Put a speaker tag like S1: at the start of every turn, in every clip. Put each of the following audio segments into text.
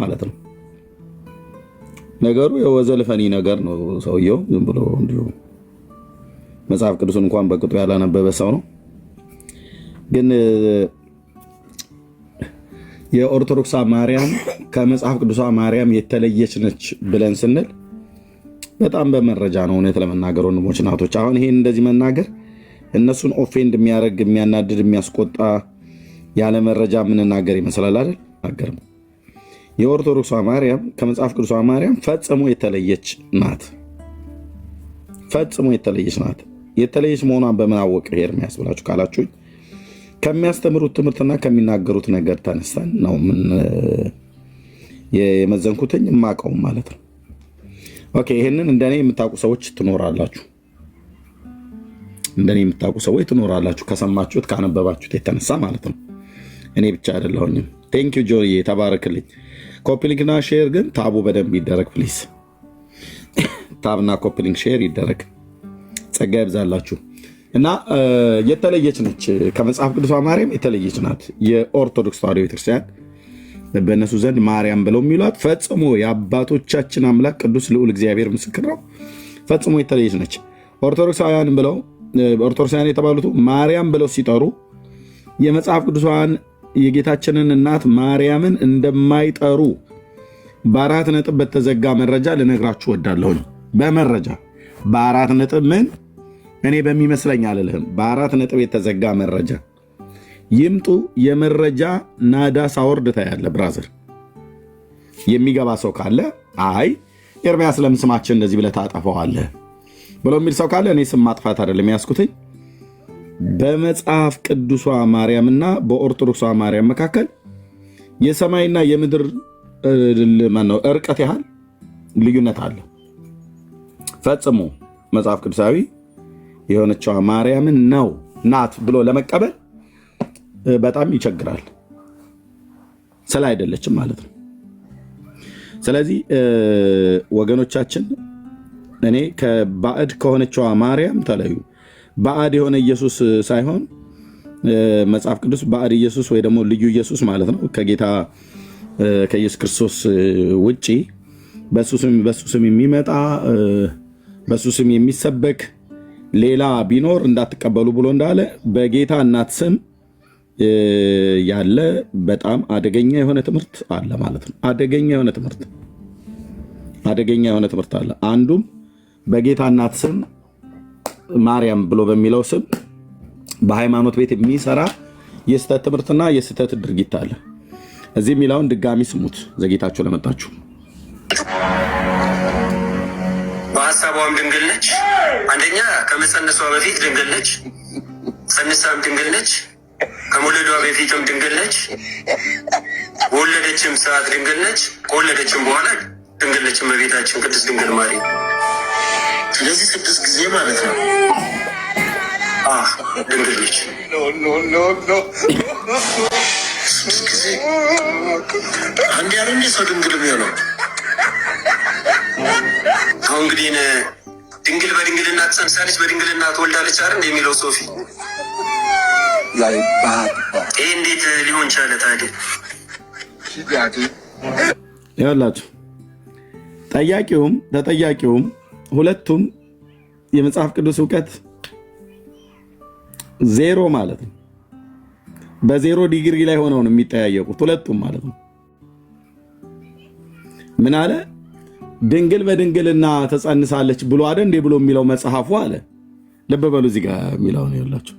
S1: ማለት ነው። ነገሩ የወዘልፈኒ ነገር ነው። ሰውየው ዝም ብሎ እንዲሁ መጽሐፍ ቅዱስን እንኳን በቅጡ ያላነበበ ሰው ነው። ግን የኦርቶዶክሷ ማርያም ከመጽሐፍ ቅዱሷ ማርያም የተለየች ነች ብለን ስንል በጣም በመረጃ ነው። እውነት ለመናገር ወንድሞች እናቶች፣ አሁን ይሄን እንደዚህ መናገር እነሱን ኦፌንድ የሚያደርግ የሚያናድድ የሚያስቆጣ ያለ መረጃ የምንናገር ይመስላል አይደል? አገርም የኦርቶዶክሷ ማርያም ከመጽሐፍ ቅዱሷ ማርያም ፈጽሞ የተለየች ናት። ፈጽሞ የተለየች ናት። የተለየች መሆኗን በምን አወቀ ኤርምያስ ብላችሁ ካላችሁ ከሚያስተምሩት ትምህርትና ከሚናገሩት ነገር ተነስተን ነው ምን የመዘንኩትኝ የማውቀው ማለት ነው። ኦኬ፣ ይሄንን እንደኔ የምታውቁ ሰዎች ትኖራላችሁ። እንደኔ የምታውቁ ሰዎች ትኖራላችሁ፣ ከሰማችሁት ካነበባችሁት የተነሳ ማለት ነው። እኔ ብቻ አይደለሁኝም። ቴንክ ዩ ጆይ፣ ተባረክልኝ። ኮፒ ሊንክና ሼር ግን ታቡ በደንብ ይደረግ ፕሊዝ። ታብና ኮፒ ሊንክ ሼር ይደረግ። ጸጋ ይብዛላችሁ። እና የተለየች ነች፣ ከመጽሐፍ ቅዱሷ ማርያም የተለየች ናት። የኦርቶዶክስ ተዋሕዶ ቤተክርስቲያን በእነሱ ዘንድ ማርያም ብለው የሚሏት ፈጽሞ የአባቶቻችን አምላክ ቅዱስ ልዑል እግዚአብሔር ምስክር ነው፣ ፈጽሞ የተለየች ነች። ኦርቶዶክሳውያን ብለው ኦርቶዶክሳውያን የተባሉት ማርያም ብለው ሲጠሩ የመጽሐፍ ቅዱሷን የጌታችንን እናት ማርያምን እንደማይጠሩ በአራት ነጥብ በተዘጋ መረጃ ልነግራችሁ ወዳለሁኝ። በመረጃ በአራት ነጥብ ምን እኔ በሚመስለኝ አልልህም፣ በአራት ነጥብ የተዘጋ መረጃ ይምጡ። የመረጃ ናዳ ሳወርድ ታያለ። ብራዘር የሚገባ ሰው ካለ አይ ኤርምያስ ለምን ስማችን እንደዚህ ብለህ ታጠፈዋለህ ብሎ የሚል ሰው ካለ እኔ ስም ማጥፋት አይደለም ያስኩትኝ። በመጽሐፍ ቅዱሷ ማርያምና በኦርቶዶክሷ ማርያም መካከል የሰማይና የምድር እርቀት ያህል ልዩነት አለ። ፈጽሞ መጽሐፍ ቅዱሳዊ የሆነችዋ ማርያምን ነው ናት ብሎ ለመቀበል በጣም ይቸግራል፣ ስለ አይደለችም ማለት ነው። ስለዚህ ወገኖቻችን እኔ ከባዕድ ከሆነችዋ ማርያም ተለዩ። ባዕድ የሆነ ኢየሱስ ሳይሆን መጽሐፍ ቅዱስ ባዕድ ኢየሱስ ወይ ደግሞ ልዩ ኢየሱስ ማለት ነው ከጌታ ከኢየሱስ ክርስቶስ ውጪ በሱ ስም የሚመጣ በሱ ስም የሚሰበክ ሌላ ቢኖር እንዳትቀበሉ ብሎ እንዳለ በጌታ እናት ስም ያለ በጣም አደገኛ የሆነ ትምህርት አለ ማለት ነው። አደገኛ የሆነ ትምህርት አለ። አንዱም በጌታ እናት ስም ማርያም ብሎ በሚለው ስም በሃይማኖት ቤት የሚሰራ የስተት ትምህርትና የስተት ድርጊት አለ። እዚህ የሚለውን ድጋሚ ስሙት ዘጌታችሁ ለመጣችሁ።
S2: በሀሳቧም ድንግል ነች። አንደኛ ከመጸነሷ በፊት ድንግል ነች፣ ጸንሳም ድንግል ነች፣ ከመውለዷ በፊትም ድንግል ነች፣ በወለደችም ሰዓት ድንግል ነች፣ ከወለደችም በኋላ ድንግል ነች። እመቤታችን ቅድስት ድንግል ማርያም ስለዚህ 6 ጊዜ ማለት ነው ድንግል ነች። 6 ጊዜ አንድ ያለ እንዴ ሰው ድንግል የሚሆነው? አሁን እንግዲህ ድንግል በድንግልና ትጸንሳለች፣ በድንግልና ትወልዳለች አይደል የሚለው ሶፊ፣ ይሄ እንዴት ሊሆን ቻለ ታዲያ?
S1: ይኸውላችሁ ጠያቂውም ተጠያቂውም ሁለቱም የመጽሐፍ ቅዱስ እውቀት ዜሮ ማለት ነው። በዜሮ ዲግሪ ላይ ሆነው ነው የሚጠያየቁት ሁለቱም ማለት ነው። ምን አለ? ድንግል በድንግልና ተጸንሳለች ብሎ አይደል እንዴ ብሎ የሚለው መጽሐፉ አለ። ልብ በሉ እዚህ ጋር የሚለው ነው ያላችሁ።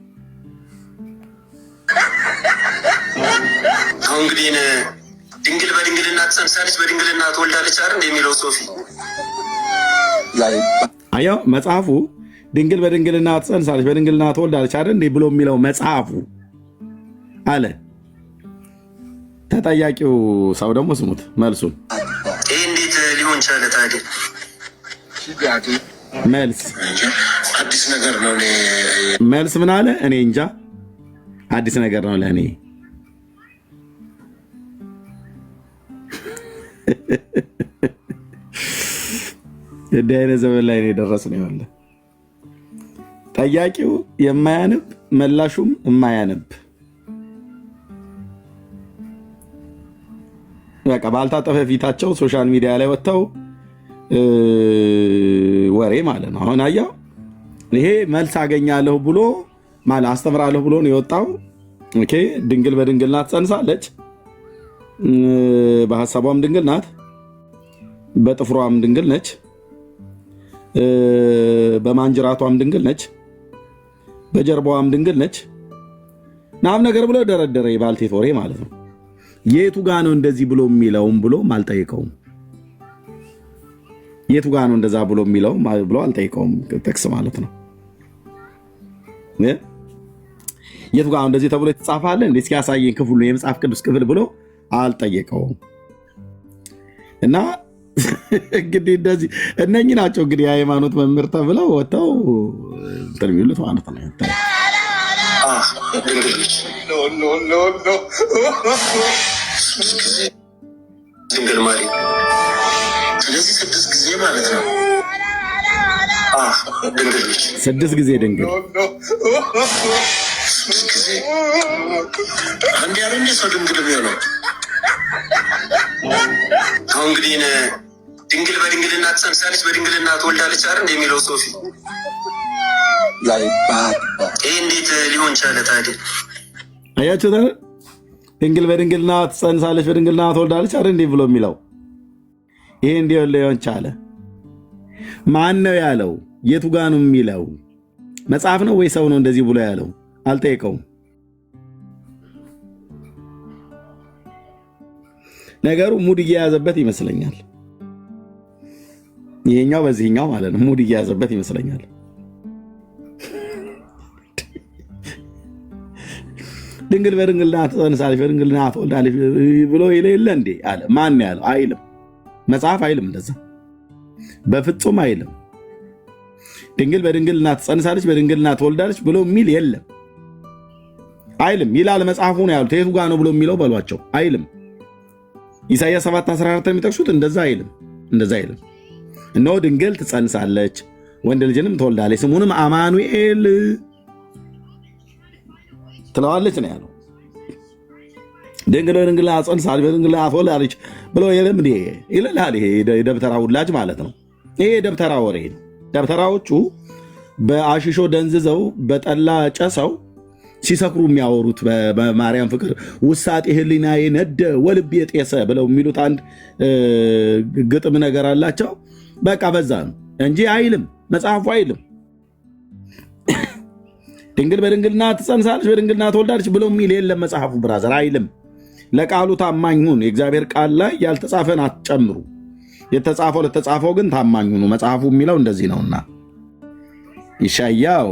S2: አሁን እንግዲህ ድንግል በድንግልና ተጸንሳለች፣ በድንግልና ትወልዳለች አይደል የሚለው ሶፊ
S1: አየው፣ መጽሐፉ ድንግል በድንግልና ተጸንሳለች፣ በድንግልና ትወልዳለች አይደል እንዴ ብሎ የሚለው መጽሐፉ አለ። ተጠያቂው ሰው ደግሞ ስሙት መልሱን።
S2: ይህ እንዴት ሊሆን ቻለ ታዲያ?
S1: መልስ
S2: አዲስ ነገር ነው።
S1: መልስ ምን አለ? እኔ እንጃ፣ አዲስ ነገር ነው ለእኔ። እንዲህ አይነት ዘመን ላይ ነው የደረስነው። ያለ ጠያቂው የማያነብ መላሹም የማያነብ በቃ ባልታጠፈ ፊታቸው ሶሻል ሚዲያ ላይ ወጥተው ወሬ ማለት ነው። አሁን አየው ይሄ መልስ አገኛለሁ ብሎ ማለት አስተምራለሁ ብሎ ነው የወጣው። ኦኬ ድንግል በድንግልና ትጸንሳለች፣ በሐሳቧም ድንግል ናት፣ በጥፍሯም ድንግል ነች፣ በማንጅራቷም ድንግል ነች፣ በጀርባዋም ድንግል ነች ናም ነገር ብሎ ደረደረ። የባልቴት ወሬ ማለት ነው። የቱ ጋ ነው እንደዚህ ብሎ የሚለውም ብሎ አልጠይቀውም። የቱ ጋ ነው እንደዛ ብሎ የሚለው ብሎ አልጠይቀውም። ጥቅስ ማለት ነው። የቱ ጋ ነው እንደዚህ ተብሎ የተጻፈ እንዴ እስኪ ያሳየኝ ክፍሉ የመጽሐፍ ቅዱስ ክፍል ብሎ አልጠየቀውም። እና እንግዲህ እንደዚህ እነኚህ ናቸው እንግዲህ የሃይማኖት መምህር ተብለው ወጥተው እንትን የሚሉት ማለት ነው።
S2: ድንግል ማርያም ስለዚህ 6 ጊዜ ማለት ነው። ድንግል
S1: 6 ጊዜ ድንግል
S2: አንድ ያለ እንደ ሰው ድንግል የሚሆነው አሁን እንግዲህ ድንግል በድንግልና ትጸንሳለች፣ በድንግልና ትወልዳለች አይደል የሚለው ሶፊ ይህ እንዴት ሊሆን ቻለ ታዲያ?
S1: አያችሁት? ድንግል በድንግልና ትጸንሳለች፣ በድንግልና ትወልዳለች አይደል እንዴ ብሎ የሚለው ይሄ እንዴት ሊሆን ቻለ? ማን ነው ያለው? የቱ ጋ ነው የሚለው? መጽሐፍ ነው ወይ ሰው ነው እንደዚህ ብሎ ያለው? አልጠየቀውም። ነገሩ ሙድ እየያዘበት ይመስለኛል። ይሄኛው በዚህኛው ማለት ነው ሙድ እየያዘበት ይመስለኛል። ድንግል በድንግልና ትጸንሳለች በድንግልና ትወልዳለች ብሎ የለ እንዴ አለ። ማን ያለው? አይልም። መጽሐፍ አይልም። እንደዛ በፍጹም አይልም። ድንግል በድንግልና ትጸንሳለች በድንግልና ትወልዳለች ብሎ የሚል የለም። አይልም ይላል መጽሐፉ ነው ያሉት። የቱ ጋ ነው ብሎ የሚለው በሏቸው። አይልም። ኢሳይያስ 7:14 የሚጠቅሱት እንደዛ አይልም። እንደዛ አይልም። እነሆ ድንግል ትጸንሳለች ወንድ ልጅንም ትወልዳለች ስሙንም አማኑኤል ትለዋለች ነው ያለው። ድንግል በድንግልና ትጸንሳለች በድንግልና ትወልዳለች ብሎ የለም እንዴ ይላል። ይሄ የደብተራ ውላጅ ማለት ነው። ይሄ የደብተራ ወሬ ነው። ደብተራዎቹ በአሽሾ ደንዝዘው በጠላ ጨሰው ሲሰክሩ የሚያወሩት በማርያም ፍቅር ውሳጤ ህሊናዬ ነደ ወልቤ ጤሰ ብለው የሚሉት አንድ ግጥም ነገር አላቸው። በቃ በዛ ነው እንጂ አይልም መጽሐፉ አይልም። ድንግል በድንግልና ትጸንሳለች በድንግልና ትወልዳለች ብሎ የሚል የለም መጽሐፉ ብራዘር አይልም። ለቃሉ ታማኝ ሁኑ። የእግዚአብሔር ቃል ላይ ያልተጻፈን አትጨምሩ። የተጻፈው ለተጻፈው ግን ታማኝ ሁኑ። መጽሐፉ የሚለው እንደዚህ ነውና ይሻያው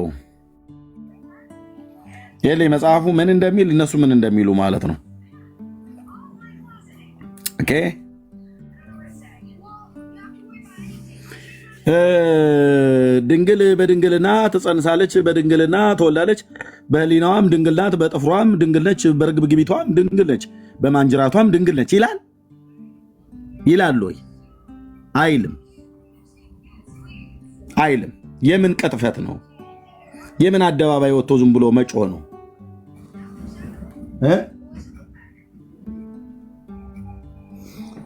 S1: የለ መጽሐፉ ምን እንደሚል እነሱ ምን እንደሚሉ ማለት ነው። ኦኬ ድንግል በድንግልና ትጸንሳለች በድንግልና ትወልዳለች፣ በህሊናዋም ድንግል ናት፣ በጥፍሯም ድንግል ነች፣ በርግብግቢቷም ድንግል ነች፣ በማንጅራቷም ድንግል ነች ይላል ወይ? አይልም። አይልም። የምን ቅጥፈት ነው? የምን አደባባይ ወጥቶ ዝም ብሎ መጮህ ነው?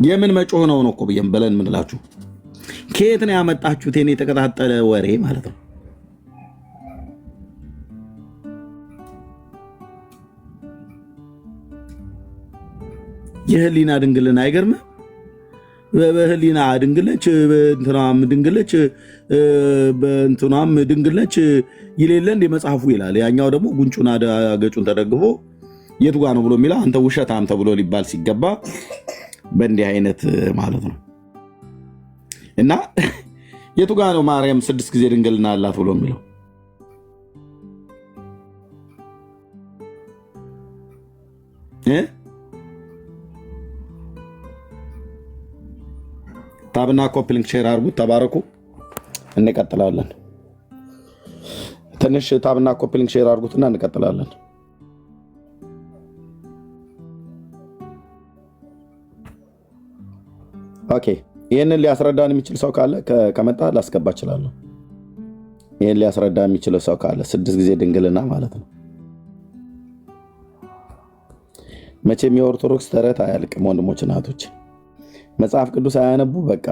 S1: የምን መጮህ ነው እኮ ብዬም በለን ምንላችሁ? ከየት ነው ያመጣችሁት? የኔ የተቀጣጠለ ወሬ ማለት ነው። የህሊና ድንግልና አይገርምም? በህሊና ድንግለች በእንትናም ድንግለች በእንትናም ድንግለች ይሌለ እንደ መጽሐፉ ይላል። ያኛው ደግሞ ጉንጩና ገጩን ተደግፎ የቱ ጋ ነው ብሎ የሚለው አንተ ውሸታም ተብሎ ሊባል ሲገባ በእንዲህ አይነት ማለት ነው። እና የቱ ጋ ነው ማርያም 6 ጊዜ ድንግልና አላት ብሎ የሚለው? ታብና ኮፕሊንግ ሼር አድርጉት። ተባረኩ። እንቀጥላለን። ትንሽ ታብና ኮፕሊንግ ሼር አድርጉትና እንቀጥላለን። ኦኬ ይህንን ሊያስረዳን የሚችል ሰው ካለ ከመጣ ላስገባ እችላለሁ። ይህን ሊያስረዳ የሚችል ሰው ካለ 6 ጊዜ ድንግልና ማለት ነው። መቼም የኦርቶዶክስ ተረት አያልቅም ወንድሞች እናቶች። መጽሐፍ ቅዱስ አያነቡ። በቃ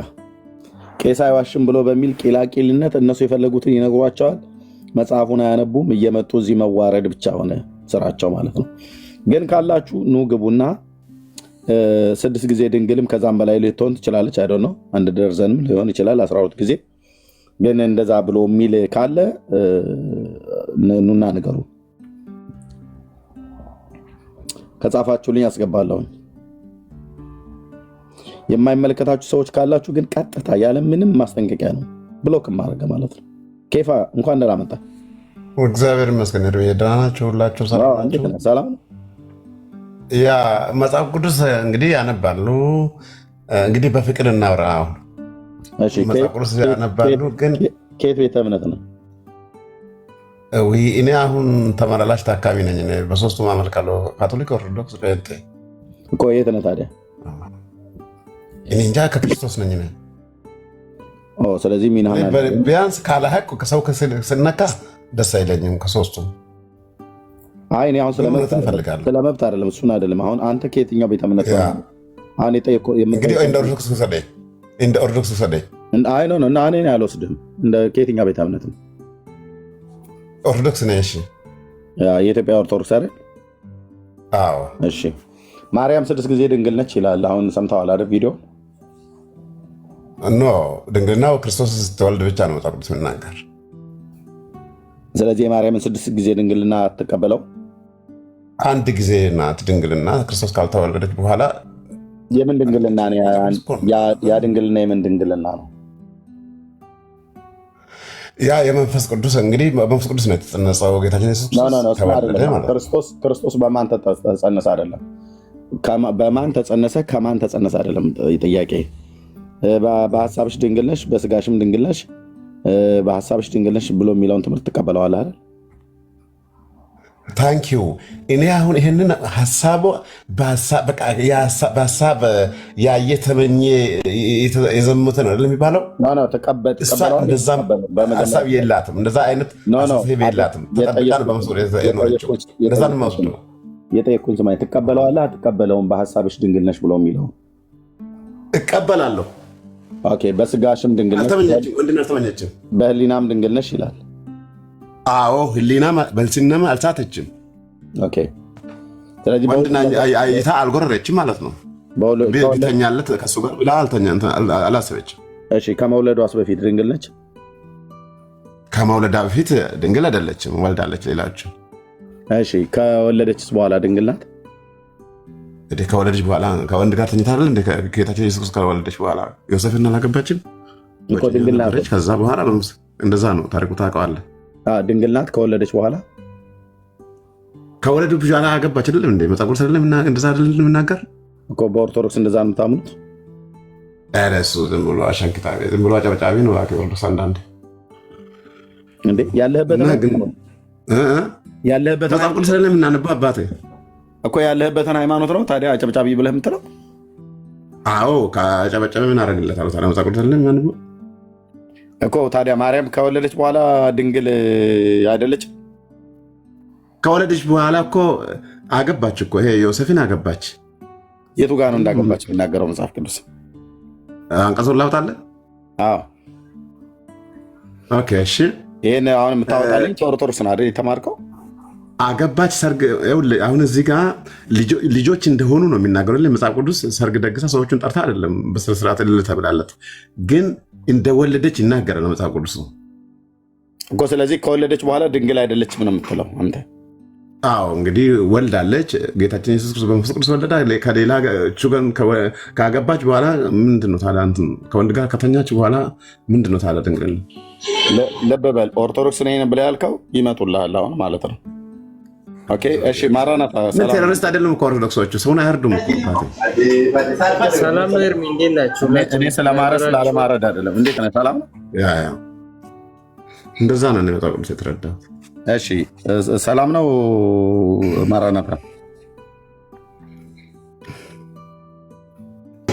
S1: ቄስ አይዋሽም ብሎ በሚል ቂላቂልነት እነሱ የፈለጉትን ይነግሯቸዋል። መጽሐፉን አያነቡም። እየመጡ እዚህ መዋረድ ብቻ ሆነ ስራቸው ማለት ነው። ግን ካላችሁ ኑ ግቡና 6 ጊዜ ድንግልም ከዛም በላይ ልትሆን ትችላለች። አይዶ ነው 1 ደርዘንም ሊሆን ይችላል 12 ጊዜ። ግን እንደዛ ብሎ የሚል ካለ ኑና ንገሩ። ከጻፋችሁልኝ ያስገባለሁ። የማይመለከታችሁ ሰዎች ካላችሁ ግን ቀጥታ ያለ ምንም ማስጠንቀቂያ ነው ብሎክ ማድረግ ማለት ነው። ኬፋ እንኳን ደህና መጣ።
S3: እግዚአብሔር ይመስገን። ደህና ናቸው ሁላችሁ?
S1: ሰላም ነው።
S3: ያ መጽሐፍ ቅዱስ እንግዲህ ያነባሉ። እንግዲህ በፍቅር እናውራ። አሁን መጽሐፍ ቅዱስ ያነባሉ። ግን
S1: ከየት ቤተ እምነት ነው?
S3: እኔ አሁን ተመላላሽ ታካሚ ነኝ። በ3ቱም አመልካለሁ፣ ካቶሊክ፣ ኦርቶዶክስ፣ ጴንጤ።
S1: እኮ የት ነህ ታዲያ?
S3: እኔ እንጃ ከክርስቶስ ነኝ።
S1: ስለዚህ
S3: ቢያንስ ካለ ሀቅ ሰው ስነካ ደስ አይለኝም። ከ3ቱም
S1: እኔ አሁን ስለመብት አይደለም፣ እሱን አይደለም። አሁን አንተ ከየትኛው ቤተ እምነት ነው?
S3: እንግዲህ እንደ ኦርቶዶክስ ውሰደኝ።
S1: እኔ አልወስድም። ከየትኛው ቤተ እምነት ነው?
S3: ኦርቶዶክስ ነኝ። እሺ፣
S1: የኢትዮጵያ ኦርቶዶክስ አይደል?
S3: አዎ።
S1: እሺ፣ ማርያም 6 ጊዜ ድንግል ነች ይላል። አሁን ሰምተዋል አይደል? ቪዲዮ
S3: ኖ ድንግልናው ክርስቶስ ስትወልድ ብቻ ነው መጽሐፍ ቅዱስ የሚናገር።
S1: ስለዚህ የማርያምን 6 ጊዜ ድንግልና አትቀበለው።
S3: 1 ጊዜ ናት ድንግልና ክርስቶስ ካልተወለደች በኋላ።
S1: የምን ድንግልና ነው? ያ ድንግልና የምን ድንግልና ነው?
S3: ያ የመንፈስ ቅዱስ እንግዲህ በመንፈስ ቅዱስ ነው የተጸነሰው ጌታችን ኢየሱስ
S1: ክርስቶስ። ክርስቶስ በማን ተጸነሰ አይደለም፣ በማን ተጸነሰ ከማን ተጸነሰ አይደለም ጥያቄ። በሀሳብሽ ድንግል ነሽ፣ በስጋሽም ድንግል ነሽ፣ በሀሳብሽ ድንግል ነሽ ብሎ የሚለውን ትምህርት ትቀበለዋል አይደል?
S3: ታንኪዩ። እኔ አሁን ይህንን ሀሳቡ በሀሳብ ያየ ተመኘ የዘሙተ ነው የሚባለው። ሀሳብ የላትም፣ እንደዛ አይነት አስተሳሰብ የላትም።
S1: የጠየኩህን ስማኝ። ትቀበለዋለህ አትቀበለውም? በሀሳብሽ ድንግል ነሽ ብሎ የሚለው
S3: እቀበላለሁ።
S1: በስጋሽም ድንግል ነሽ፣ በህሊናም ድንግል ነሽ ይላል።
S3: አዎ ህሊና በልስናም አልሳተችም።
S1: ስለዚህ
S3: አይታ አልጎረረችም ማለት ነው። ቤተኛለት ከሱ ጋር ብላ አላሰበችም።
S1: እሺ፣ ከመውለዷስ በፊት ድንግል ነች?
S3: ከመውለዳ በፊት ድንግል አይደለችም፣ ወልዳለች ሌላችሁ።
S1: እሺ፣ ከወለደችስ በኋላ ድንግል ናት?
S3: ከወለደች በኋላ ከወንድ ጋር ተኝታለ። ጌታችን ኢየሱስ ከወለደች በኋላ ዮሴፍን አላገባችም?
S1: ድንግል ናት።
S3: ከዛ በኋላ እንደዛ ነው ታሪኩ፣ ታውቀዋለህ።
S1: ድንግል ናት። ከወለደች በኋላ
S3: ከወለዱ በኋላ አገባች አይደለም እንዴ? መጽሐፍ ቅዱስ አይደለም እንደዛ አይደለም የምናገር
S1: እኮ። በኦርቶዶክስ እንደዛ ነው የምታምኑት?
S3: ኧረ እሱ ዝም ብሎ አሸንክታቢ፣ ዝም ብሎ አጨብጫቢ ነው። ኦርቶዶክስ አንዳንዴ
S1: እንዴ ያለህበት
S3: መጽሐፍ ቅዱስ አይደለም የምናነበው አባቴ
S1: እኮ። ያለህበትን ሃይማኖት ነው ታዲያ አጨብጫቢ ብለህ የምትለው?
S3: አዎ፣ ከአጨበጨበ ምን አደረግለታለሁ ታዲያ? መጽሐፍ ቅዱስ አይደለም የምናነበው
S1: እኮ። ታዲያ ማርያም ከወለደች በኋላ ድንግል አይደለች?
S3: ከወለደች በኋላ እኮ አገባች እኮ። ይሄ ዮሴፍን አገባች።
S1: የቱ ጋር ነው እንዳገባች የሚናገረው መጽሐፍ ቅዱስ?
S3: አንቀጹን ላውጣለህ?
S1: አዎ።
S3: ኦኬ፣ እሺ።
S1: ይህን አሁን የምታወጣልኝ ኦርቶዶክስ ነው አይደል የተማርከው?
S3: አገባች ሰርግ። አሁን እዚህ ጋር ልጆች እንደሆኑ ነው የሚናገሩልን መጽሐፍ ቅዱስ። ሰርግ ደግሳ ሰዎቹን ጠርታ አይደለም በስነስርዓት እልል ተብላለት፣ ግን እንደወለደች ይናገራል መጽሐፍ ቅዱስ
S1: እኮ። ስለዚህ ከወለደች በኋላ ድንግል አይደለችም ነው የምትለው አንተ?
S3: አዎ፣ እንግዲህ ወልዳለች። ጌታችን ኢየሱስ ክርስቶስ በመንፈስ ቅዱስ ወለዳ። ከሌላ ካገባች በኋላ ምንድን ነው ታዲያ? ከወንድ ጋር ከተኛች በኋላ ምንድን ነው ታዲያ ድንግል?
S1: ልብ በል። ኦርቶዶክስ ነኝ ብለህ ያልከው ይመጡልሃል አሁን ማለት ነው። እሺ፣ ማራናታ
S3: ቴሮሪስት አይደለም እኮ ኦርቶዶክሶቹ፣ ሰውን አያርዱም እኮ።
S4: ሰላም ነው ኤርሚ፣ እንዴት ናችሁ?
S1: እኔ ስለማረድ ስላለማረድ አይደለም። እንዴት ነህ? ሰላም ነው።
S3: እንደዛ ነው መጽሐፍ ቅዱስ የተረዳሁት።
S1: እሺ፣ ሰላም ነው ማራናታ።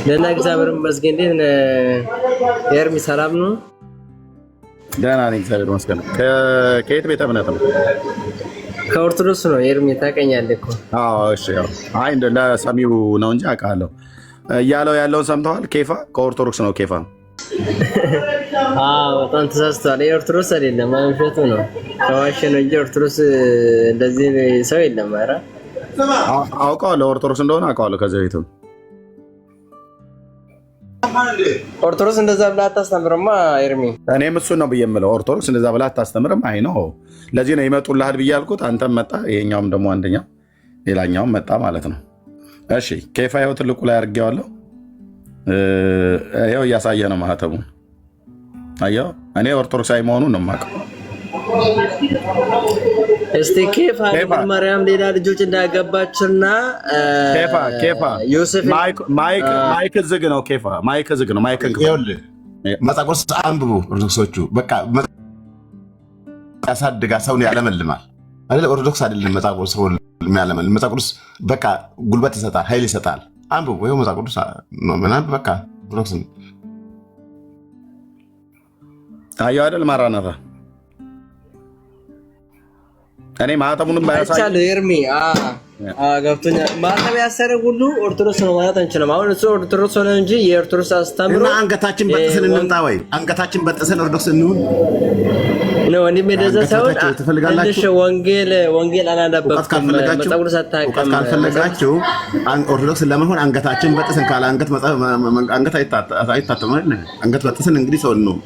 S4: ደህና እግዚአብሔር ይመስገን። እንዴት ነህ ኤርሚ? ሰላም ነው።
S1: ደህና ነኝ እግዚአብሔር ይመስገን። ከየት ቤተ እምነት ነው?
S4: ከኦርቶዶክስ ነው ኤርሚ፣ ታውቀኛለህ እኮ።
S1: እሺ፣ ለሰሚው ነው እንጂ አውቃለሁ። እያለው ያለውን ሰምተዋል? ኬፋ ከኦርቶዶክስ ነው። ኬፋ
S4: በጣም ተሳስቷል። የኦርቶዶክስ አይደለም ውሸቱ ነው። ከዋሸ ነው እንጂ ኦርቶዶክስ እንደዚህ ሰው የለም። ኧረ
S1: አውቀዋለሁ፣ ኦርቶዶክስ እንደሆነ አውቀዋለሁ። ከዚህ በፊትም
S4: ኦርቶዶክስ እንደዛ ብላ አታስተምርማ ኤርሚ።
S1: እኔም እሱን ነው ብዬ የምለው። ኦርቶዶክስ እንደዛ ብላ አታስተምርም። አይ ነው ለዚህ ነው ይመጡልሃል ብዬ ያልኩት። አንተም መጣ፣ ይሄኛውም ደግሞ አንደኛው ሌላኛውም መጣ ማለት ነው። እሺ ኬፋ ይኸው ትልቁ ላይ አድርጌዋለሁ። ይኸው እያሳየ ነው ማህተቡን። አየው እኔ ኦርቶዶክሳዊ መሆኑን ነው የማውቀው።
S4: እስቲ ኬፋ ማርያም ሌላ ልጆች እንዳያገባችና
S1: ኬፋ
S4: ዮሴፍ
S1: ማይክ ዝግ ነው። ኬፋ ማይክ ዝግ ነው። ማይክን
S3: መጽሐፍ ቅዱስ አንብቡ ኦርቶዶክሶቹ። በቃ ያሳድጋ ሰውን ያለመልማል አይደል? ኦርቶዶክስ አይደለም መጽሐፍ ቅዱስ ሰውን የሚያለመልም። መጽሐፍ ቅዱስ በቃ ጉልበት ይሰጣል፣ ኃይል ይሰጣል። አንብቡ። ይኸው መጽሐፍ ቅዱስ ነው ምናምን በቃ ኦርቶዶክስ
S1: አየው አይደል? ማራናታ እኔ ማህተሙንም ባያሳይ
S4: ኤርሚ ገብቶኛል። ማህተም ያሰረ ሁሉ ኦርቶዶክስ ነው ማለት አንችልም። አሁን እሱ ኦርቶዶክስ ሆነ እንጂ የኦርቶዶክስ አስተምሮ
S3: እና አንገታችን በጥሰን እንምጣ ወይ አንገታችን በጥሰን ኦርቶዶክስ እንሁን
S4: ነው ወንድሜ። እንደዛ ሳይሆን ትንሽ ወንጌል አላነበብኩም። መጽሐፍ ቅዱስ አታውቅም።
S3: ካልፈለጋችሁ ኦርቶዶክስ ለመሆን አንገታችን በጥሰን ካለ አንገት አይታተም አይደል? አንገት በጥሰን እንግዲህ ሰው ነው።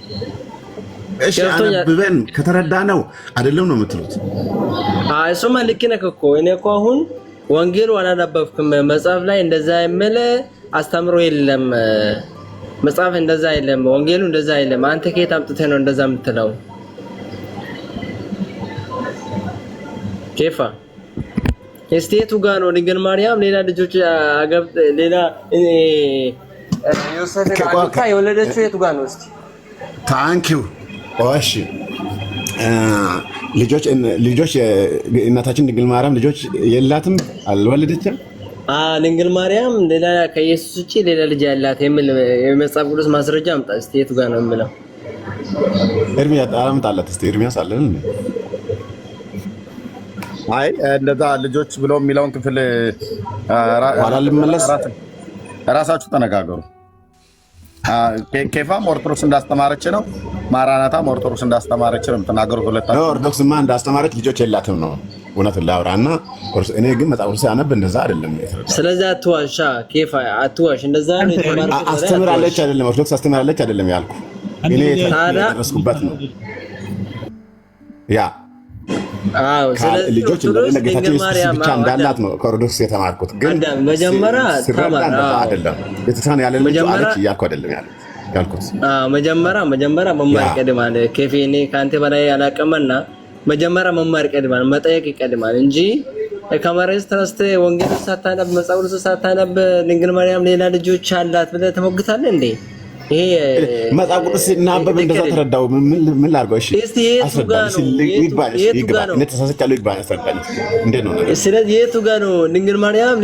S3: እሺ አንብበን ከተረዳ ነው አይደለም ነው የምትሉት?
S4: እሱማ ልክ ነህ እኮ። እኔ እኮ አሁን ወንጌሉ አላነበብኩም። መጽሐፍ ላይ እንደዛ የሚል አስተምሮ የለም። መጽሐፍ እንደዛ የለም። ወንጌሉ እንደዛ የለም። አንተ ከየት አምጥተህ ነው እንደዛ የምትለው? ኬፋ እስቴቱ ጋር ነው ድንግል ማርያም ሌላ ልጆች ሌላ ዮሴፍን አግብታ የወለደችው የቱ ጋር ነው? እስኪ
S3: ታንኪው እሺ ልጆች እናታችን ድንግል ማርያም ልጆች የላትም፣ አልወለደችም።
S4: ድንግል ማርያም ሌላ ከኢየሱስ ውጪ ሌላ ልጅ ያላት የሚል የመጽሐፍ ቅዱስ ማስረጃ አምጣ እስቲ። የቱ ጋር ነው የምለው?
S3: ኤርሚያስ አላምጣላት እስቲ። ኤርሚያስ አለን።
S1: አይ እንደዛ ልጆች ብሎ የሚለውን ክፍል
S3: ኋላ ልመለስ፣
S1: ራሳችሁ ተነጋገሩ። ኬፋም ኦርቶዶክስ እንዳስተማረች ነው፣ ማራናታም ኦርቶዶክስ እንዳስተማረች ነው የምትናገሩት ሁለታችሁ።
S3: ኦርቶዶክስማ እንዳስተማረች ልጆች የላትም ነው እውነቱን ላውራና፣ እኔ ግን መጽሐፍ ቅዱስ ያነብ እንደዛ አይደለም።
S4: ስለዚህ አትዋሻ ኬፋ፣ አትዋሽ። እንደዛ ነው የተማረችው።
S3: አስተምራለች አይደለም፣ ኦርቶዶክስ አስተምራለች አይደለም ያልኩ እኔ የተደረስኩበት ነው ያ ልጆች እንደሌለ ጌታችን ኢየሱስ ብቻ እንዳላት ነው ከኦርቶዶክስ የተማርኩት። ግን
S4: መጀመሪያ ተማር
S3: አይደለም ቤተክርስቲያን ያለ ልጅ አለች እያልኩ አይደለም ያልኩት።
S4: መጀመሪያ መማር ይቀድማል። ከፌኔ ከአንተ በላይ ያላቀመና መጀመሪያ መማር ይቀድማል፣ መጠየቅ ይቀድማል እንጂ ከመሬት ተነስተህ ወንጌል ሳታነብ መጽሐፍ ቅዱስ ሳታነብ ድንግል ማርያም ሌላ ልጆች አላት ብለህ ተሞግታለህ እንዴ? ይሄ
S3: መጽሐፍ ቅዱስ ሲናበብ እንደዛ ተረዳው። ምን ላድርገው? እሺ
S4: ስለዚህ የቱ ጋር ነው ድንግል ማርያም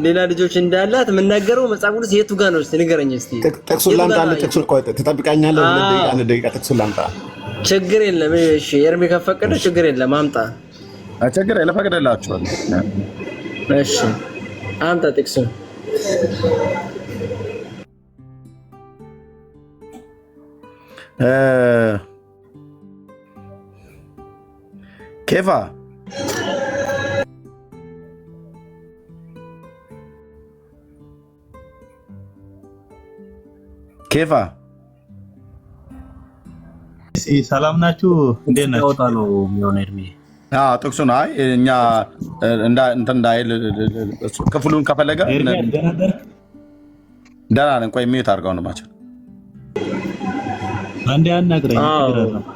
S4: ሌላ ልጆች እንዳላት የምናገረው? መጽሐፍ ቅዱስ የቱ ጋር ነው? እስኪ ንገረኝ። እስኪ
S3: ጥቅሱን ላምጣልህ። ጥቅሱን ቆይ ትጠብቃኛለህ? አንድ ደቂቃ ጥቅሱን ላምጣ።
S4: ችግር የለም። እሺ ኤርሚ ከፈቀደ ችግር የለም፣ አምጣ።
S1: ችግር የለም፣ እፈቅድላችኋለሁ።
S4: እሺ አምጣ ጥቅሱን።
S1: ኬፋ
S5: ሰላም ናችሁ? እንዴት ናችሁ? ነው የሚሆነው እድሜ
S1: ጥቅሱን አይ እኛ እንትን እንዳይል ክፍሉን ከፈለገ ደህና ነን። ቆይ ሚዩት አድርገው ነው ማቸው
S5: አንዴ አናግረኝ።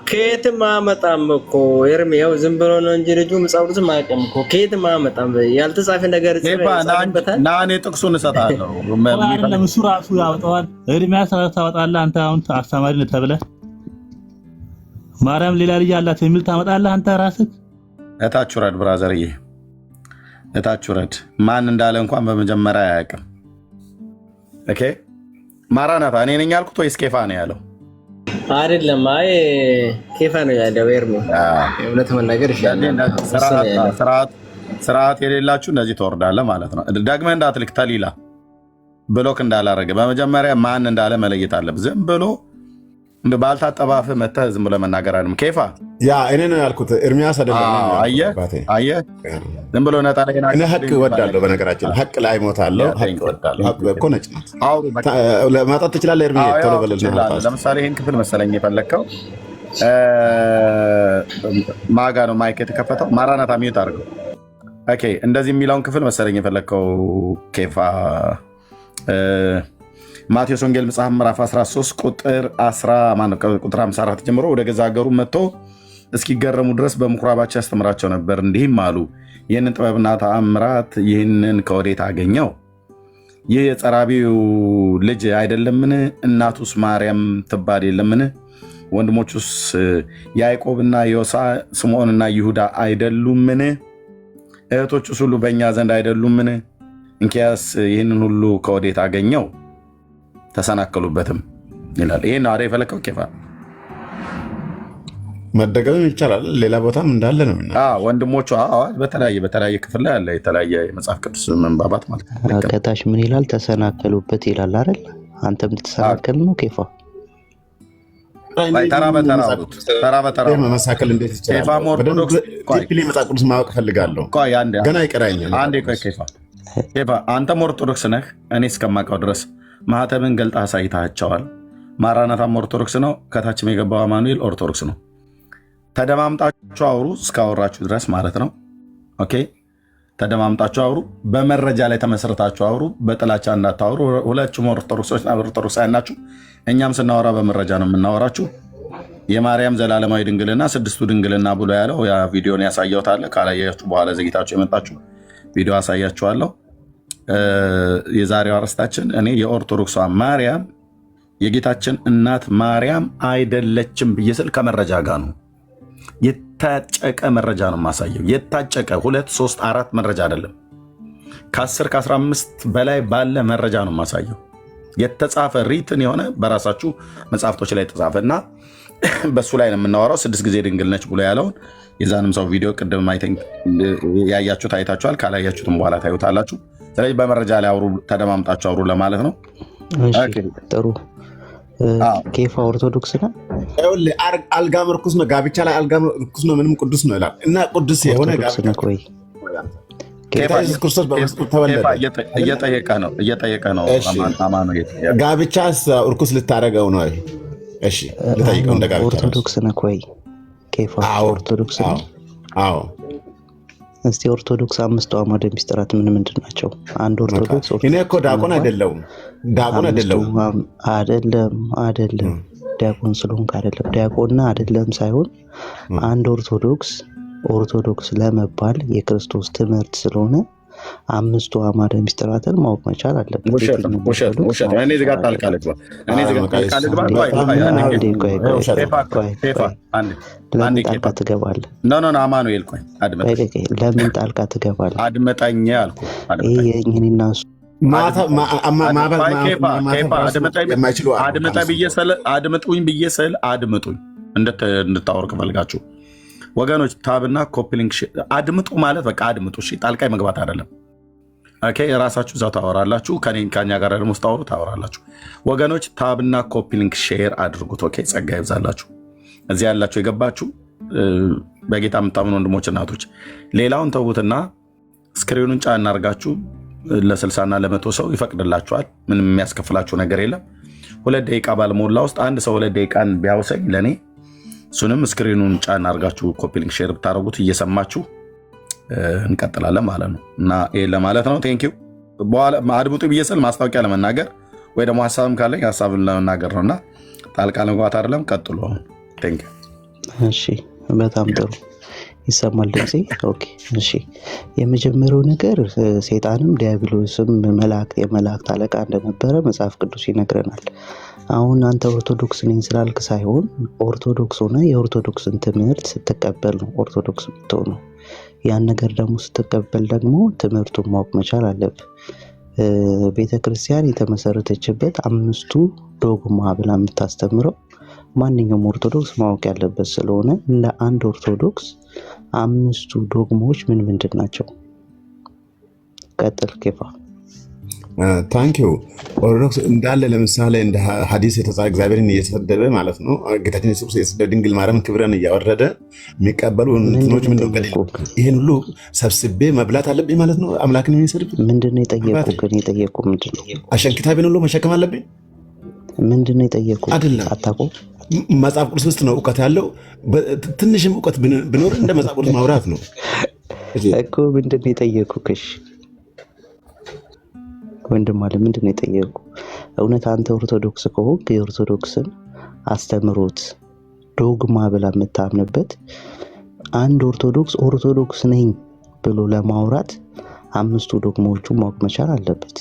S4: ከየትም አመጣም እኮ ኤርሚያው ዝም ብሎ ነው እንጂ ልጁ መጽሐፍ ቅዱስ ማያውቅም እኮ። ከየትም አመጣም ያልተጻፈ ነገር
S1: ና እኔ ጥቅሱን እሰጥሃለሁ።
S5: እሱ ራሱ ያወጣዋል። ኤርሚያስ ታወጣለህ አንተ። አሁን አስተማሪ ነህ ተብለህ ማርያም ሌላ ልጅ አላት የሚል ታመጣለህ አንተ ራስህ።
S1: እታች ውረድ ብራዘርዬ፣ እታች ውረድ። ማን እንዳለ እንኳን በመጀመሪያ አያውቅም። ኦኬ ማራናታ እኔ ነኝ ያልኩት ወይስ ኬፋ ነው ያለው?
S4: አይደለም፣ አይ ኬፋ ነው ያለው። ኤርሚ እውነት መናገር ይሻላል።
S1: ስርዓት የሌላችሁ እንደዚህ ትወርዳለህ ማለት ነው። ደግመህ እንዳትልክ ተሊላ ብሎክ እንዳላረገ በመጀመሪያ ማን እንዳለ መለየት አለብህ። ዝም ብሎ እንደ ባልታጠባፍ መተህ ዝም ብሎ መናገር አይደለም። ኬፋ
S3: ያ እኔ ነው ያልኩት፣ ኤርሚያስ አይደለም።
S1: አየህ ዝም ብሎ ነጣ ላይ
S3: እኔ ሀቅ እወዳለሁ። በነገራችን ሀቅ ላይ ሞታለሁ። ሀቅ እወዳለሁ። ሀቅ እኮ ነጭ ናት። ማጣት ትችላለህ ኤርሚ፣ ቶሎ በልና።
S1: ለምሳሌ ይህን ክፍል መሰለኝ የፈለግከው ማጋ ነው ማይክ የተከፈተው። ማራናታ ሚዩት አድርገው። ኦኬ እንደዚህ የሚለውን ክፍል መሰለኝ የፈለግከው ኬፋ። ማቴዎስ ወንጌል መጽሐፍ ምዕራፍ 13 ቁጥር 54 ጀምሮ ወደ ገዛ ሀገሩ መጥቶ እስኪገረሙ ድረስ በምኩራባቸው ያስተምራቸው ነበር። እንዲህም አሉ፣ ይህንን ጥበብና ተአምራት ይህንን ከወዴት አገኘው? ይህ የጸራቢው ልጅ አይደለምን? እናቱስ ማርያም ትባል የለምን? ወንድሞቹስ ያዕቆብና ዮሳ፣ ስምዖንና ይሁዳ አይደሉምን? እህቶቹስ ሁሉ በእኛ ዘንድ አይደሉምን? እንኪያስ ይህንን ሁሉ ከወዴት አገኘው? ተሰናከሉበትም ይላል። ይሄን ነው የፈለከው ኬፋ።
S3: መደገምም ይቻላል፣ ሌላ ቦታም እንዳለ ነው።
S1: ወንድሞቹ በተለያየ ክፍል ላይ ያለ የተለያየ የመጽሐፍ ቅዱስ መንባባት ማለት ነው።
S6: ከታች ምን ይላል? ተሰናከሉበት ይላል አይደል? አንተም ልትሰናከል ነው ኬፋ።
S1: ተራ በተራ
S3: መሳከል እንዴት ይቻላል? መጽሐፍ ቅዱስ ማወቅ ፈልጋለሁ። ገና ይቀራኛል።
S1: ኬፋ አንተም ኦርቶዶክስ ነህ፣ እኔ እስከማውቀው ድረስ ማህተብን ገልጣ አሳይታቸዋል። ማራናታም ኦርቶዶክስ ነው። ከታችም የገባው አማኑኤል ኦርቶዶክስ ነው። ተደማምጣችሁ አውሩ እስካወራችሁ ድረስ ማለት ነው። ኦኬ ተደማምጣችሁ አውሩ። በመረጃ ላይ ተመስርታችሁ አውሩ። በጥላቻ እንዳታወሩ። ሁላችሁም ኦርቶዶክሳውያን ናችሁ። እኛም ስናወራ በመረጃ ነው የምናወራችሁ። የማርያም ዘላለማዊ ድንግልና ስድስቱ ድንግልና ብሎ ያለው ያ ቪዲዮን ያሳየውታለ። ካላያችሁ በኋላ ዘግይታችሁ የመጣችሁ ቪዲዮ አሳያችኋለሁ። የዛሬው አርዕስታችን እኔ የኦርቶዶክሷ ማርያም የጌታችን እናት ማርያም አይደለችም ብዬ ስል ከመረጃ ጋር ነው። የታጨቀ መረጃ ነው የማሳየው። የታጨቀ 2 3 4 መረጃ አይደለም፣ ከ10 ከ15 በላይ ባለ መረጃ ነው የማሳየው። የተጻፈ ሪትን የሆነ በራሳችሁ መጽሐፍቶች ላይ የተጻፈ እና በሱ ላይ ነው የምናወራው። 6 ጊዜ ድንግል ነች ብሎ ያለውን የዛንም ሰው ቪዲዮ ቅድም ያያችሁት አይታችኋል። ካላያችሁትም በኋላ ታዩታላችሁ። ስለዚህ በመረጃ ላይ አውሩ፣ ተደማምጣችሁ አውሩ ለማለት ነው።
S6: ጥሩ ኬፋ ኦርቶዶክስ ነው።
S3: አልጋ ምርኩስ ነው፣ ጋብቻ ላይ አልጋ ምርኩስ ነው፣ ምንም ቅዱስ ነው ይላል እና ቅዱስ የሆነ ጌታ ኢየሱስ ክርስቶስ በመስቀል ተወለደ።
S1: እየጠየቀ ነው።
S3: ጋብቻስ እርኩስ ልታደርገው ነው? እሺ ልጠይቀው። እንደ ጋብቻ
S6: ኦርቶዶክስ ነው ወይ ኬፋ? ኦርቶዶክስ ነው።
S3: አዎ
S6: እስቲ ኦርቶዶክስ 5 አዕማደ ምስጢራት ምንድን ናቸው? አንድ ኦርቶዶክስ
S3: እኔ እኮ ዲያቆን አይደለሁም።
S6: አይደለም ዲያቆን ስለሆንክ አይደለም፣ ዲያቆንና አይደለም ሳይሆን አንድ ኦርቶዶክስ ለመባል የክርስቶስ ትምህርት ስለሆነ 5 አዕማደ ምስጢራትን ማወቅ መቻል አለበት።
S1: ውሸት። እኔ ዝጋ ጣልቃ ልግባ።
S6: ለምን ጣልቃ ትገባለህ?
S1: አማኑኤል ቆይ
S6: ለምን ጣልቃ ትገባለህ?
S1: አድመጠኝ አልኩህ።
S6: የእኔና እሱ
S1: አድምጡኝ ብዬ ስል አድምጡኝ እንድታወርቅ ፈልጋችሁ ወገኖች፣ ታብና ኮፒሊንክ አድምጡ ማለት በቃ አድምጡ። እሺ ጣልቃ መግባት አይደለም። ኦኬ የራሳችሁ እዛው ታወራላችሁ፣ ከኛ ጋር ደግሞ ስታወሩ ታወራላችሁ። ወገኖች ታብና ኮፒሊንክ ሼር አድርጉት። ኦኬ ጸጋ ይብዛላችሁ። እዚህ ያላችሁ የገባችሁ በጌታ የምታምኑ ወንድሞች እናቶች፣ ሌላውን ተዉትና ስክሪኑን ጫን እናርጋችሁ ለ60 እና ለ100 ሰው ይፈቅድላችኋል። ምንም የሚያስከፍላችሁ ነገር የለም። 2 ደቂቃ ባልሞላ ውስጥ አንድ ሰው 2 ደቂቃን ቢያውሰኝ ለኔ እሱንም ስክሪኑን ጫን አድርጋችሁ ኮፒ ሊንክ ሼር ብታደርጉት እየሰማችሁ እንቀጥላለን ማለት ነው። እና ይሄ ለማለት ነው። ቴንኪው። በኋላ አድምጡ ብዬ ስል ማስታወቂያ ለመናገር ወይ ደግሞ ሀሳብም ካለኝ ሀሳብን ለመናገር ነውና ጣልቃ ለመግባት አይደለም። ቀጥሉ። አሁን ቴንኪው።
S6: እሺ በጣም ጥሩ ይሰማል ድምጼ? ኦኬ እሺ። የመጀመሪያው ነገር ሰይጣንም ዲያብሎስም የመላእክት አለቃ እንደነበረ መጽሐፍ ቅዱስ ይነግረናል። አሁን አንተ ኦርቶዶክስ ነኝ ስላልክ ሳይሆን ኦርቶዶክስ ሆነ የኦርቶዶክስን ትምህርት ስትቀበል ነው ኦርቶዶክስ የምትሆነው። ያን ነገር ደግሞ ስትቀበል ደግሞ ትምህርቱን ማወቅ መቻል አለብህ። ቤተክርስቲያን የተመሰረተችበት 5ቱ ዶግማ ብላ የምታስተምረው ማንኛውም ኦርቶዶክስ ማወቅ ያለበት ስለሆነ እንደ አንድ ኦርቶዶክስ 5ቱ ዶግማዎች ምንድን ናቸው? ቀጥል ኬፋ።
S3: ታንኪዩ ኦርቶዶክስ እንዳለ ለምሳሌ እንደ ሐዲስ የተጻፈ እግዚአብሔርን እየተሰደበ ማለት ነው። ጌታችን ኢየሱስ የተሰደደ ድንግል ማርያም ክብረን እያወረደ የሚቀበሉ እንትኖች ምንድን ነው? ይህን ሁሉ ሰብስቤ መብላት አለብኝ ማለት ነው። አምላክን የሚሰድብ
S6: ምንድን ነው የጠየቁ? ግን የጠየቁ ምንድን ነው?
S3: አሸንክታቢን ሁሉ መሸከም አለብኝ
S6: ምንድን ነው የጠየቁ?
S3: አይደለም
S6: አታውቁም?
S3: መጽሐፍ ቅዱስ ውስጥ ነው እውቀት ያለው። ትንሽም እውቀት ብኖር እንደ መጽሐፍ ቅዱስ ማውራት ነው
S6: እኮ። ምንድን ነው የጠየቁ? ክሽ ወንድም አለ ምንድን ነው የጠየቁ? እውነት አንተ ኦርቶዶክስ ከሆንክ የኦርቶዶክስን አስተምሮት ዶግማ ብላ የምታምንበት አንድ ኦርቶዶክስ ነኝ ብሎ ለማውራት 5ቱ ዶግማዎቹ ማወቅ መቻል አለበት።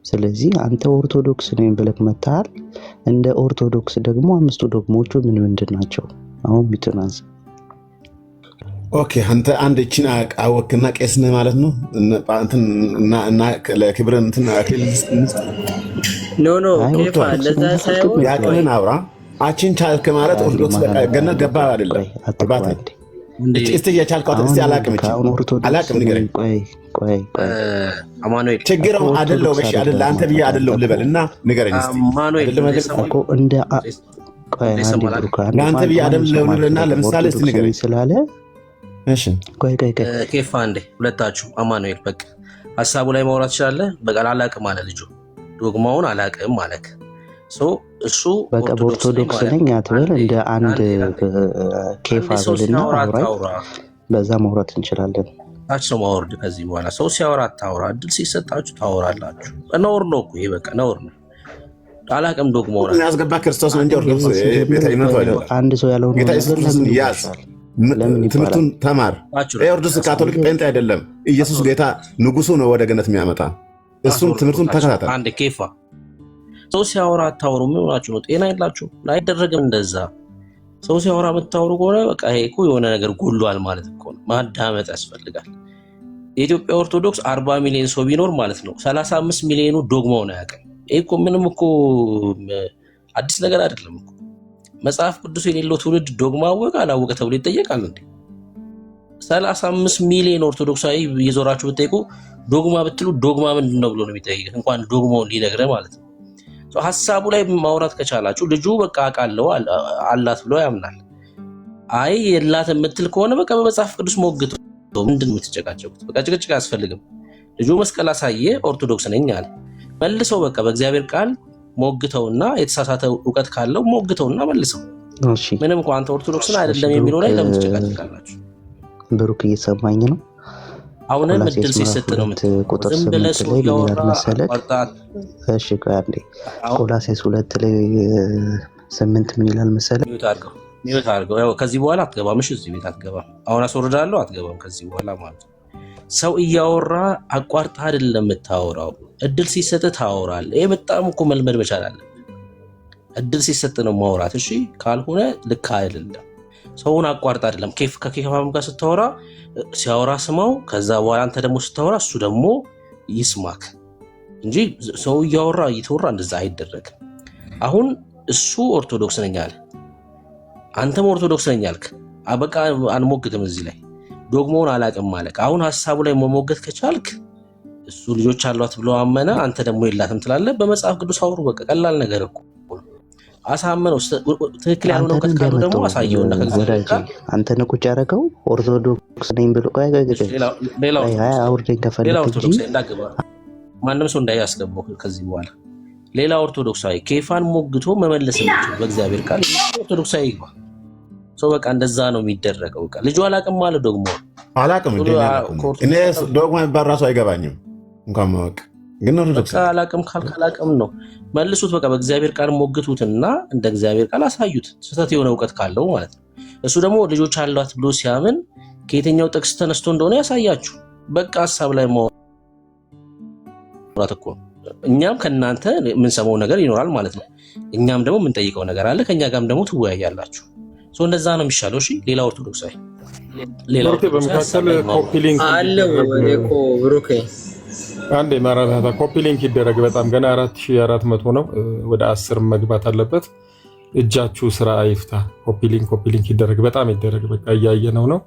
S6: ስለዚህ አንተ ኦርቶዶክስ ነኝ ብለህ መታል። እንደ ኦርቶዶክስ ደግሞ 5ቱ ዶግማዎቹ ምንድን ናቸው? አሁን ቢትናንስ
S3: ኦኬ አንተ አንድ እቺን አወክና ቄስ ነህ ማለት ነው። እና ለክብር እንትን
S4: ኖ ኬፋ እንደዛ ሳይሆን
S3: ያቅምን አውራ አቺን ቻልክ ማለት ኦርቶዶክስ ገነት ገባ አይደለም። አባቴ እስቲ የቻልከው እስቲ አላቅም ንገረኝ።
S6: ቆይ
S2: አማኑኤል
S3: ችግር አይደለም። እሺ አይደለም አንተ ብዬ አይደለም ልበል እና ንገረኝ እስቲ
S2: አማኑኤል
S6: እኮ እንደ ቆይ
S3: አንተ ብዬ አይደለም ልበልና ለምሳሌ እስቲ ንገረኝ
S6: ስላለ እሺ ቆይ
S2: ኬፋ እንዴ ሁለታችሁ አማኑኤል በቃ ሐሳቡ ላይ ማውራት ይችላል። በቃ አላቅም ማለት ልጁ ዶግማውን አላቅም ማለት እሱ
S6: በቃ ኦርቶዶክስ ነኝ አትበል። እንደ አንድ ኬፋ በልና አውራ በዛ ማውራት እንችላለን።
S2: ታች ነው ማውረድ። ከዚህ በኋላ ሰው ሲያወራ ታውራ፣ እድል ሲሰጣችሁ ታወራላችሁ። ነውር ነው እኮ ይሄ በቃ ነውር ነው። አላቅም ዶግማውን
S3: ያስገባ ክርስቶስ ነው እንጂ ኦርቶዶክስ ቤተ እምነት አይደለም።
S6: አንድ ሰው ያለው
S3: ጌታ ኢየሱስን ያዝ ትምህርቱን ተማር። ኦርቶዶክስ ካቶሊክ ጴንጤ አይደለም። ኢየሱስ ጌታ ንጉሱ ነው ወደ ገነት የሚያመጣ። እሱም ትምህርቱን ተከታተል።
S2: አንድ ኬፋ ሰው ሲያወራ አታወሩ። ምን ሆናችሁ ነው? ጤና የላችሁ? አይደረግም እንደዛ። ሰው ሲያወራ የምታወሩ ከሆነ በቃ ይሄ እኮ የሆነ ነገር ጎሏል ማለት እኮ ነው። ማዳመጥ ያስፈልጋል። የኢትዮጵያ ኦርቶዶክስ 40 ሚሊዮን ሰው ቢኖር ማለት ነው 35 ሚሊዮኑ ዶግማውን አያውቅም። ይሄ እኮ ምንም እኮ አዲስ ነገር አይደለም እኮ። መጽሐፍ ቅዱስ የሌለው ትውልድ ዶግማ አወቀ አላወቀ ተብሎ ይጠየቃል እንዴ? 35 ሚሊዮን ኦርቶዶክሳዊ እየዞራችሁ ብትጠይቁ ዶግማ ብትሉ ዶግማ ምንድን ነው ብሎ ነው የሚጠይቅ፣ እንኳን ዶግማውን ሊነግረህ ማለት ነው። ሐሳቡ ላይ ማውራት ከቻላችሁ ልጁ በቃ አውቃለሁ አላት ብሎ ያምናል። አይ የላት የምትል ከሆነ በቃ በመጽሐፍ ቅዱስ ሞግቱ። ምንድን ነው የምትጨቃጨቁት? በቃ ጭቅጭቅ አያስፈልግም። ልጁ መስቀል አሳየ ኦርቶዶክስ ነኝ አለ። መልሰው በቃ በእግዚአብሔር ቃል ሞግተውና የተሳሳተ እውቀት ካለው ሞግተውና መልሰው። ምንም እንኳን አንተ ኦርቶዶክስን አይደለም የሚለው ላይ ለምን ትጨቃጨቃላችሁ?
S6: ብሩክ እየሰማኝ ነው።
S2: አሁንም እድል ሲሰጥ ነው
S6: ቁጥር 8 ላይ ይላል መሰለህ። እሺ ቆይ አንዴ ቆላስይስ 2 ላይ 8 ምን ይላል መሰለህ?
S2: ሚውት አድርገው። ያው ከዚህ በኋላ አትገባም። እሺ እዚህ ቤት አትገባም። አሁን አስወርዳለሁ። አትገባም ከዚህ በኋላ ማለት ነው። ሰው እያወራ አቋርጣ አይደለም የምታወራው። እድል ሲሰጥ ታወራለህ። ይሄ በጣም እኮ መልመድ መቻል አለብህ። እድል ሲሰጥ ነው ማውራት። እሺ ካልሆነ ልክ አይደለም። ሰውን አቋርጣ አይደለም። ከኬፋም ጋር ስታወራ ሲያወራ ስማው። ከዛ በኋላ አንተ ደግሞ ስታወራ እሱ ደግሞ ይስማክ እንጂ ሰው እያወራ እየተወራ እንደዛ አይደረግም። አሁን እሱ ኦርቶዶክስ ነኝ አለ፣ አንተም ኦርቶዶክስ ነኝ አልክ። በቃ አንሞግትም እዚህ ላይ ዶግማውን አላቅም ማለት። አሁን ሐሳቡ ላይ መሞገት ከቻልክ እሱ ልጆች አሏት ብሎ አመነ፣ አንተ ደግሞ የላትም ትላለህ። በመጽሐፍ ቅዱስ አውሩ። በቃ ቀላል ነገር እኮ አሳመነው። ትክክል ያልሆነ እውቀት ካለው ደግሞ አሳየውና ከእግዚአብሔር ቃል
S6: አንተ ነቁጭ ያደረገው ኦርቶዶክስ ነኝ ብሎ አውርደኝ ከፈለክ እንጂ
S2: ማንም ሰው እንዳያስገባው ከዚህ በኋላ ሌላ ኦርቶዶክሳዊ ኬፋን ሞግቶ መመለስ የሚችል በእግዚአብሔር ቃል ኦርቶዶክሳዊ ይግባ። ሰው በቃ እንደዛ ነው የሚደረገው። በቃ ልጁ አላቅም ማለት ደግሞ
S3: አላቅም እኔ ዶግማ የሚባል ራሱ አይገባኝም እንኳን ማወቅ ግን ኦርቶዶክስ
S2: አላቅም ካልካላቅም ነው መልሱት። በቃ በእግዚአብሔር ቃል ሞግቱትና እንደ እግዚአብሔር ቃል አሳዩት፣ ስህተት የሆነ እውቀት ካለው ማለት ነው። እሱ ደግሞ ልጆች አሏት ብሎ ሲያምን ከየትኛው ጥቅስ ተነስቶ እንደሆነ ያሳያችሁ። በቃ ሐሳብ ላይ ማውራት እኮ እኛም ከእናንተ የምንሰማው ነገር ይኖራል ማለት ነው። እኛም ደግሞ የምንጠይቀው ነገር አለ። ከእኛ ጋርም ደግሞ ትወያያላችሁ። እንደዛ ነው የሚሻለው። እሺ ሌላ ኦርቶዶክሳዊ
S7: በመካከል ኮፒ ሊንክ
S4: አለው እኮ ብሩክ
S7: አንዴ ማራታታ ኮፒ ሊንክ ይደረግ። በጣም ገና 4400 ነው። ወደ 10 መግባት አለበት። እጃችሁ ስራ አይፍታ። ኮፒ ሊንክ ይደረግ። በጣም ይደረግ። በቃ እያየነው ነው።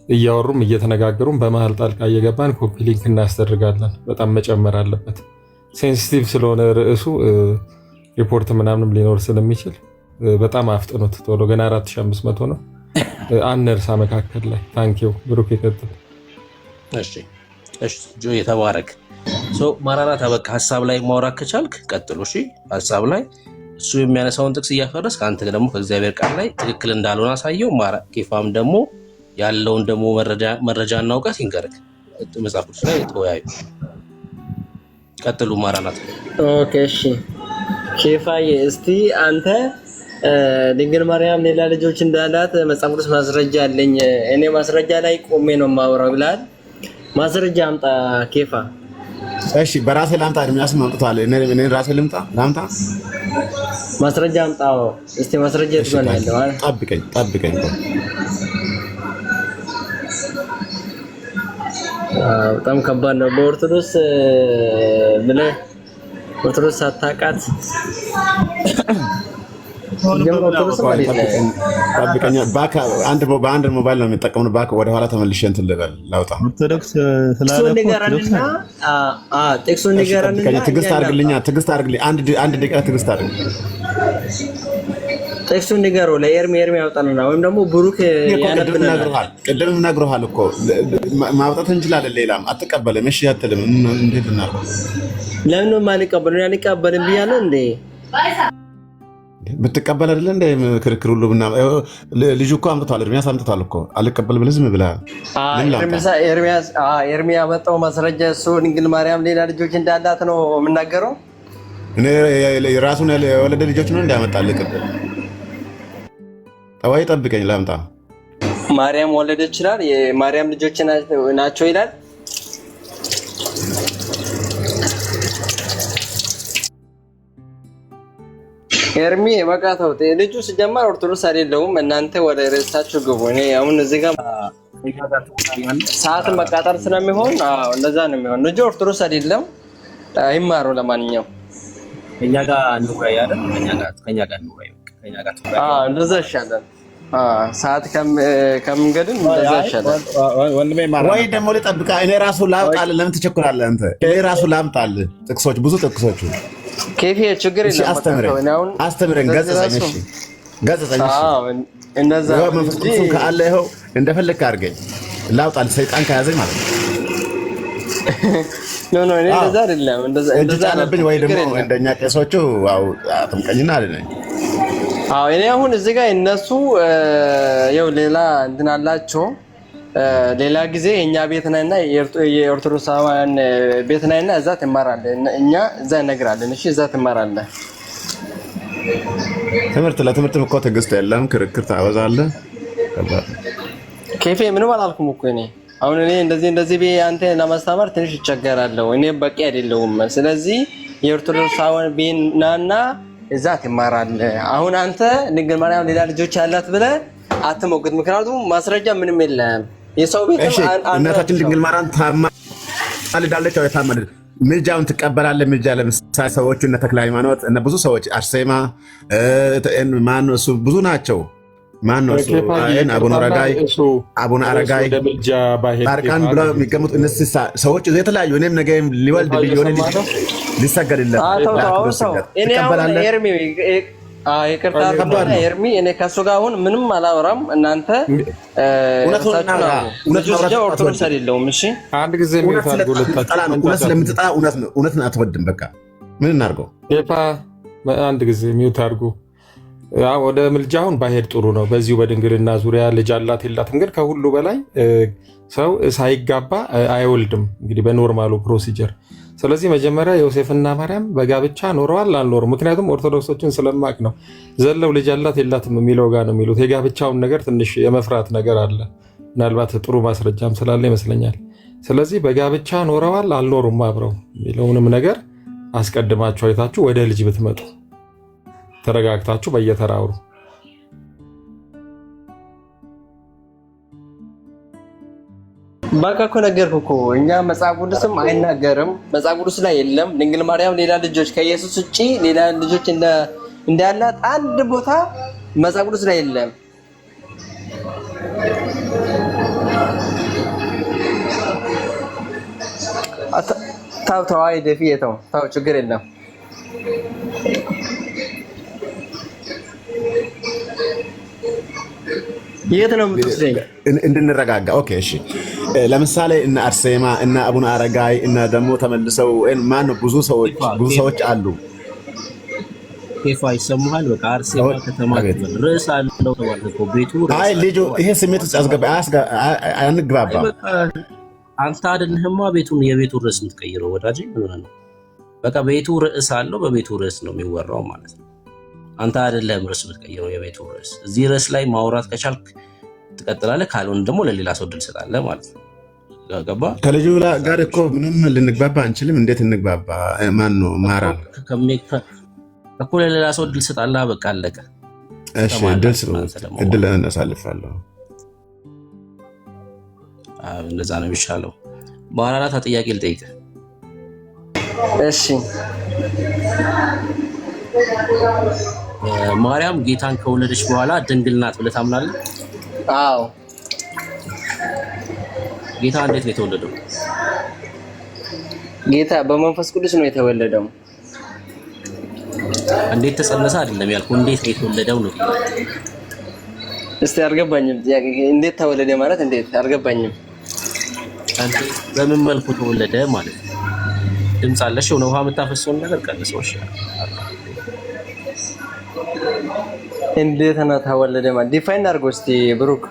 S7: እያወሩም እየተነጋገሩም በመሀል ጣልቃ እየገባን ኮፒ ሊንክ እናስደርጋለን። በጣም መጨመር አለበት። ሴንሲቲቭ ስለሆነ ርዕሱ ሪፖርት ምናምንም ሊኖር ስለሚችል በጣም አፍጥኑት ቶሎ። ገና 4500 ነው። አነርሳ መካከል ላይ ታንኪው ብሩክ ይቀጥል።
S2: እሺ ጆ የተባረክ ማራናታ። በቃ ሀሳብ ላይ ማውራት ከቻልክ ቀጥሉ። እሺ ሀሳብ ላይ እሱ የሚያነሳውን ጥቅስ እያፈረስክ አንተ ደግሞ ከእግዚአብሔር ቃል ላይ ትክክል እንዳልሆነ አሳየው። ኬፋም ደግሞ ያለውን ደግሞ መረጃና እውቀት ይንገርክ። መጽሐፍ ቅዱስ ላይ ተወያዩ። ቀጥሉ ማራናታ።
S4: ኦኬ እሺ ኬፋዬ፣ እስቲ አንተ ድንግል ማርያም ሌላ ልጆች እንዳላት መጽሐፍ ቅዱስ ማስረጃ አለኝ እኔ ማስረጃ ላይ ቆሜ ነው የማወራው ብላል። ማስረጃ አምጣ ኬፋ።
S3: እሺ በራሴ ላምጣ። ኤርሚያስ አምጥቷል። እኔ ራሴ ላምጣ።
S4: ማስረጃ አምጣው እስቲ። ማስረጃ ትሆናለህ ማለት ጠብቀኝ። በጣም ከባድ ነው። በኦርቶዶክስ ብለህ ኦርቶዶክስ አታውቃት
S3: ጠብቀኝ። በአንድ ሞባይል ነው የሚጠቀሙት። ወደ ኋላ ተመልሼ እንትን ልበል ላውጣ።
S5: ኦርቶዶክስ
S4: ጥቅሱን ንገረንና
S3: ትዕግስት አድርግልኝ። አንድ ደቂቃ ትዕግስት አድርግ።
S4: ጥቅሱን ንገረው ለኤርሚ ያውጣልና፣ ወይም ደግሞ ብሩክ ያነብልናል።
S3: ቅድም ነግሮሃል እኮ ማውጣት እንችላለን። ሌላም አትቀበልም። እሺ አትልም። እንዴት ነው?
S4: ለምን ነው የማልቀበለው? ያልቀበልም ብያለሁ እንዴ?
S3: ብትቀበል አይደለ እንደ ክርክር ሁሉ ልጁ እኮ አምጥቷል። ኤርሚያስ አምጥቷል እኮ አልቀበል ብለህ ዝም ብለሃል።
S4: ኤርሚ ያመጣው ማስረጃ እሱ ድንግል ማርያም ሌላ ልጆች እንዳላት ነው የምናገረው።
S3: ራሱን የወለደ ልጆች ነው እንዲያመጣልህ። ቅድም ጠዋይ ጠብቀኝ ላምጣ።
S4: ማርያም ወለደች ይችላል። የማርያም ልጆች ናቸው ይላል። ኤርሚ በቃ ተው። ልጁ ሲጀመር ኦርቶዶክስ አይደለሁም። እናንተ ወደ ርዕሳችሁ ግቡ። እኔ አሁን እዚህ ጋር ሰዓት መቃጠር ስለሚሆን እንደዛ ነው የሚሆን። ልጁ ኦርቶዶክስ አይደለም። ይማሩ። ለማንኛውም
S2: ከኛ ጋር እንወያይ አይደል? ከኛ ጋር እንወያይ።
S4: እንደዛ ይሻላል። ሰዓት ከምንገድም እንደዛ ይሻላል።
S3: ወይ ደግሞ ልጠብቃ። እኔ ራሱ ላምጣልህ። ለምን ትቸኩላለህ አንተ? እኔ ራሱ ላምጣልህ ጥቅሶች፣ ብዙ ጥቅሶች።
S4: ኬፌ ችግር የለም።
S3: አስተምረን ገጽጸኝ።
S4: እንደዛ
S3: መንፈስ ቅዱስ ካለ ይኸው እንደፈለግህ አድርገኝ። ላውጣልህ ሰይጣን ከያዘኝ ማለት ነው።
S4: እኔ እንደዛ አይደለም።
S3: እንደዛ አለብኝ ወይ ደግሞ እንደኛ ቄሶቹ አጥምቀኝና አለኝ።
S4: እኔ አሁን እዚህ ጋር እነሱ ያው ሌላ እንትን አላቸው። ሌላ ጊዜ የኛ ቤት ነውና የኦርቶዶክሳውያን ቤት ነውና እዛ ትማራለህ። እኛ እዛ እነግራለን። እሺ እዛ ትማራለህ።
S3: ለትምህርት እኮ ትዕግስት የለም፣ ክርክር ታበዛለህ።
S4: ኬፌ ምንም አላልኩም እኮ እኔ አሁን እንደዚህ አንተ ለማስተማር ትንሽ ይቸገራለሁ። እኔ በቂ አይደለሁም። ስለዚህ የኦርቶዶክሳውያን ቤት ናና እዛ ትማራለህ። አሁን አንተ ድንግል ማርያም ሌላ ልጆች ያላት ብለህ አትሞግት። ምክንያቱም ማስረጃ ምንም የለም። የሰው ቤት
S3: እናታችን ድንግል ማርያም ታማልዳለች። ታማልድ ምልጃውን ትቀበላለህ። ምልጃ ለምሳሌ ሰዎቹ እነ ተክለ ሃይማኖት እነ ብዙ ሰዎች አርሴማ ማን እሱ ብዙ ናቸው። ማን ነው እሱ? አቡነ አረጋይ ታርቃን ብለው የሚገሙት እነዚህ ሰዎች የተለያዩ እኔም ነገ ሊወልድ ሊሆን ሊሰገድለት ትቀበላለህ።
S4: ኤርሚ እኔ ከሱ ጋር አሁን ምንም አላወራም። እናንተ ኦርቶዶክስ አይደለሁም። እሺ
S7: አንድ ጊዜ
S3: እውነት ስለምትጠላ እውነትን አትወድም። በቃ ምን እናድርገው?
S7: አንድ ጊዜ ሚውት አድርጉ። ወደ ምልጃውን ባሄድ ጥሩ ነው። በዚሁ በድንግልና ዙሪያ ልጅ አላት የላትም፣ ግን ከሁሉ በላይ ሰው ሳይጋባ አይወልድም እንግዲህ በኖርማሉ ፕሮሲጀር። ስለዚህ መጀመሪያ ዮሴፍና ማርያም በጋብቻ ኖረዋል አልኖሩም? ምክንያቱም ኦርቶዶክሶችን ስለማቅ ነው ዘለው ልጅ አላት የላትም የሚለው ጋር ነው የሚሉት። የጋብቻውን ነገር ትንሽ የመፍራት ነገር አለ። ምናልባት ጥሩ ማስረጃም ስላለ ይመስለኛል። ስለዚህ በጋብቻ ኖረዋል አልኖሩም አብረው የሚለውንም ነገር አስቀድማችሁ አይታችሁ ወደ ልጅ ብትመጡ ተረጋግታችሁ በየተራውሩ
S4: በቃ እኮ ነገርኩህ እኮ። እኛ መጽሐፍ ቅዱስም አይናገርም፣ መጽሐፍ ቅዱስ ላይ የለም። ድንግል ማርያም ሌላ ልጆች ከኢየሱስ ውጪ ሌላ ልጆች እንዳላት አንድ ቦታ መጽሐፍ ቅዱስ ላይ የለም። ታው አይ ደፊ ታው ችግር የለም። የት ነው የምትወስደኝ?
S3: እንድንረጋጋ። ኦኬ እሺ። ለምሳሌ እነ አርሴማ እና አቡነ አረጋይ እና ደግሞ ተመልሰው ማን ነው ብዙ ሰዎች አሉ።
S2: ኬፋ ይሰማሃል። በቃ አርሴማ ከተማ ርዕስ አለው ተባልኩ። ቤቱ
S3: አይ ልጁ ይሄ ስሜት ውስጥ አንግባባ።
S2: አንተ አይደለህማ ቤቱን የቤቱን ርዕስ የምትቀይረው ወዳጅ። ምን ሆነ ነው? በቃ ቤቱ ርዕስ አለው። በቤቱ ርዕስ ነው የሚወራው ማለት ነው። አንተ አይደለህም ርዕስ የምትቀይረው የቤቱ ርዕስ። እዚህ ርዕስ ላይ ማውራት ከቻልክ ትቀጥላለህ፣ ካልሆነ ደግሞ ለሌላ ሰው ድል ሰጣለህ ማለት ነው። ገባ?
S3: ከልጁ ጋር እኮ ምንም ልንግባባ አንችልም። እንዴት እንግባባ? ማን ነው ማራን
S2: እኮ ለሌላ ሰው ድል ሰጣለህ። በቃ አለቀ።
S3: እሺ እድል እናሳልፋለሁ።
S2: እንደዛ ነው የሚሻለው። በኋላ ላይ ጥያቄ ልጠይቅህ።
S4: እሺ
S2: ማርያም ጌታን ከወለደች በኋላ ድንግል ናት ብለህ ታምናለህ?
S4: አዎ።
S2: ጌታ እንዴት ነው የተወለደው?
S4: ጌታ በመንፈስ ቅዱስ ነው የተወለደው።
S2: እንዴት ተጸነሰ አይደለም ያልኩህ፣ እንዴት ነው የተወለደው ነው።
S4: እስቲ አልገባኝም ጥያቄ። እንዴት ተወለደ ማለት እንዴት አልገባኝም።
S2: በምን መልኩ ተወለደ ማለት ነው? ድምፅ አለሽ የሆነ ውሃ የምታፈሰውን ነገር ቀንሰውሽ።
S4: እንዴት ነው ተወለደ ማለት ዲፋይን አድርጎ እስቲ ብሩክ።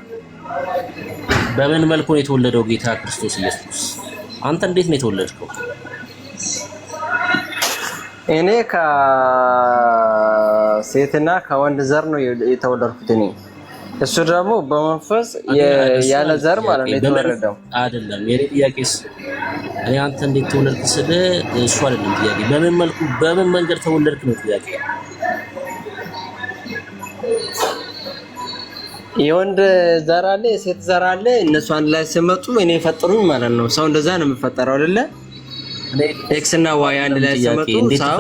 S2: በምን መልኩ ነው የተወለደው ጌታ ክርስቶስ ኢየሱስ? አንተ እንዴት ነው የተወለድከው?
S4: እኔ ከሴትና ከወንድ ዘር ነው የተወለድኩት እኔ። እሱ ደግሞ በመንፈስ ያለ ዘር ማለት ነው የተወለደው።
S2: አይደለም የኔ ጥያቄስ እኔ አንተ እንዴት ተወለድክ ስለ እሱ አይደለም ጥያቄ። በምን መልኩ በምን መንገድ ተወለድክ ነው ጥያቄ።
S4: የወንድ ዘር አለ የሴት ዘር አለ። እነሱ አንድ ላይ ሲመጡ እኔ ፈጠሩኝ ማለት ነው። ሰው እንደዛ ነው የሚፈጠረው አይደለ? ኤክስ እና ዋይ አንድ ላይ ሲመጡ ሰው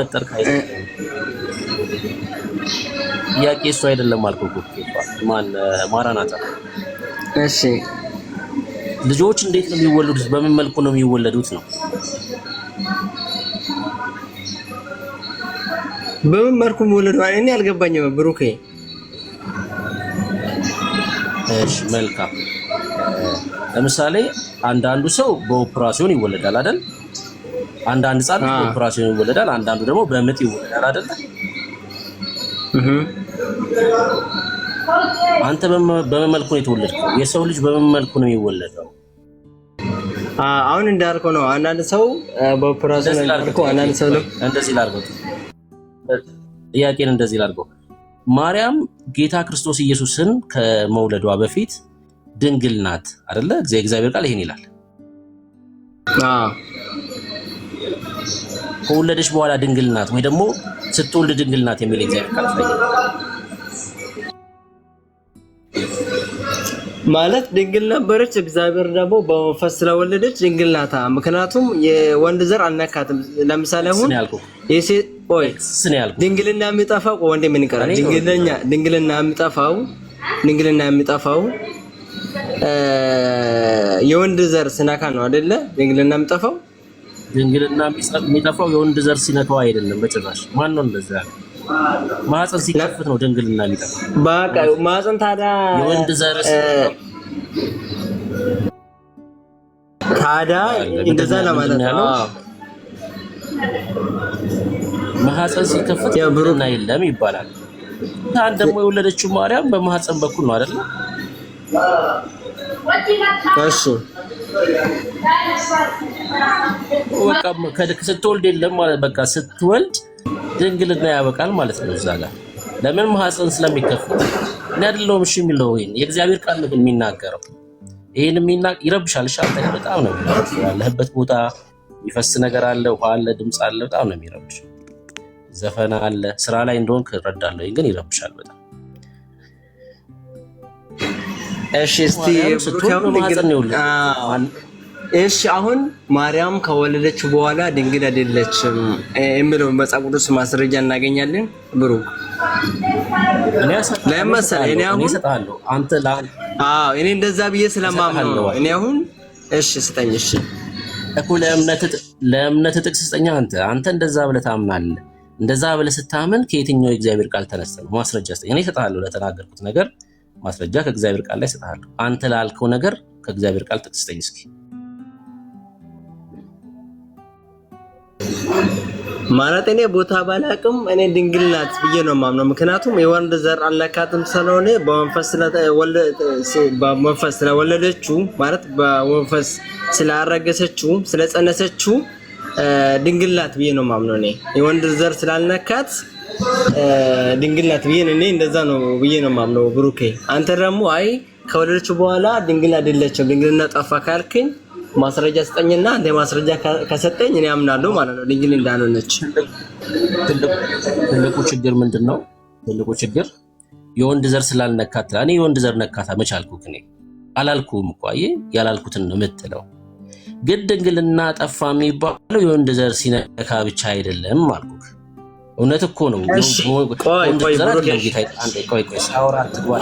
S4: ጥያቄ
S2: እሱ አይደለም አልኩህ እኮ። ማን ማራናታ?
S4: እሺ
S2: ልጆች እንዴት ነው የሚወለዱት? በምን መልኩ ነው የሚወለዱት ነው?
S4: በምን መልኩ የሚወለዱ እኔ አልገባኝም ብሩኬ።
S2: እሺ መልካም። ለምሳሌ አንዳንዱ ሰው በኦፕራሲዮን ይወለዳል አይደል? አንዳንድ ህጻን በኦፕራሲዮን ይወለዳል፣ አንዳንዱ ደግሞ በምጥ ይወለዳል አይደል? አንተ በምን መልኩ ነው የተወለድከው? የሰው ልጅ በምን መልኩ ነው የሚወለደው?
S4: አሁን እንዳልከው ነው። አንዳንድ ሰው በኦፕራሲዮን እንዳልከው፣ አንዳንድ ሰው
S2: እንደዚህ ላድርገው። ጥያቄን እንደዚህ ላድርገው። ማርያም ጌታ ክርስቶስ ኢየሱስን ከመውለዷ በፊት ድንግል ናት አይደለ? እግዚአብሔር ቃል ይሄን ይላል። ከወለደች በኋላ ድንግል ናት ወይ ደግሞ ስትወልድ ድንግል ናት የሚል እግዚአብሔር ቃል ታየው
S4: ማለት ድንግል ነበረች። እግዚአብሔር ደግሞ በመንፈስ ስለወለደች ድንግል ናት። ምክንያቱም የወንድ ዘር አልነካትም። ለምሳሌ አሁን የሴት ድንግልና የሚጠፋው ወንድ ምን ይቀራል? ድንግልና የሚጠፋው የወንድ ዘር ስነካ ነው አይደለ? ድንግልና የሚጠፋው
S2: የወንድ ዘር ሲነካው አይደለም በጭራሽ። ማን ነው እንደዛ ያለው? ማህፀን ሲከፍት ነው ድንግልና የሚጠፋው።
S4: በቃ ማህፀን ታዲያ
S2: የወንድ ዘር
S4: ታዲያ እንደዛ ለማለት ነው።
S2: ማህፀን ሲከፍት ድንግልና የለም ይባላል። ታዲያ ደግሞ የወለደችው ማርያም በማህፀን በኩል ነው አይደል?
S4: እሺ
S2: በቃ ስትወልድ የለም ማለት በቃ ስትወልድ ድንግልና ያበቃል ማለት ነው እዛ ጋር። ለምን ማህፀን ስለሚከፈት እኔ አይደለሁም እሺ የሚለው የእግዚአብሔር ቃል ነው የሚናገረው። ይሄን ይረብሻል። እሺ አንተ በጣም ነው ያለህበት ቦታ የሚፈስ ነገር አለ፣ ውሃ አለ፣ ድምፅ አለ። በጣም ነው የሚረብሽ። ዘፈን አለ። ስራ ላይ እንደሆንክ እረዳለሁ፣ ግን ይረብሻል በጣም።
S4: እሺ እስቲ እሺ አሁን ማርያም ከወለደች በኋላ ድንግል አይደለችም የሚለው መጽሐፍ ቅዱስ ማስረጃ እናገኛለን ብሩክ? ለምሳሌ እኔ አሁን እኔ እንደዛ ብዬ ስለማምን ነው። እኔ አሁን እሺ ስጠኝ። እሺ
S2: እኮ ለእምነት ጥቅስ ስጠኛ። አንተ እንደዛ ብለህ ታምናለህ። እንደዛ ብለህ ስታምን ከየትኛው የእግዚአብሔር ቃል ተነስተህ ነው? ማስረጃ ስጠኝ። እኔ እሰጥሃለሁ፣ ለተናገርኩት ነገር ማስረጃ ከእግዚአብሔር ቃል ላይ እሰጥሃለሁ። አንተ ላልከው ነገር ከእግዚአብሔር ቃል ጥቅስ ስጠኝ እስኪ።
S4: ማለት እኔ ቦታ ባላቅም እኔ ድንግል ናት ብዬ ነው የማምነው። ምክንያቱም የወንድ ዘር አልነካትም ስለሆነ በመንፈስ ስለወለደችው ማለት በመንፈስ ስላረገሰችው ስለጸነሰችው ድንግል ናት ብዬ ነው የማምነው። እኔ የወንድ ዘር ስላልነካት ድንግል ናት ብዬ እኔ እንደዛ ነው ብዬ ነው የማምነው። ብሩኬ አንተ ደግሞ አይ ከወለደችው በኋላ ድንግል አይደለችም ድንግልና ጠፋ ካልከኝ ማስረጃ ስጠኝና አንተ ማስረጃ ከሰጠኝ እኔ አምናለሁ ማለት ነው ድንግል እንዳልሆነች።
S2: ትልቁ ችግር ምንድነው? ትልቁ ችግር የወንድ ዘር ስላልነካት። እኔ የወንድ ዘር ነካታ መች አልኩህ? እኔ አላልኩም እኮ። አየህ፣ ያላልኩትን ነው የምትለው። ግን ድንግልና ጠፋ የሚባለው የወንድ ዘር ሲነካ ብቻ አይደለም አልኩህ። እውነት እኮ ነው።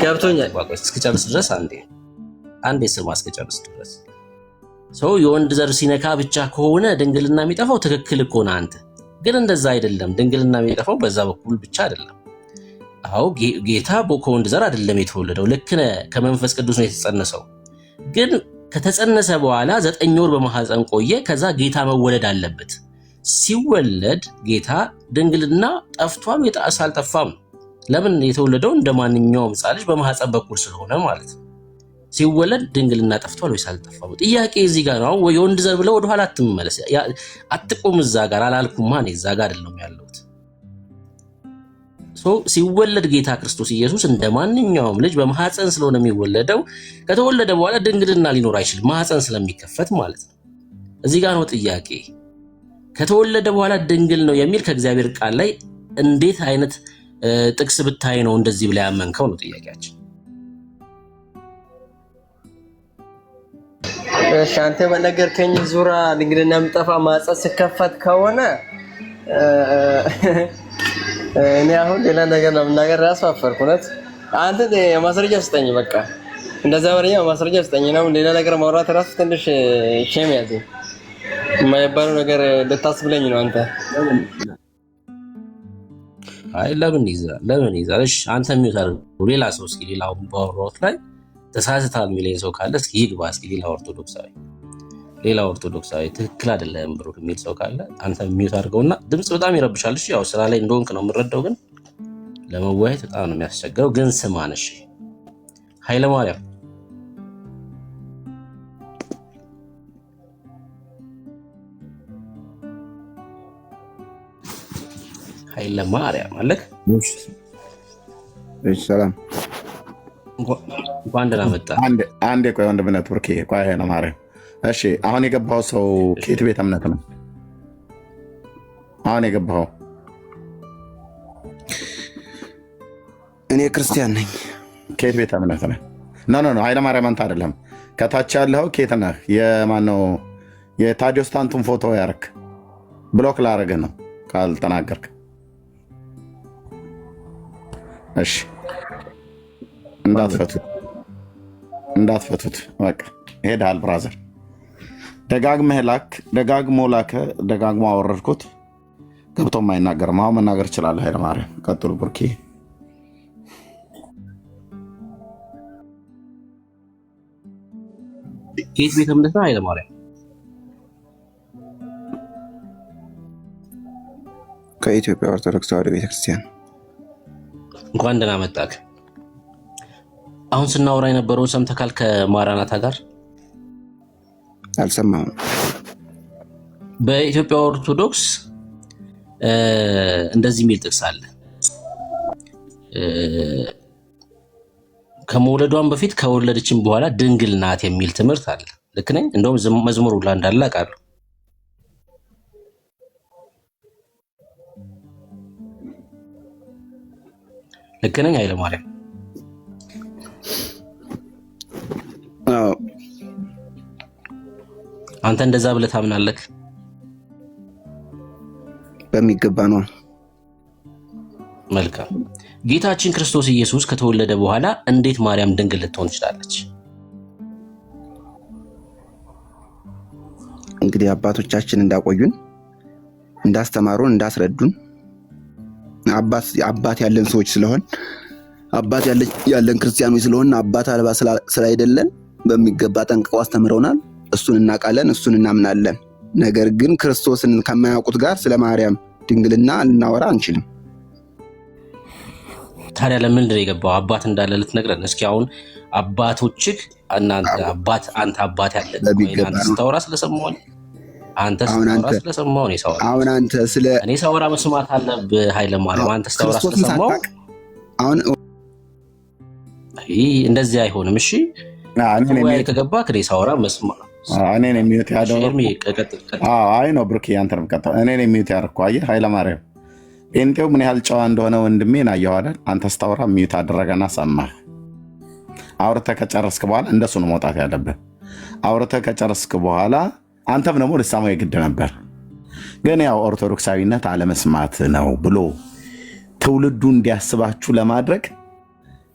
S4: ገብቶኛል።
S2: እስክጨርስ ድረስ አንዴ ስማ፣ እስክጨርስ ድረስ ሰው የወንድ ዘር ሲነካ ብቻ ከሆነ ድንግልና የሚጠፋው ትክክል እኮ ነህ አንተ። ግን እንደዛ አይደለም። ድንግልና የሚጠፋው በዛ በኩል ብቻ አይደለም። አዎ ጌታ ከወንድ ዘር አይደለም የተወለደው፣ ልክ ነህ። ከመንፈስ ቅዱስ ነው የተጸነሰው። ግን ከተጸነሰ በኋላ 9 ወር በማህፀን ቆየ። ከዛ ጌታ መወለድ አለበት። ሲወለድ ጌታ ድንግልና ጠፍቷል ወይስ አልጠፋም? ለምን? የተወለደው እንደ ማንኛውም ሕፃን ልጅ በማህፀን በኩል ስለሆነ ማለት ነው። ሲወለድ ድንግልና ጠፍቷል ወይስ አልጠፋም? ጥያቄ እዚህ ጋር ነው። ወይ የወንድ ዘር ብለው ወደ ኋላ አትመለስ። አትቆም እዛ ጋር። አላልኩም ማን እዛ ጋር አይደለም ያለሁት። ሲወለድ ጌታ ክርስቶስ ኢየሱስ እንደ ማንኛውም ልጅ በማህፀን ስለሆነ የሚወለደው፣ ከተወለደ በኋላ ድንግልና ሊኖር አይችልም፣ ማህፀን ስለሚከፈት ማለት ነው። እዚህ ጋር ነው ጥያቄ። ከተወለደ በኋላ ድንግል ነው የሚል ከእግዚአብሔር ቃል ላይ እንዴት አይነት ጥቅስ ብታይ ነው እንደዚህ ብላ ያመንከው ነው ጥያቄያችን።
S4: እሺ አንተ በነገርከኝ ዙሪያ ድንግልና የምጠፋ ማህፀን ሲከፈት ከሆነ እኔ አሁን ሌላ ነገር ነው የምናገር። ራሱ አፈርኩ። እውነት አንተ ማስረጃ ስጠኝ። በቃ እንደዛ ወሬኛ ማስረጃ ስጠኝ ነው። ሌላ ነገር ማውራት ራሱ ትንሽ ሼም ያዘኝ። የማይባለው ነገር ልታስብለኝ ነው አንተ።
S2: አይ ለምን ይዛል? እሺ አንተ የሚውት አድርገው። ሌላ ሰው እስኪ ሌላው ባወራሁት ላይ ተሳስታል የሚለኝ ሰው ካለ እስኪ ይግባ። እስኪ ሌላ ኦርቶዶክሳዊ ትክክል አይደለም ብሩክ የሚል ሰው ካለ አንተ የሚውት አድርገውና፣ ድምፅ በጣም ይረብሻል። እሺ ያው ስራ ላይ እንደሆንክ ነው የምረዳው፣ ግን ለመወያየት በጣም ነው የሚያስቸግረው። ግን ስማን እሺ። ኃይለ ማርያም አለክ?
S8: እሺ ሰላም፣
S2: እንኳን ደህና መጣ።
S1: አንዴ ቆይ ወንድምነት ብሩኬ፣ ቆይ ኃይለ ማርያም። እሺ አሁን የገባው ሰው ከየት ቤተ እምነት ነው? አሁን የገባው?
S8: እኔ ክርስቲያን ነኝ።
S1: ከየት ቤተ እምነት ነህ? ኖ ኃይለ ማርያም አንተ አይደለም። ከታች ያለው ከየት ነህ? የማነው? የታዲዮስ ታንቱን ፎቶ ያርክ ብሎክ ላረግህ ነው ካልተናገርክ። እሺ እንዳትፈቱት በቃ ሄደሃል ብራዘር። ደጋግመህ ላክ፣ ደጋግሞ ላከ፣ ደጋግሞ አወረድኩት። ገብቶም አይናገርም። አሁን መናገር እችላለሁ። ኃይለ ማርያም ቀጥሉ። ቡርኪ
S2: ከየት ቤተ እምነት ነው ኃይለ ማርያም?
S8: ከኢትዮጵያ ኦርቶዶክስ ተዋሕዶ ቤተክርስቲያን።
S2: እንኳን ደህና መጣህ። አሁን ስናወራ የነበረውን ሰምተካል? ከማራናታ ጋር
S8: አልሰማሁም።
S2: በኢትዮጵያ ኦርቶዶክስ እንደዚህ የሚል ጥቅስ አለ። ከመውለዷን በፊት ከወለደችም በኋላ ድንግል ናት የሚል ትምህርት አለ። ልክ ነኝ? እንደውም መዝሙሩ ላይ እንዳለ አውቃለሁ። ልክ ነኝ ኃይለ ማርያም? አንተ እንደዛ ብለህ ታምናለህ?
S8: በሚገባ ነው።
S2: መልካም። ጌታችን ክርስቶስ ኢየሱስ ከተወለደ በኋላ እንዴት ማርያም ድንግል ልትሆን ትችላለች?
S8: እንግዲህ አባቶቻችን እንዳቆዩን እንዳስተማሩን እንዳስረዱን አባት ያለን ሰዎች ስለሆን አባት ያለን ክርስቲያኖች ስለሆን አባት አልባ ስላይደለን በሚገባ ጠንቅቀው አስተምረውናል። እሱን እናውቃለን፣ እሱን እናምናለን። ነገር ግን ክርስቶስን ከማያውቁት ጋር ስለ ማርያም ድንግልና ልናወራ አንችልም።
S2: ታዲያ ለምንድን ነው የገባው? አባት እንዳለ ልትነግረን እስኪ። አሁን አባቶችህ አንተ አባት ያለ አንተ ስታወራ ስለሰማሁኝ አሁን አንተ ስለ እኔ ሳወራ መስማት አለብህ ኃይለ ማርያም። አንተ ስታወራ ስለሰማሁ
S8: አሁን
S2: እንደዚህ አይሆንም። እሺ ወይ ከገባ ከኔ ሳወራ መስማት
S1: እኔ ነኝ የሚዩት ያደረኩ። አይ ነው ብሩክ ያንተም ቀጣ እኔ ነኝ የሚዩት ያደረኩ። አየህ ኃይለ ማርያም ጴንጤው ምን ያህል ጨዋ እንደሆነ ወንድሜን አየሁ አይደል? አንተ ስታወራ ሚዩት አደረገና ሰማህ። አውርተህ ከጨረስክ በኋላ እንደሱ ነው መውጣት ያለብህ። አውርተህ ከጨረስክ በኋላ አንተም ደግሞ ልትሰማው የግድ ነበር። ግን ያው ኦርቶዶክሳዊነት አለመስማት ነው ብሎ ትውልዱ እንዲያስባችሁ ለማድረግ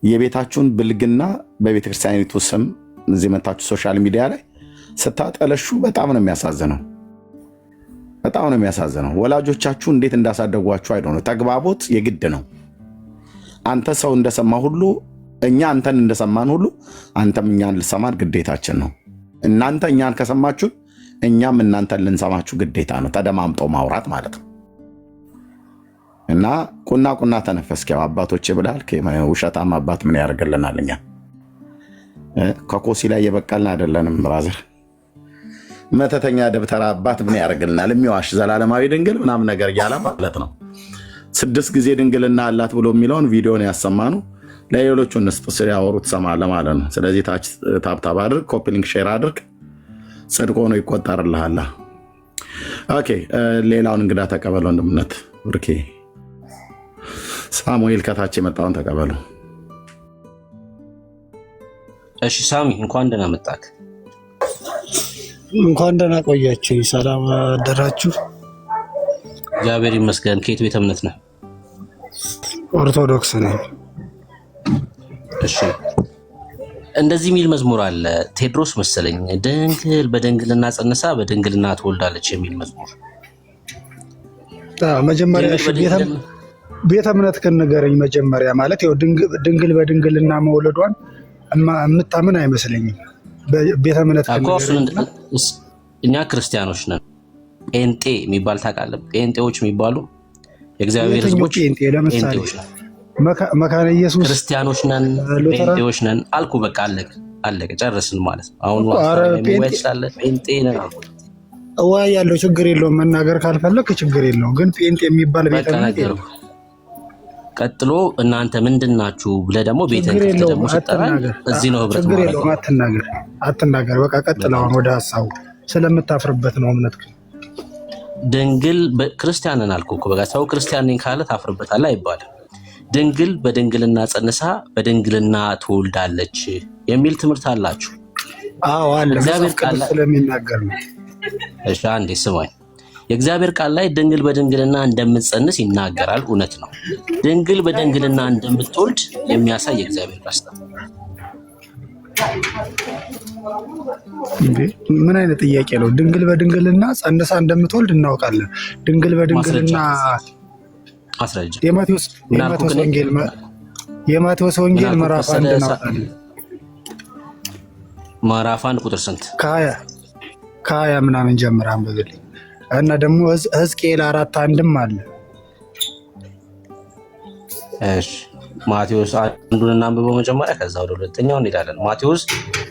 S1: የቤታችሁን ብልግና በቤተክርስቲያኒቱ ስም እዚህ መታችሁ ሶሻል ሚዲያ ላይ ስታጠለሹ በጣም ነው የሚያሳዝነው። በጣም ነው የሚያሳዝነው። ወላጆቻችሁ እንዴት እንዳሳደጓችሁ አይደለም። ተግባቦት የግድ ነው። አንተ ሰው እንደሰማ ሁሉ እኛ አንተን እንደሰማን ሁሉ አንተም እኛን ልሰማን ግዴታችን ነው። እናንተ እኛን ከሰማችሁ እኛም እናንተን ልንሰማችሁ ግዴታ ነው። ተደማምጦ ማውራት ማለት ነው። እና ቁና ተነፈስክ አባቶቼ ብላል። ውሸታም አባት ምን ያደርግልናል? እኛ ከኮሲ ላይ የበቀልን አይደለንም ብራዘር። መተተኛ ደብተራ አባት ምን ያደርግልናል? የሚዋሽ ዘላለማዊ ድንግል ምናምን ነገር እያለ ማለት ነው። 6 ጊዜ ድንግልና አላት ብሎ የሚለውን ቪዲዮን ያሰማኑ ለሌሎቹ እንስጥ ሲያወሩ ትሰማለህ ማለት ነው። ስለዚህ ታብታብ አድርግ፣ ኮፒ ሊንክ ሼር አድርግ፣ ጽድቅ ሆኖ ይቆጠርልሃል። ኦኬ ሌላውን እንግዳ ተቀበሉ። ወንድምነት ብርኬ ሳሙኤል ከታች የመጣውን ተቀበሉ።
S2: እሺ ሳሚ እንኳን ደህና መጣክ።
S9: እንኳን ደህና ቆያችሁ። ሰላም አደራችሁ።
S2: እግዚአብሔር ይመስገን። ከየት ቤተ እምነት ነህ?
S9: ኦርቶዶክስ ነኝ።
S2: እሺ እንደዚህ የሚል መዝሙር አለ ቴድሮስ መሰለኝ፣ ድንግል በድንግልና ጸንሳ በድንግልና ትወልዳለች የሚል መዝሙር።
S9: መጀመሪያ ቤተ እምነት ከነገረኝ መጀመሪያ ማለት ያው ድንግል በድንግልና መውለዷን የምታምን አይመስለኝም። ቤተ እምነት
S2: እኛ ክርስቲያኖች ነን። ጴንጤ የሚባል ታውቃለህ? ጴንጤዎች የሚባሉ የእግዚአብሔር ሕዝቦች ጴንጤዎች ነን።
S9: መካነ ኢየሱስ
S2: ክርስቲያኖች ነን፣ ጴንጤዎች ነን አልኩ። በቃ አለቀ ጨረስን ማለት ነው። አሁን ጴንጤ ነን አልኩ።
S9: እዋይ ያለው ችግር የለውም። መናገር ካልፈለክ ችግር የለውም። ግን ጴንጤ የሚባል ቤተ እምነት የለም።
S2: ቀጥሎ እናንተ ምንድናችሁ ብለህ ደግሞ ቤተ እምነት ደግሞ ስጠራኝ እዚህ ነው ህብረት
S9: ማለት ነው። አትናገር በቃ ቀጥል። አሁን ወደ ሐሳቡ ስለምታፍርበት ነው እምነት
S2: ድንግል ክርስቲያን ነን አልኩ። በቃ ሰው ክርስቲያን ነኝ ካለ ታፍርበታለህ አይባልም። ድንግል በድንግልና ጸንሳ በድንግልና ትወልዳለች የሚል ትምህርት አላችሁ?
S9: አዎ አለ።
S2: እግዚአብሔር ቃል
S9: ስለሚናገር ነው።
S2: እሺ አንዴ ስማኝ። የእግዚአብሔር ቃል ላይ ድንግል በድንግልና እንደምትጸንስ ይናገራል። እውነት ነው። ድንግል በድንግልና እንደምትወልድ የሚያሳይ የእግዚአብሔር ቃል ነው።
S9: ምን አይነት ጥያቄ ነው? ድንግል በድንግልና ጸንሳ እንደምትወልድ እናውቃለን። ድንግል በድንግልና
S2: አስረጅ።
S9: የማቴዎስ ወንጌል ምዕራፍ 1 እናውቃለን።
S2: ምዕራፍ 1 ቁጥር ስንት? ከ20
S9: ምናምን ጀምራ አንብብልኝ። እና ደግሞ ሕዝቅኤል 4:1 አለ።
S2: እሺ ማቴዎስ 1ን እናንብበው መጀመሪያ፣ ከዛ ወደ ሁለተኛው እንሄዳለን። ማቴዎስ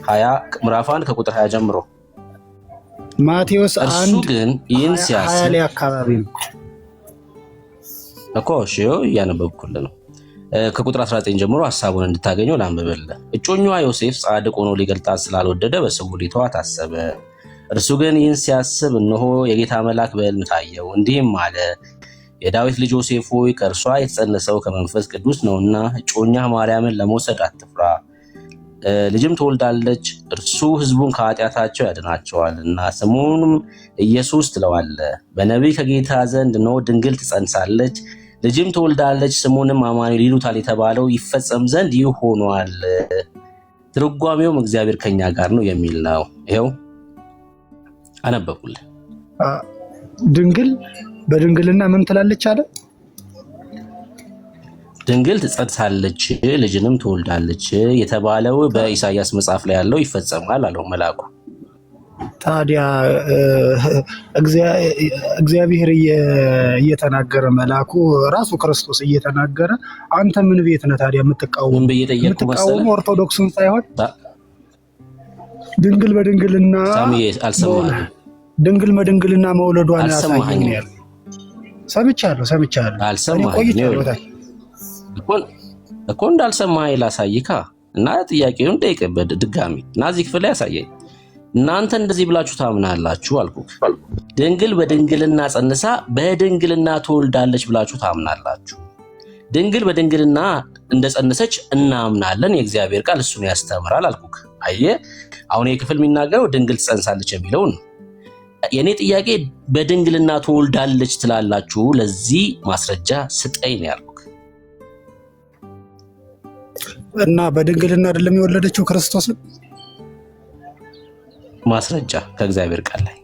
S2: 20 ምዕራፍ 1 ከቁጥር 20 ጀምሮ።
S9: ማቴዎስ 1
S2: እሱ ግን ይህን ሲያስብ
S9: ላይ አካባቢ ነው
S2: እኮ። እሺ እያነበብኩልህ ነው። ከቁጥር 19 ጀምሮ ሐሳቡን እንድታገኘው ላንብብልህ። እጮኛዋ ዮሴፍ ጻድቅ ሆኖ ሊገልጣት ስላልወደደ በስውር ሊተዋት አሰበ። እርሱ ግን ይህን ሲያስብ እነሆ የጌታ መልአክ በሕልም ታየው፣ እንዲህም አለ፣ የዳዊት ልጅ ዮሴፍ ሆይ ከእርሷ የተጸነሰው ከመንፈስ ቅዱስ ነውና እጮኛህ ማርያምን ለመውሰድ አትፍራ። ልጅም ትወልዳለች፣ እርሱ ሕዝቡን ከኃጢአታቸው ያድናቸዋልና ስሙንም ኢየሱስ ትለዋለህ። በነቢይ ከጌታ ዘንድ እነሆ ድንግል ትጸንሳለች፣ ልጅም ትወልዳለች፣ ስሙንም አማኑኤል ይሉታል የተባለው ይፈጸም ዘንድ ይህ ሆኗል። ትርጓሜውም እግዚአብሔር ከኛ ጋር ነው የሚል ነው። ይኸው አነበብኩልህ።
S9: ድንግል በድንግልና ምን ትላለች አለ?
S2: ድንግል ትጸንሳለች ልጅንም ትወልዳለች የተባለው በኢሳይያስ መጽሐፍ ላይ ያለው ይፈጸማል አለው መልአኩ።
S9: ታዲያ እግዚአብሔር እየተናገረ መልአኩ ራሱ ክርስቶስ እየተናገረ አንተ ምን ቤት ነህ ታዲያ የምትቃወሙ ኦርቶዶክስን ሳይሆን ድንግል በድንግልና ድንግል በድንግልና መውለዷን ያሳየኝ ያለው ሰምቻለሁ።
S2: እኮ እንዳልሰማህ ላሳይካ እና ጥያቄውን ጠይቅበት ድጋሚ እና እዚህ ክፍል ላይ ያሳየኝ። እናንተ እንደዚህ ብላችሁ ታምናላችሁ አልኩህ። ድንግል በድንግልና ጸንሳ በድንግልና ትወልዳለች ብላችሁ ታምናላችሁ። ድንግል በድንግልና እንደጸነሰች እናምናለን፣ የእግዚአብሔር ቃል እሱን ያስተምራል አልኩህ። አየህ፣ አሁን ይህ ክፍል የሚናገረው ድንግል ትጸንሳለች የሚለውን ነው። የኔ ጥያቄ በድንግልና ትወልዳለች ትላላችሁ፣ ለዚህ ማስረጃ ስጠኝ ነው ያልኩህ።
S9: እና በድንግልና አይደለም የወለደችው ክርስቶስን?
S2: ማስረጃ ከእግዚአብሔር ቃል ላይ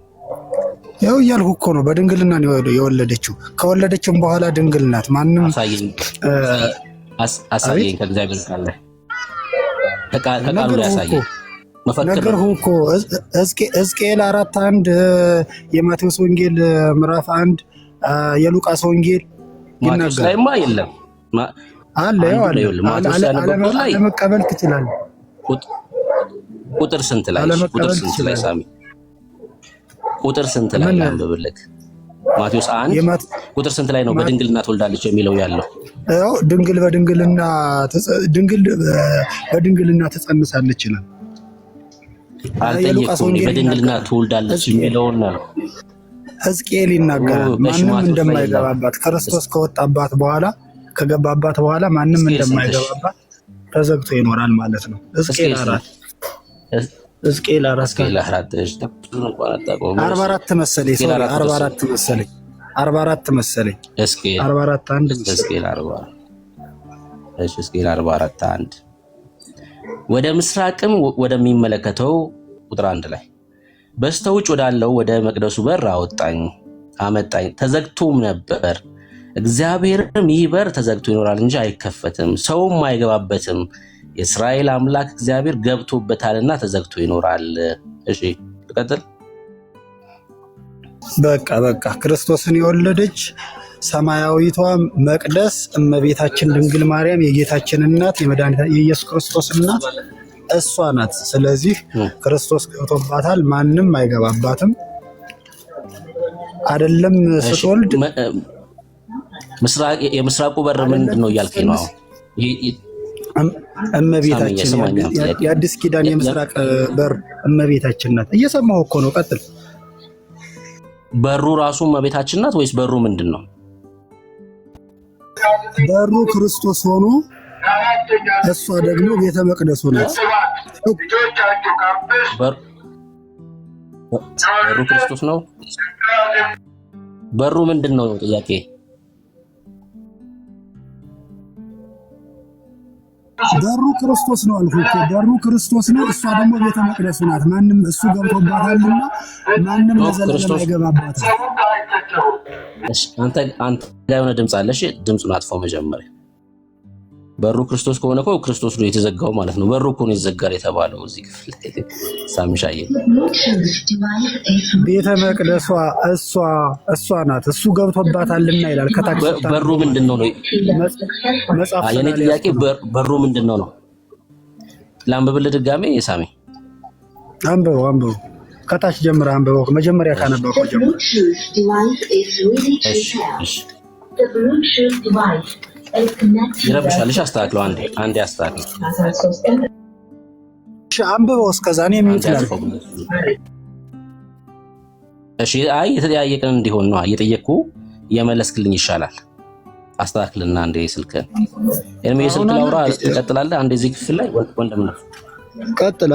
S9: ያው እያልኩ እኮ ነው። በድንግልና ነው የወለደችው። ከወለደችም በኋላ ድንግል ናት። ማንም
S2: አሳየኝ ከእግዚአብሔር ቃል ላይ ከቃሉ ላይ አሳየኝ።
S9: ነገርኩህ እኮ ሕዝቅኤል 4:1 የማቴዎስ ወንጌል ምዕራፍ 1 የሉቃስ ወንጌል
S2: ማቴዎስ ላይማ የለም
S9: አለ። ያው አለመቀበል ትችላለህ።
S2: ቁጥር ስንት ላይ ሳሚ? ቁጥር ስንት ላይ አንብብልክ? ማቴዎስ 1 ቁጥር ስንት ላይ ነው በድንግልና ትወልዳለች የሚለው ያለው?
S9: ያው ድንግል በድንግልና ትጸንሳለች ይላል።
S2: አልጠየቅኩም። በድንግልና ትወልዳለች የሚለውን ነው
S9: ሕዝቅኤል ይናገራል። ማንም እንደማይገባባት ክርስቶስ ከገባባት በኋላ ማንም እንደማይገባባት ተዘግቶ ይኖራል ማለት ነው። ሕዝቅኤል 4 መሰለኝ 44 መሰለኝ
S2: ሕዝቅኤል 44:1 ወደ ምስራቅም ወደሚመለከተው ቁጥር 1 ላይ በስተውጭ ወዳለው ወደ መቅደሱ በር አመጣኝ፣ ተዘግቶም ነበር። እግዚአብሔርም ይህ በር ተዘግቶ ይኖራል እንጂ አይከፈትም፣ ሰውም አይገባበትም፣ የእስራኤል አምላክ እግዚአብሔር ገብቶበታልና ተዘግቶ ይኖራል። እሺ ልቀጥል።
S9: በቃ ክርስቶስን የወለደች ሰማያዊቷ መቅደስ እመቤታችን ድንግል ማርያም የጌታችን እናት የኢየሱስ ክርስቶስ እናት እሷ ናት። ስለዚህ ክርስቶስ ገብቶባታል፣ ማንም አይገባባትም። አይደለም ስትወልድ
S2: የምስራቁ በር ምንድን ነው እያልከኝ ነው?
S9: እመቤታችን የአዲስ ኪዳን የምስራቅ በር እመቤታችን ናት። እየሰማሁ እኮ ነው። ቀጥል።
S2: በሩ ራሱ እመቤታችን ናት ወይስ በሩ ምንድን ነው?
S9: በሩ ክርስቶስ ሆኖ እሷ ደግሞ ቤተ መቅደሱ ናት።
S2: በሩ ክርስቶስ ነው። በሩ ምንድን ነው ጥያቄ?
S9: በሩ ክርስቶስ ነው አልኩህ እኮ። በሩ ክርስቶስ ነው፣ እሷ ደግሞ ቤተ መቅደሱ ናት። ማንም እሱ ገብቶባታልና ማንም ለዘላለም አይገባባትም።
S2: አንተ ጋር የሆነ ድምፅ አለ። እሺ ድምፁን አጥፋው መጀመሪያ። በሩ ክርስቶስ ከሆነ እኮ ክርስቶስ ነው የተዘጋው ማለት ነው። በሩ እኮ ነው የተዘጋው የተባለው እዚህ ክፍል ሳምሻዬ።
S9: ቤተ መቅደሷ እሷ ናት፣ እሱ ገብቶባታልና ይላል ከታች።
S2: በሩ ምንድነው ነው? የኔ ጥያቄ በሩ ምንድነው ነው? ላንብብልህ ድጋሜ የሳሚ
S9: አንብበው ከታች ጀምረህ አንብበው። መጀመሪያ ካነበብከው ጀምረህ
S2: ይረብሻል። እሺ አስተካክለው። አንዴ አስተካክለው።
S9: እሺ አንብበው። እስከዛ እኔ የሚሉት ይላል።
S2: እሺ አይ የተጠያየቅን እንዲሆን ነው እየጠየቅኩ እየመለስክልኝ ይሻላል። አስተካክልና አንዴ ስልክህን ስልክ ላውራ ትቀጥላለህ። አንዴ እዚህ ክፍል ላይ ወንድም ነው
S9: ቀጥላ።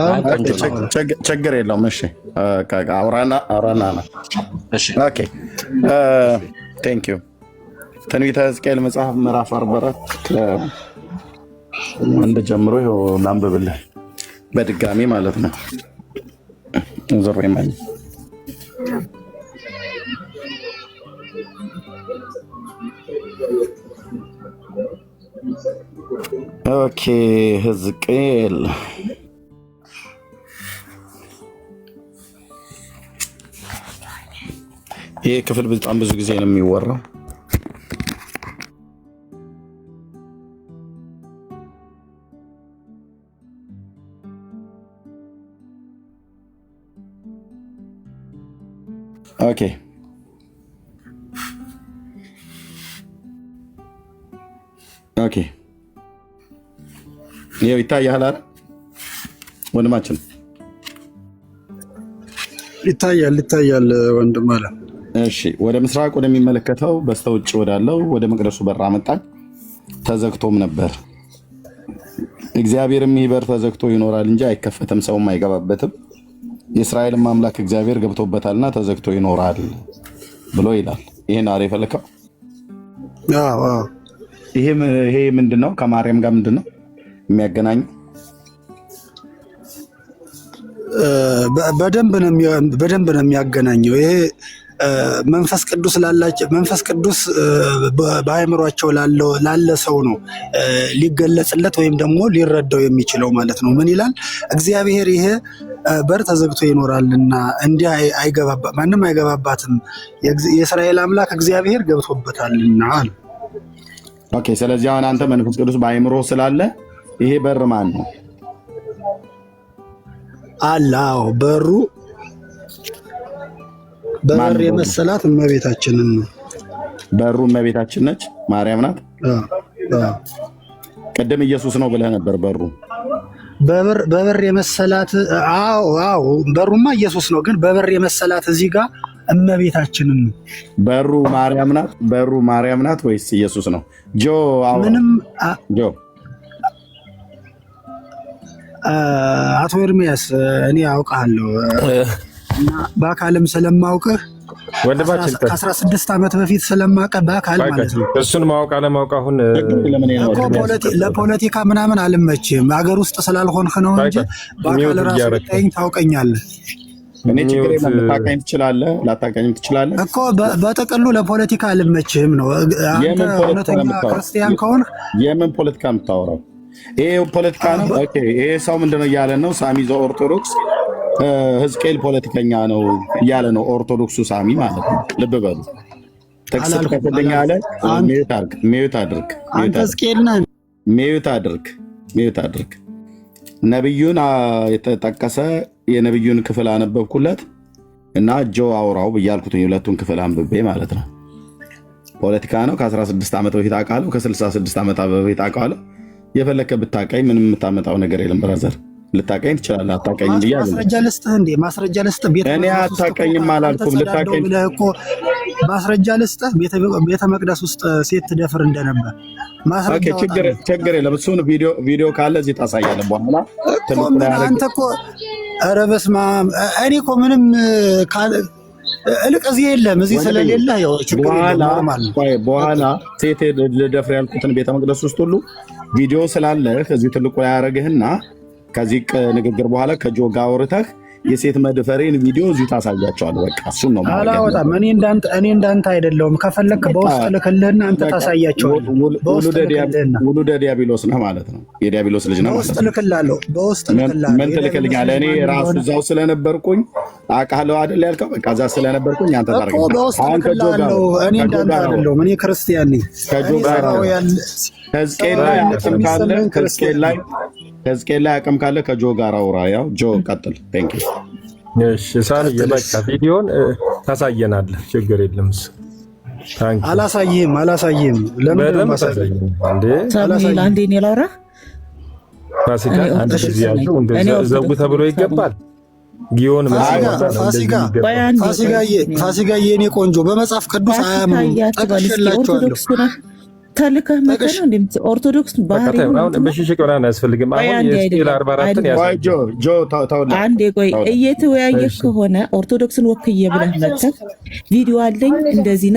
S1: ችግር የለውም። እሺ አውራና እሺ ኦኬ ቴንክ ዩ። ትንቢተ ሕዝቅኤል መጽሐፍ ምዕራፍ 44 አንድ ጀምሮ ላንብብልህ በድጋሚ ማለት ነው። ዞር ኦኬ ሕዝቅኤል ይሄ ክፍል በጣም ብዙ ጊዜ ነው የሚወራው። ኦኬ ኦኬ ይኸው ይታያል አይደል ወንድማችን?
S9: ይታያል ወንድም አለ።
S1: እሺ ወደ ምስራቅ ወደሚመለከተው በስተውጭ ወዳለው ወደ መቅደሱ በር አመጣኝ። ተዘግቶም ነበር። እግዚአብሔርም ይህ በር ተዘግቶ ይኖራል እንጂ አይከፈትም፣ ሰውም አይገባበትም። የእስራኤልም አምላክ እግዚአብሔር ገብቶበታልና ተዘግቶ ይኖራል ብሎ ይላል። ይሄን አረ የፈለከው ይሄ ምንድነው? ከማርያም ጋር ምንድነው የሚያገናኘው?
S9: በደንብ ነው የሚያገናኘው። ይሄ መንፈስ ቅዱስ በአእምሯቸው ላለ ሰው ነው ሊገለጽለት ወይም ደግሞ ሊረዳው የሚችለው ማለት ነው። ምን ይላል? እግዚአብሔር ይሄ በር ተዘግቶ ይኖራልና እንዲህ ማንም አይገባባትም፣ የእስራኤል አምላክ እግዚአብሔር ገብቶበታልና አለ።
S1: ኦኬ። ስለዚህ አሁን አንተ መንፈስ ቅዱስ በአእምሮ ስላለ ይሄ በር ማን ነው?
S9: አላው በሩ በር የመሰላት እመቤታችንን ነው።
S1: በሩ እመቤታችን ነች፣ ማርያም ናት። ቀደም ኢየሱስ ነው ብለህ ነበር።
S9: በበር የመሰላት አዎ፣ በሩማ ኢየሱስ ነው፣ ግን በበር የመሰላት እዚህ ጋር እመቤታችንን ነው።
S1: በሩ ማርያም ናት ወይስ ኢየሱስ ነው?
S9: አቶ ኤርሚያስ እኔ አውቃለሁ እና በአካልም ስለማውቅህ ከ16 ዓመት በፊት ስለማውቅህ በአካል ማለት ነው።
S7: እሱን ማወቅ አለማወቅ አሁን
S9: ለፖለቲካ ምናምን አልመችም፣ ሀገር ውስጥ ስላልሆንክ ነው እንጂ በአካል ራሱ ብታየኝ ታውቀኛለህ።
S1: እኔ ችግር የለም። ልታውቀኝ ትችላለህ፣ ላታውቀኝም ትችላለህ
S9: እኮ። በጥቅሉ ለፖለቲካ አልመችህም ነው። አንተ እውነተኛ ክርስቲያን ከሆንክ
S1: የምን ፖለቲካ የምታወራው? ይሄ ፖለቲካ ነው። ኦኬ፣ ይሄ ሰው ምንድነው እያለ ነው? ሳሚ ዘ ኦርቶዶክስ ሕዝቅኤል ፖለቲከኛ ነው እያለ ነው። ኦርቶዶክሱ ሳሚ ማለት ነው። ልብ በሉ። ጥቅስ ጥቀስልኝ አለ። ሚዩት አድርግ። ሚዩት አድርግ። ነቢዩን የተጠቀሰ የነቢዩን ክፍል አነበብኩለት እና ጆ አውራው ብያልኩት የሁለቱን ክፍል አንብቤ ማለት ነው። ፖለቲካ ነው። ከ16 ዓመት በፊት አውቃለሁ፣ ከ66 ዓመት በፊት አውቃለሁ። የፈለከ ብታቀኝ ምንም የምታመጣው ነገር የለም ብራዘር። ልታቀኝ ትችላለህ፣ አታቀኝ ብያለሁ።
S9: ማስረጃ ልስጥህ።
S1: እኔ አታቀኝም አላልኩም። ልታቀኝ
S9: እኮ ማስረጃ ልስጥህ። ቤተ መቅደስ ውስጥ ሴት ትደፍር እንደነበር
S1: ችግር የለም። እሱን ቪዲዮ ካለ እዚህ ታሳያለህ በኋላ።
S9: አንተ እኮ ኧረ በስመ አብ። እኔ እኮ ምንም እልቅ እዚህ የለም። እዚህ ስለሌለ ያው ችግር የለም።
S1: በኋላ ሴት ልደፍር ያልኩትን ቤተ መቅደስ ውስጥ ሁሉ ቪዲዮ ስላለህ እዚህ ትልቁ ላይ ያደረግህና ከዚህ ንግግር በኋላ ከጆ ጋር አውርተህ የሴት መድፈሬን ቪዲዮ እዚሁ ታሳያቸዋለህ። በቃ እሱን ነው
S9: አላወጣም። እኔ እንዳንተ አይደለሁም። ከፈለክ በውስጥ ልክልህና አንተ ታሳያቸዋለህ።
S1: ውሉደ ዲያብሎስ ነህ ማለት ነው። የዲያብሎስ ልጅ ነህ ማለት ነው።
S9: በውስጥ
S1: ምን ትልክልኛለህ? እኔ ራሱ እዛው ስለነበርኩኝ አውቃለሁ አይደል ያልከው። በቃ እዛ ስለነበርኩኝ አንተ ታደርጋለህ።
S9: እኔ እንዳንተ አይደለሁም። እኔ ክርስቲያን ነኝ።
S1: ከጆ ጋር ሕዝቅኤል ላይ አቅም ካለ ከጆ ጋር አውራ። ያው ጆ ቀጥል። ቴንክ ዩ።
S7: እሺ ሳንዬ በቃ ቪዲዮን ታሳየናለህ፣ ችግር የለም።
S9: አላሳይህም። ለምን
S10: ሳሙኤል አንዴ እኔ ላውራ።
S7: ፋሲካ አንድ ጊዜ ያለው እንደዚህ ዘው ተብሎ ይገባል። ጊዮን
S9: ፋሲካዬ የኔ ቆንጆ በመጽሐፍ ቅዱስ አያምኑም። ጠቅሼላቸዋለሁ።
S10: ተልከህ መተህ ነው እንዴ? ኦርቶዶክስ ባህሪ ነው።
S7: በሽሽቅ ምናምን አያስፈልግም። አሁን የስቴል 44ን
S10: አንዴ ቆይ፣ እየተወያየህ ከሆነ ኦርቶዶክስን ወክዬ ብለህ መተህ ቪዲዮ አለኝ እንደዚህ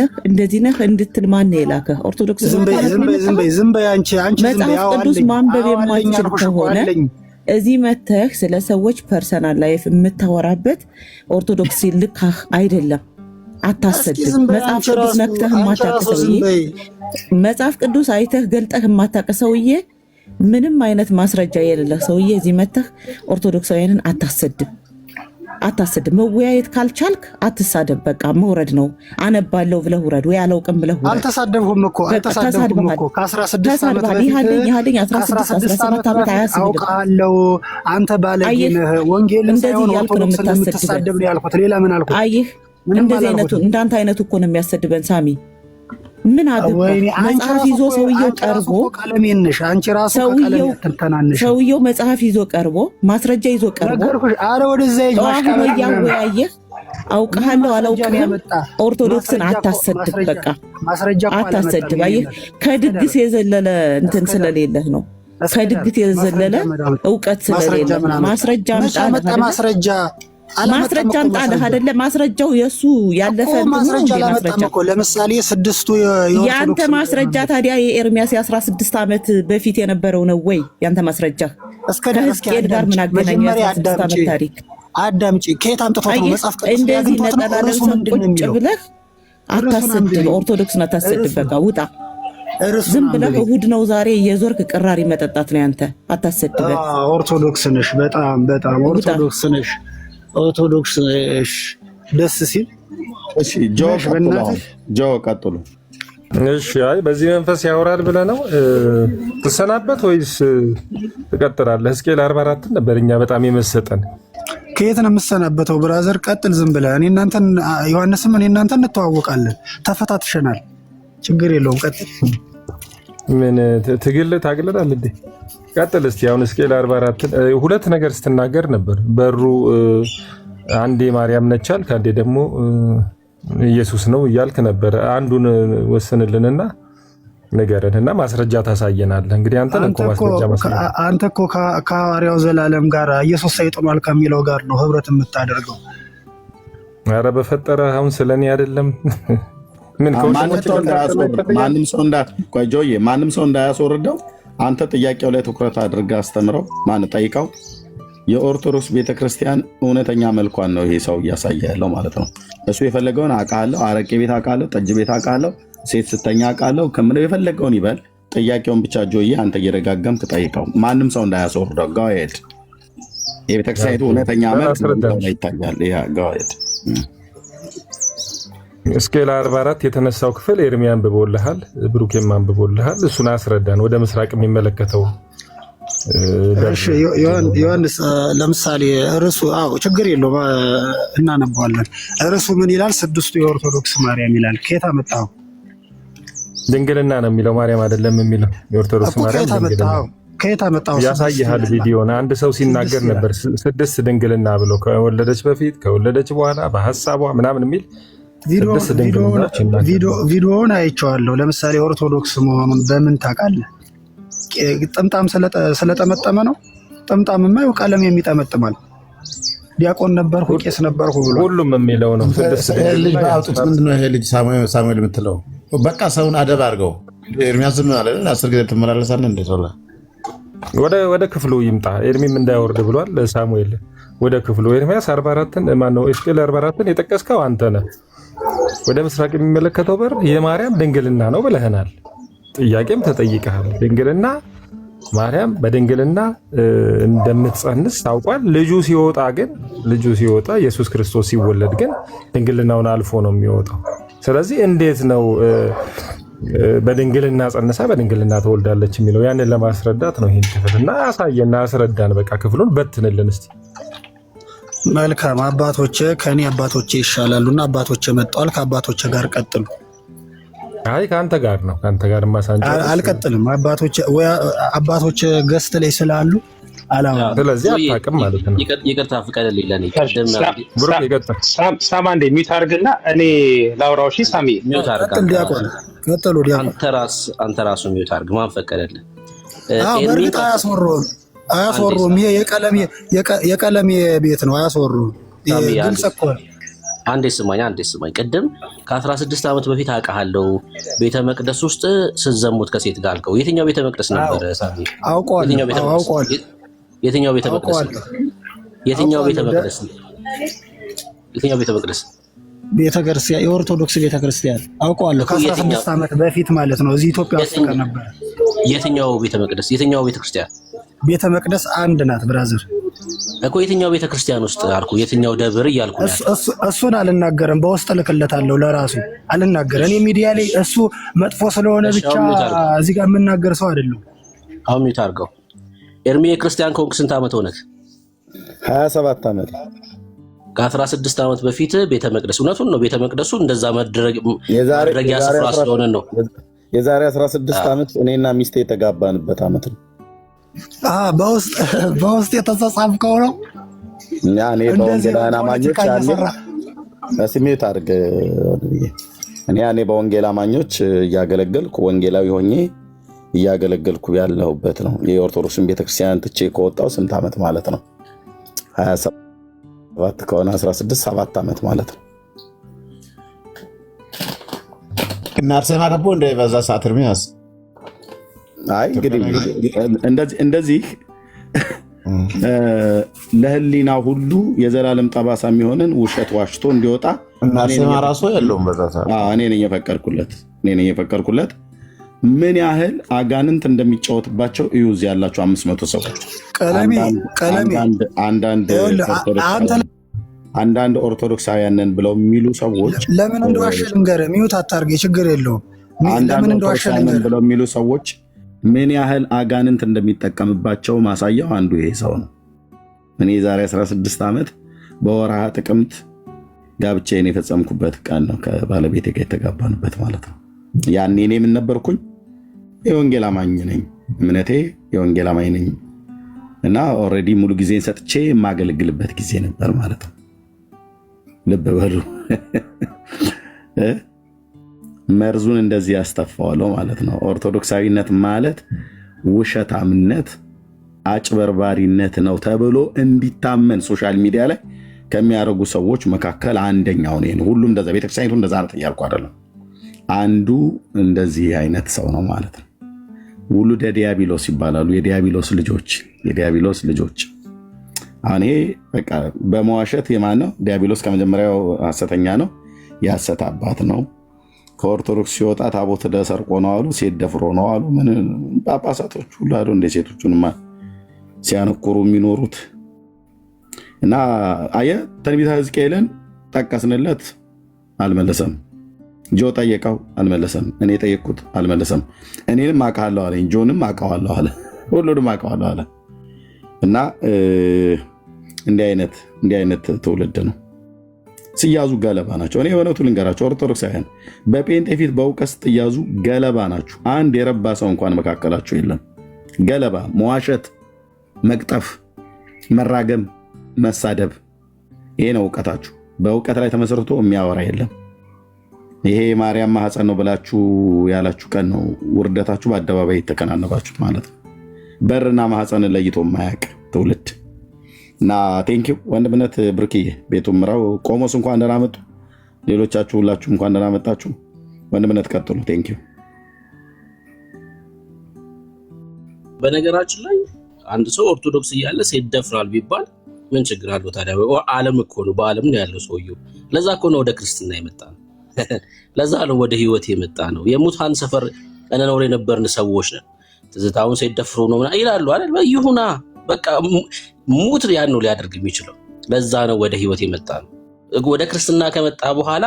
S10: ነህ እንድትል ማን የላከህ? ኦርቶዶክስ
S9: ዝም በይ አንቺ
S10: መጽሐፍ ቅዱስ ማንበብ የማትችል ከሆነ እዚህ መተህ ስለ ሰዎች ፐርሰናል ላይፍ የምታወራበት ኦርቶዶክስ ልካህ አይደለም። አታሰድብ። መጽሐፍ ቅዱስ ነክተህ የማታውቅ ሰውዬ፣ መጽሐፍ ቅዱስ አይተህ ገልጠህ የማታውቅ ሰውዬ ምንም አይነት ማስረጃ የሌለ ሰውዬ እዚህ መተህ ኦርቶዶክሳውያንን አታሰድብ። መወያየት ካልቻልክ አትሳደብ። በቃ መውረድ ነው። አነባለሁ ብለህ ውረድ፣ ወይ አላውቅም ብለህ ውረድ።
S9: አልተሳደብሁም እኮ ከ16 ዓመት
S10: ይህልኝ 16 ዓመት አያስብልም።
S9: አውቃለሁ አንተ ባለጌ ነህ። ወንጌልን ሳይሆን ኦርቶዶክስን የምትሳደብ ነው ያልኩት። ሌላ ምን አልኩት?
S10: አየህ፣ እንደዚህ አይነቱ እንዳንተ አይነቱ እኮ ነው የሚያሰድበን ሳሚ። ምን አገባ? መጽሐፍ ይዞ ሰውየው ቀርቦ ሰውየው መጽሐፍ ይዞ ቀርቦ ማስረጃ ይዞ ቀርቦ አሁን እያወያየህ አውቃለሁ አላውቅም ኦርቶዶክስን አታሰድብ። በቃ አታሰድብ። አየህ ከድግስ የዘለለ እንትን ስለሌለህ ነው። ከድግስ የዘለለ እውቀት ስለሌለህ ማስረጃ ማስረጃ አምጣልህ አይደለ? ማስረጃው የሱ ያለፈ
S9: ማስረጃ አላመጣም እኮ። ለምሳሌ ስድስቱ
S10: ያንተ ማስረጃ ታዲያ የኤርሚያስ 16 ዓመት በፊት የነበረው ነው ወይ ያንተ ማስረጃ? ከሕዝቅኤል ጋር ምን አገናኘው? 16 ዓመት ታሪክ
S9: አዳምጪ። ከየት አምጥቶት ነው? መጽሐፍ ቅዱስ
S10: እንደዚህ ነጠላ ለብሰህ ቁጭ ብለህ አታሰድብ። ኦርቶዶክስን አታሰድብ። በቃ ውጣ። ዝም ብለህ እሑድ ነው ዛሬ የዞርክ ቅራሪ መጠጣት ነው ያንተ። አታሰድበን።
S9: ኦርቶዶክስ ነሽ፣ በጣም ኦርቶዶክስ ነሽ። ኦርቶዶክስ ደስ ሲል።
S1: እሺ ጆ ቀጥሉ።
S7: እሺ አይ በዚህ መንፈስ ያወራል ብለህ ነው ትሰናበት ወይስ ትቀጥላለህ? ሕዝቅኤል 44 ነበር እኛ በጣም የመሰጠን።
S9: ከየት ነው የምሰናበተው? ብራዘር ቀጥል ዝም ብለህ። እኔ እናንተን ዮሐንስም እኔ እናንተን እንተዋወቃለን፣ ተፈታትሸናል። ችግር የለውም ቀጥል።
S7: ምን ትግል ታግለናል እንዴ? ቀጥል እስቲ። አሁን ሕዝቅኤል 44 ሁለት ነገር ስትናገር ነበር። በሩ አንዴ ማርያም ነቻል ከአንዴ ደግሞ ኢየሱስ ነው እያልክ ነበር። አንዱን ወስንልንና ንገረንና ማስረጃ ታሳየናለህ። እንግዲህ
S9: አንተ እኮ ከሐዋርያው ዘላለም ጋር ኢየሱስ ሰይጥኗል ከሚለው ጋር ነው ህብረት የምታደርገው።
S7: ኧረ በፈጠረ አሁን ስለኔ አይደለም። ምን
S1: ማንም ሰው እንዳያስወርደው አንተ ጥያቄው ላይ ትኩረት አድርገህ አስተምረው። ማን ጠይቀው? የኦርቶዶክስ ቤተክርስቲያን እውነተኛ መልኳን ነው ይሄ ሰው እያሳየ ያለው ማለት ነው። እሱ የፈለገውን አውቃለሁ፣ አረቄ ቤት አውቃለሁ፣ ጠጅ ቤት አውቃለሁ፣ ሴት ስተኛ አውቃለሁ ከምለው የፈለገውን ይበል። ጥያቄውን ብቻ ጆዬ አንተ እየደጋገምክ ጠይቀው። ማንም ሰው እንዳያስወርደው። ጋሄድ የቤተክርስቲያኒቱ እውነተኛ መልክ ይታያል። ጋሄድ
S7: ሕዝቅኤል 44 የተነሳው ክፍል ኤርሚያ አንብቦልሃል፣ ብሩኬም አንብቦልሃል። እሱን አስረዳን። ወደ ምስራቅ የሚመለከተው
S9: ዮሐንስ ለምሳሌ ርዕሱ ችግር የለውም እናነባዋለን። ርዕሱ ምን ይላል? ስድስቱ የኦርቶዶክስ ማርያም ይላል። ከየት አመጣው?
S7: ድንግልና ነው የሚለው፣ ማርያም አይደለም የሚለው። የኦርቶዶክስ ማርያም ድንግልና
S9: ከየት አመጣው?
S7: ያሳይሃል። ቪዲዮን አንድ ሰው ሲናገር ነበር 6 ድንግልና ብሎ ከወለደች በፊት ከወለደች በኋላ በሐሳቧ ምናምን የሚል
S9: ቪዲዮውን አይቼዋለሁ። ለምሳሌ ኦርቶዶክስ መሆኑን በምን ታውቃለህ? ጥምጣም ስለጠመጠመ ነው። ጥምጣምማ ይኸው ቀለም የሚጠመጥማል። ዲያቆን ነበርኩ ቄስ ነበርኩ ብሎ
S7: ሁሉም የሚለው ነው።
S3: ልጅ በአውጡት ምንድነው ይሄ ልጅ ሳሙኤል የምትለው? በቃ ሰውን አደብ አድርገው። ኤርሚያስ ዝም አለ። 10 ጊዜ ትመላለሳለህ እንዴ?
S7: ወደ ክፍሉ ይምጣ። ኤርሚም እንዳይወርድ ብሏል ሳሙኤል። ወደ ክፍሉ ኤርሚያስ 44ን ማነው ሕዝቅኤል 44ን የጠቀስከው አንተ ነህ። ወደ ምስራቅ የሚመለከተው በር የማርያም ድንግልና ነው ብለህናል። ጥያቄም ተጠይቀሃል። ድንግልና ማርያም በድንግልና እንደምትጸንስ ታውቋል። ልጁ ሲወጣ ኢየሱስ ክርስቶስ ሲወለድ ግን ድንግልናውን አልፎ ነው የሚወጣው። ስለዚህ እንዴት ነው በድንግልና ጸንሳ በድንግልና ትወልዳለች የሚለው? ያንን ለማስረዳት ነው ይህን ክፍልና አሳየና አስረዳን። በቃ ክፍሉን በትንልን እስቲ።
S9: መልካም አባቶቼ ከኔ አባቶቼ ይሻላሉና አባቶቼ መጥተዋል። ከአባቶቼ ጋር ቀጥሉ።
S7: አይ ከአንተ ጋር ነው። ከአንተ ጋር ማሳንጨ
S9: አልቀጥልም። አባቶቼ ገስት ላይ ስላሉ አላወራም።
S7: ስለዚህ አታውቅም ማለት ነው።
S2: ይቅርታ ፍቀድልኝ። ለኔ
S11: ሳማ እንደ ሚዩት አድርግና እኔ ላውራው። እሺ ሳሚ
S2: ሚዩት አድርግ።
S9: ቀጥሉ ዲያቆን።
S2: አንተ ራሱ ሚዩት አድርግ። ማን ፈቀደልህ?
S9: በእርግጥ አያስወሩም። ይሄ የቀለም ቤት ነው። አያስወሩም። ግልጽ እኮ ነው።
S2: አንዴ ስማኝ። ቅድም ከ16 ዓመት በፊት አውቃለሁ ቤተ መቅደስ ውስጥ ስትዘሙት ከሴት ጋር አልከው። የትኛው ቤተ መቅደስ ነበር ሳሚ?
S9: አውቀዋለሁ።
S2: የትኛው ቤተ መቅደስ?
S9: የኦርቶዶክስ ቤተክርስቲያን አውቀዋለሁ። ከ16 ዓመት በፊት ማለት ነው። እዚህ ኢትዮጵያ ውስጥ ነበር።
S2: የትኛው ቤተ መቅደስ? የትኛው ቤተ ክርስቲያን?
S9: ቤተ መቅደስ አንድ ናት ብራዘር
S2: እኮ የትኛው ቤተ ክርስቲያን ውስጥ አልኩ? የትኛው ደብር እያልኩ ነው።
S9: እሱን አልናገርም፣ በውስጥ ልክለታለሁ ለራሱ አልናገርም። እኔ ሚዲያ ላይ እሱ መጥፎ ስለሆነ ብቻ እዚህ ጋር የምናገር ሰው አይደለም።
S2: አሁን ሚዩት አድርገው። ኤርሚ ክርስቲያን ከሆንክ ስንት ዓመት ሆነህ?
S1: 27 ዓመት።
S2: ከ16 ዓመት በፊት ቤተ መቅደስ እውነቱን ነው። ቤተ መቅደሱ እንደዛ ማድረጊያ ስፍራ ስለሆነ ነው።
S1: የዛሬ 16 ዓመት እኔና ሚስቴ የተጋባንበት ዓመት ነው።
S9: በውስጥ የተጻጻፍከው ነው።
S1: እኔ በወንጌላውያን አማኞች ስሜት አድርግ እኔ በወንጌል አማኞች እያገለገልኩ ወንጌላዊ ሆኜ እያገለገልኩ ያለሁበት ነው። የኦርቶዶክስን ቤተክርስቲያን ትቼ ከወጣው ስንት ዓመት ማለት ነው? 27 ከሆነ 16 7 ዓመት ማለት ነው።
S3: እና አርሰና ደግሞ እንደ በዛ ሰዓት እርሚያስ
S1: አይ እንግዲህ እንደዚህ ለህሊና ሁሉ የዘላለም ጠባሳ የሚሆንን ውሸት ዋሽቶ እንዲወጣ
S3: እና አርሰና ራሱ ያለውም በዛ ሰዓት
S1: እኔ ነኝ የፈቀድኩለት። ምን ያህል አጋንንት እንደሚጫወትባቸው እዩ። እዚህ ያላችሁ 500 ሰዎች አንዳንድ ኦርቶዶክሳውያንን ብለው የሚሉ ሰዎች
S9: ለምን እንደዋሸ ልንገርህ። ሚዩት አታርገ፣ ችግር የለውም።
S1: አንዳንድ ኦርቶዶክሳውያንን ብለው የሚሉ ሰዎች ምን ያህል አጋንንት እንደሚጠቀምባቸው ማሳያው አንዱ ይሄ ሰው ነው። እኔ ዛሬ 16 ዓመት በወርሃ ጥቅምት ጋብቻዬን የፈጸምኩበት ቀን ነው። ከባለቤቴ ጋር የተጋባንበት ማለት ነው። ያኔ እኔ ምን ነበርኩኝ? የወንጌል አማኝ ነኝ። እምነቴ የወንጌል አማኝ ነኝ እና ኦልሬዲ ሙሉ ጊዜን ሰጥቼ የማገለግልበት ጊዜ ነበር ማለት ነው። ልብ በሉ መርዙን እንደዚህ ያስተፋዋለሁ ማለት ነው። ኦርቶዶክሳዊነት ማለት ውሸታምነት፣ አጭበርባሪነት ነው ተብሎ እንዲታመን ሶሻል ሚዲያ ላይ ከሚያደርጉ ሰዎች መካከል አንደኛው ነው። ሁሉም እንደዛ ቤተክርስቲያኒቱ እንደዛ ነው እያልኩ አይደለም። አንዱ እንደዚህ አይነት ሰው ነው ማለት ነው። ውሉደ ዲያብሎስ ይባላሉ። የዲያብሎስ ልጆች አሁን ይሄ በቃ በመዋሸት የማን ነው? ዲያብሎስ ከመጀመሪያው ሐሰተኛ ነው፣ የሐሰት አባት ነው። ከኦርቶዶክስ ሲወጣ ታቦት ተሰርቆ ነው አሉ፣ ሴት ደፍሮ ነው አሉ። ምን ጳጳሳቶች ሁሉ አሉ እንደ ሴቶቹንማ ሲያነቁሩ የሚኖሩት እና አየ ትንቢተ ሕዝቅኤልን ጠቀስንለት፣ አልመለሰም። ጆ ጠየቀው፣ አልመለሰም። እኔ ጠየቅኩት፣ አልመለሰም። እኔንም አውቃለሁ አለኝ፣ ጆንም አውቀዋለሁ አለ፣ ሁሉንም አውቀዋለሁ አለ። እና እንዲህ አይነት ትውልድ ነው። ሲያዙ ገለባ ናቸው። እኔ በእውነቱ ልንገራቸው፣ ኦርቶዶክሳውያን በጴንጤ ፊት በእውቀት ስትያዙ ገለባ ናችሁ። አንድ የረባ ሰው እንኳን መካከላችሁ የለም። ገለባ፣ መዋሸት፣ መቅጠፍ፣ መራገም፣ መሳደብ፣ ይሄ ነው እውቀታችሁ። በእውቀት ላይ ተመስርቶ የሚያወራ የለም። ይሄ የማርያም ማህፀን ነው ብላችሁ ያላችሁ ቀን ነው ውርደታችሁ በአደባባይ የተከናነባችሁት ማለት ነው። በርና ማህፀንን ለይቶ የማያውቅ ትውልድ እና ቴንኪው ወንድምነት ብርክዬ፣ ቤቱን ምራው። ቆሞስ እንኳን ደህና መጡ። ሌሎቻችሁ ሁላችሁ እንኳን ደህና መጣችሁ። ወንድምነት ቀጥሉ። ቴንኪው።
S2: በነገራችን ላይ አንድ ሰው ኦርቶዶክስ እያለ ሴት ደፍራል ቢባል ምን ችግር አለው ታዲያ? ዓለም እኮ ነው፣ በዓለም ነው ያለው ሰውየው። ለዛ እኮ ነው ወደ ክርስትና የመጣ ነው። ለዛ ነው ወደ ህይወት የመጣ ነው። የሙታን ሰፈር ቀነኖር የነበርን ሰዎች ነን። ትዝታውን ሴት ደፍሮ ነው ይላሉ አይደል? ይሁና በቃ ሙት ያን ነው ሊያደርግ የሚችለው። ለዛ ነው ወደ ህይወት የመጣ ነው። ወደ ክርስትና ከመጣ በኋላ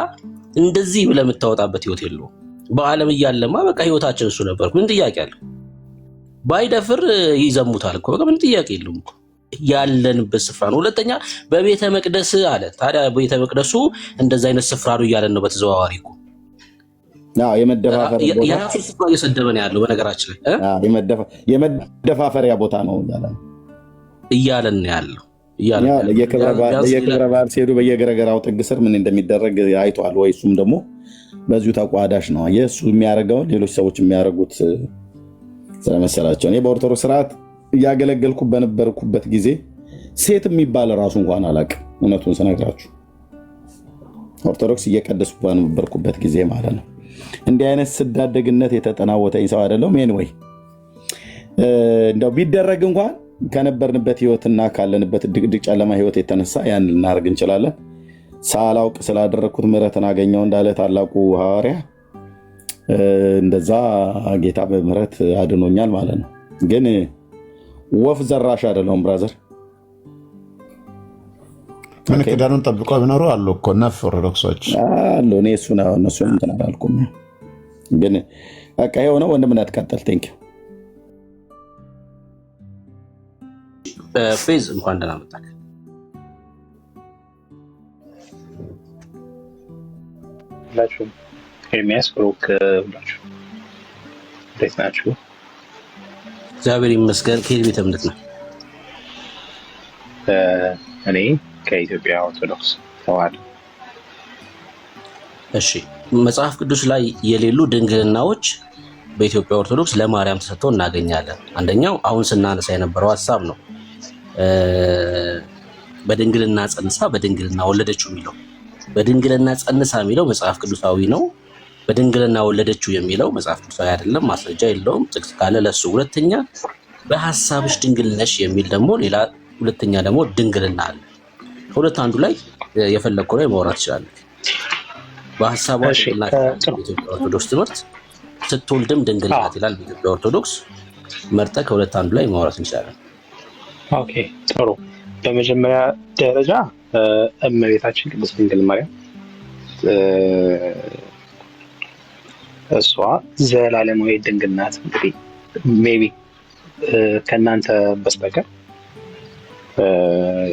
S2: እንደዚህ ብለህ የምታወጣበት ህይወት የለውም። በዓለም እያለማ በቃ ህይወታችን እሱ ነበር። ምን ጥያቄ አለ? ባይደፍር ይዘሙታል እኮ በቃ ምን ጥያቄ የለውም እኮ። ያለንበት ስፍራ ነው። ሁለተኛ በቤተ መቅደስ አለ። ታዲያ ቤተ መቅደሱ እንደዛ አይነት ስፍራ ነው እያለን ነው በተዘዋዋሪ እኮ። የራሱ ስፍራ እየሰደበን ያለው በነገራችን ላይ
S1: የመደፋፈሪያ ቦታ ነው
S2: እያለን ያለው።
S1: የክብረ በዓል ሲሄዱ በየገረገራው ጥግ ስር ምን እንደሚደረግ አይቷል ወይ? እሱም ደግሞ በዚሁ ተቋዳሽ ነው። የእሱ የሚያደርገውን ሌሎች ሰዎች የሚያደርጉት ስለመሰላቸው። እኔ በኦርቶዶክስ ስርዓት እያገለገልኩ በነበርኩበት ጊዜ ሴት የሚባል ራሱ እንኳን አላውቅም። እውነቱን ስነግራችሁ ኦርቶዶክስ እየቀደስኩ በነበርኩበት ጊዜ ማለት ነው። እንዲህ አይነት ስዳደግነት የተጠናወተኝ ሰው አይደለሁም። ኤኒዌይ እንደው ቢደረግ እንኳን ከነበርንበት ህይወትና ካለንበት ድቅድቅ ጨለማ ህይወት የተነሳ ያን ልናደርግ እንችላለን። ሳላውቅ ስላደረግኩት ምሕረትን አገኘው እንዳለ ታላቁ ሐዋርያ እንደዛ ጌታ በምህረት አድኖኛል ማለት ነው። ግን ወፍ ዘራሽ አይደለሁም ብራዘር።
S3: ምን ኪዳኑን ጠብቀው ቢኖሩ አሉ እኮ ነፍ ኦርቶዶክሶች
S1: አሉ። እኔ እነሱ እንትን አላልኩም። ግን በቃ የሆነ ወንድምነት ቀጠል። ቴንክ ዩ
S2: ፌዝ እንኳን ደህና መጣህ።
S11: ሁላችሁም ኤርሚያስ ብሩክ ሁላችሁ እንዴት ናችሁ?
S2: እግዚአብሔር ይመስገን። ከየት ቤተ እምነት ነው?
S11: እኔ ከኢትዮጵያ ኦርቶዶክስ ተዋህዶ።
S2: እሺ፣ መጽሐፍ ቅዱስ ላይ የሌሉ ድንግልናዎች በኢትዮጵያ ኦርቶዶክስ ለማርያም ተሰጥተው እናገኛለን። አንደኛው አሁን ስናነሳ የነበረው ሀሳብ ነው። በድንግልና ጸንሳ በድንግልና ወለደችው የሚለው በድንግልና ጸንሳ የሚለው መጽሐፍ ቅዱሳዊ ነው። በድንግልና ወለደችው የሚለው መጽሐፍ ቅዱሳዊ አይደለም፣ ማስረጃ የለውም። ጥቅስ ካለ ለሱ። ሁለተኛ በሐሳብሽ ድንግል ነሽ የሚል ደግሞ ሌላ ሁለተኛ ደግሞ ድንግልና አለ። ከሁለት አንዱ ላይ የፈለግከው ላይ ማውራት ይችላል። በሐሳቧ ድንግልና በኢትዮጵያ ኦርቶዶክስ ትምህርት ስትወልድም ድንግል ናት ይላል በኢትዮጵያ ኦርቶዶክስ። መርጠህ ከሁለት አንዱ ላይ ማውራት እንችላለን።
S11: ኦኬ ጥሩ። በመጀመሪያ ደረጃ እመቤታችን ቅድስት ድንግል ማርያም እሷ ዘላለማዊ ድንግል ናት። እንግዲህ ሜቢ ከእናንተ በስተቀር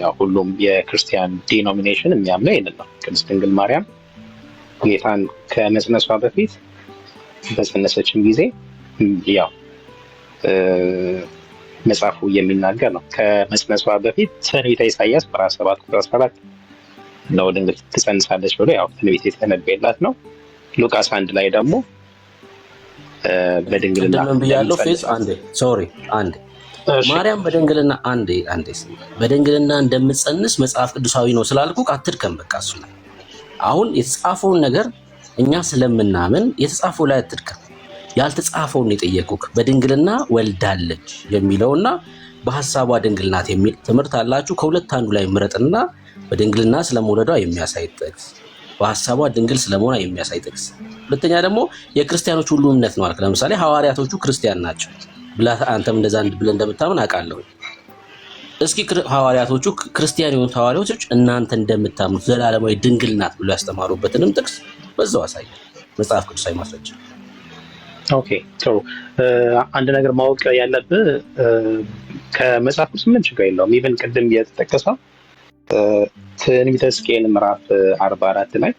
S11: ያው ሁሉም የክርስቲያን ዲኖሚኔሽን የሚያምነው ይህንን ነው። ቅድስት ድንግል ማርያም ጌታን ከመጽነሷ በፊት በጸነሰችም ጊዜ ያው መጽሐፉ የሚናገር ነው። ከመጽነሷ በፊት ትንቢተ ኢሳይያስ ምዕራፍ 7 ቁጥር 14 ነው ድንግል ትጸንሳለች ብሎ ያው ትንቢት የተነበየላት ነው። ሉቃስ 1 ላይ ደግሞ በድንግልና
S2: ያለው ፌዝ አንዴ ማርያም በድንግልና በድንግልና እንደምትጸንስ መጽሐፍ ቅዱሳዊ ነው ስላልኩ አትድከም። በቃ እሱ ላይ አሁን የተጻፈውን ነገር እኛ ስለምናምን የተጻፈው ላይ አትድከም። ያልተጻፈውን የጠየቁክ በድንግልና ወልዳለች የሚለውና በሐሳቧ ድንግል ናት የሚል ትምህርት አላችሁ። ከሁለት አንዱ ላይ ምረጥና በድንግልና ስለመውለዷ የሚያሳይ ጥቅስ፣ በሐሳቧ ድንግል ስለመሆኗ የሚያሳይ ጥቅስ። ሁለተኛ ደግሞ የክርስቲያኖች ሁሉ እምነት ነው አልክ። ለምሳሌ ሐዋርያቶቹ ክርስቲያን ናቸው ብለህ አንተም እንደዛ ብለህ እንደምታምን አውቃለሁ። እስኪ ሐዋርያቶቹ ክርስቲያን የሆኑት ሐዋርያቶች እናንተ እንደምታምኑት ዘላለማዊ ድንግል ናት ብሎ ያስተማሩበትንም ጥቅስ በዛው አሳየ። መጽሐፍ ቅዱሳዊ ማስረጃ።
S11: ኦኬ ጥሩ። አንድ ነገር ማወቅ ያለብህ ከመጽሐፍ ቅዱስ ምን ችግር የለውም። ኢቨን ቅድም የተጠቀሰው ትንቢተ ሕዝቅኤል ምዕራፍ 44 ላይ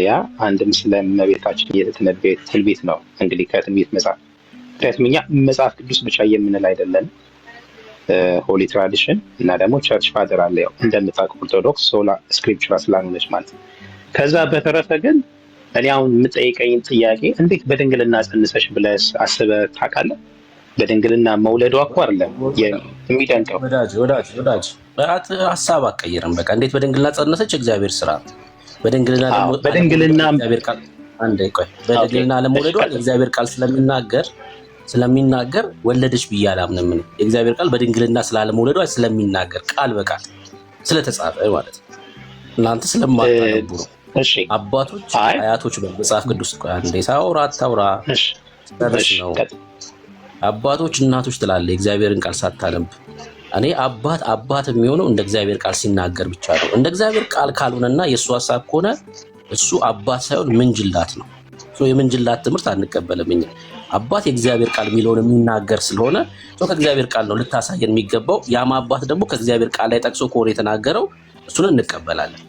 S11: ያ አንድም ስለ እመቤታችን የተተነበየ ትንቢት ነው። እንግዲህ ከትንቢት መጽሐፍ ምክንያቱም እኛ መጽሐፍ ቅዱስ ብቻ የምንል አይደለም። ሆሊ ትራዲሽን እና ደግሞ ቸርች ፋደር አለ። ያው እንደምታውቁ ኦርቶዶክስ ሶላ ስክሪፕቸራ ስላልሆነች ማለት ነው። ከዛ በተረፈ ግን እኔ አሁን የምጠይቀኝ ጥያቄ እንዴት በድንግልና ጸንሰሽ ብለህ አስበህ ታውቃለህ? በድንግልና መውለዷ እኮ አይደለም የሚደንቀው።
S2: ወዳጅ ሀሳብ አትቀይርም። በቃ እንዴት በድንግልና ጸነሰች? እግዚአብሔር ስራ። በድንግልና ደግሞ
S11: በድንግልና
S2: እግዚአብሔር ቃል በድንግልና ለመውለዷ የእግዚአብሔር ቃል ስለሚናገር ወለደች ብዬ አላምንም። የእግዚአብሔር ቃል በድንግልና ስላለመውለዷ ስለሚናገር ቃል በቃል ስለተጻፈ ማለት ነው። እናንተ ስለማታነቡ ነው። አባቶች አያቶች በመጽሐፍ ቅዱስ አንዴ አታውራ ነው። አባቶች እናቶች ትላለህ የእግዚአብሔርን ቃል ሳታነብ። እኔ አባት የሚሆነው እንደ እግዚአብሔር ቃል ሲናገር ብቻ ነው። እንደ እግዚአብሔር ቃል ካልሆነና የእሱ ሀሳብ ከሆነ እሱ አባት ሳይሆን ምንጅላት ነው። የምንጅላት ትምህርት አንቀበልም እኛ። አባት የእግዚአብሔር ቃል የሚለውን የሚናገር ስለሆነ ከእግዚአብሔር ቃል ነው ልታሳየን የሚገባው። ያም አባት ደግሞ ከእግዚአብሔር ቃል ላይ ጠቅሶ ከሆነ የተናገረው እሱን እንቀበላለን።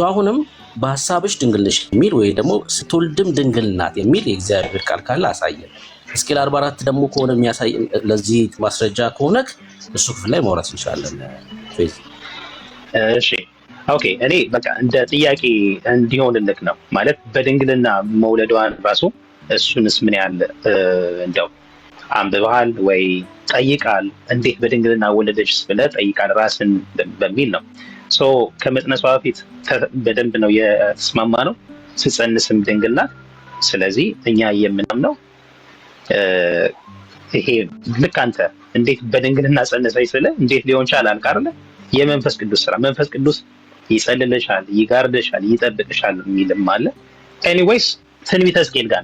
S2: አሁንም በሐሳብሽ ድንግል ነሽ የሚል ወይ ደግሞ ስትወልድም ድንግል ናት የሚል የእግዚአብሔር ቃል ካለ አሳየን። ሕዝቅኤል 44 ደግሞ ከሆነ የሚያሳይ ለዚህ ማስረጃ ከሆነ እሱ ክፍል ላይ ማውራት እንችላለን።
S11: እሺ ኦኬ። እኔ በቃ እንደ ጥያቄ እንዲሆንልክ ነው ማለት በድንግልና መውለዷን ራሱ እሱንስ ምን ያህል እንደው አንብበሃል ወይ ጠይቃል? እንዴት በድንግልና ወለደችስ ብለህ ጠይቃል ራስን በሚል ነው። ከመጽነሷ በፊት በደንብ ነው የተስማማ ነው። ስጸንስም ድንግል ናት። ስለዚህ እኛ የምናምነው ይሄ ልክ አንተ እንዴት በድንግልና ጸነሰች ስለ እንዴት ሊሆን ቻለ አልቃርለ የመንፈስ ቅዱስ ስራ። መንፈስ ቅዱስ ይጸልልሻል፣ ይጋርደሻል፣ ይጠብቅሻል የሚልም አለ። ኤኒዌይስ ትንቢተ ሕዝቅኤል ጋር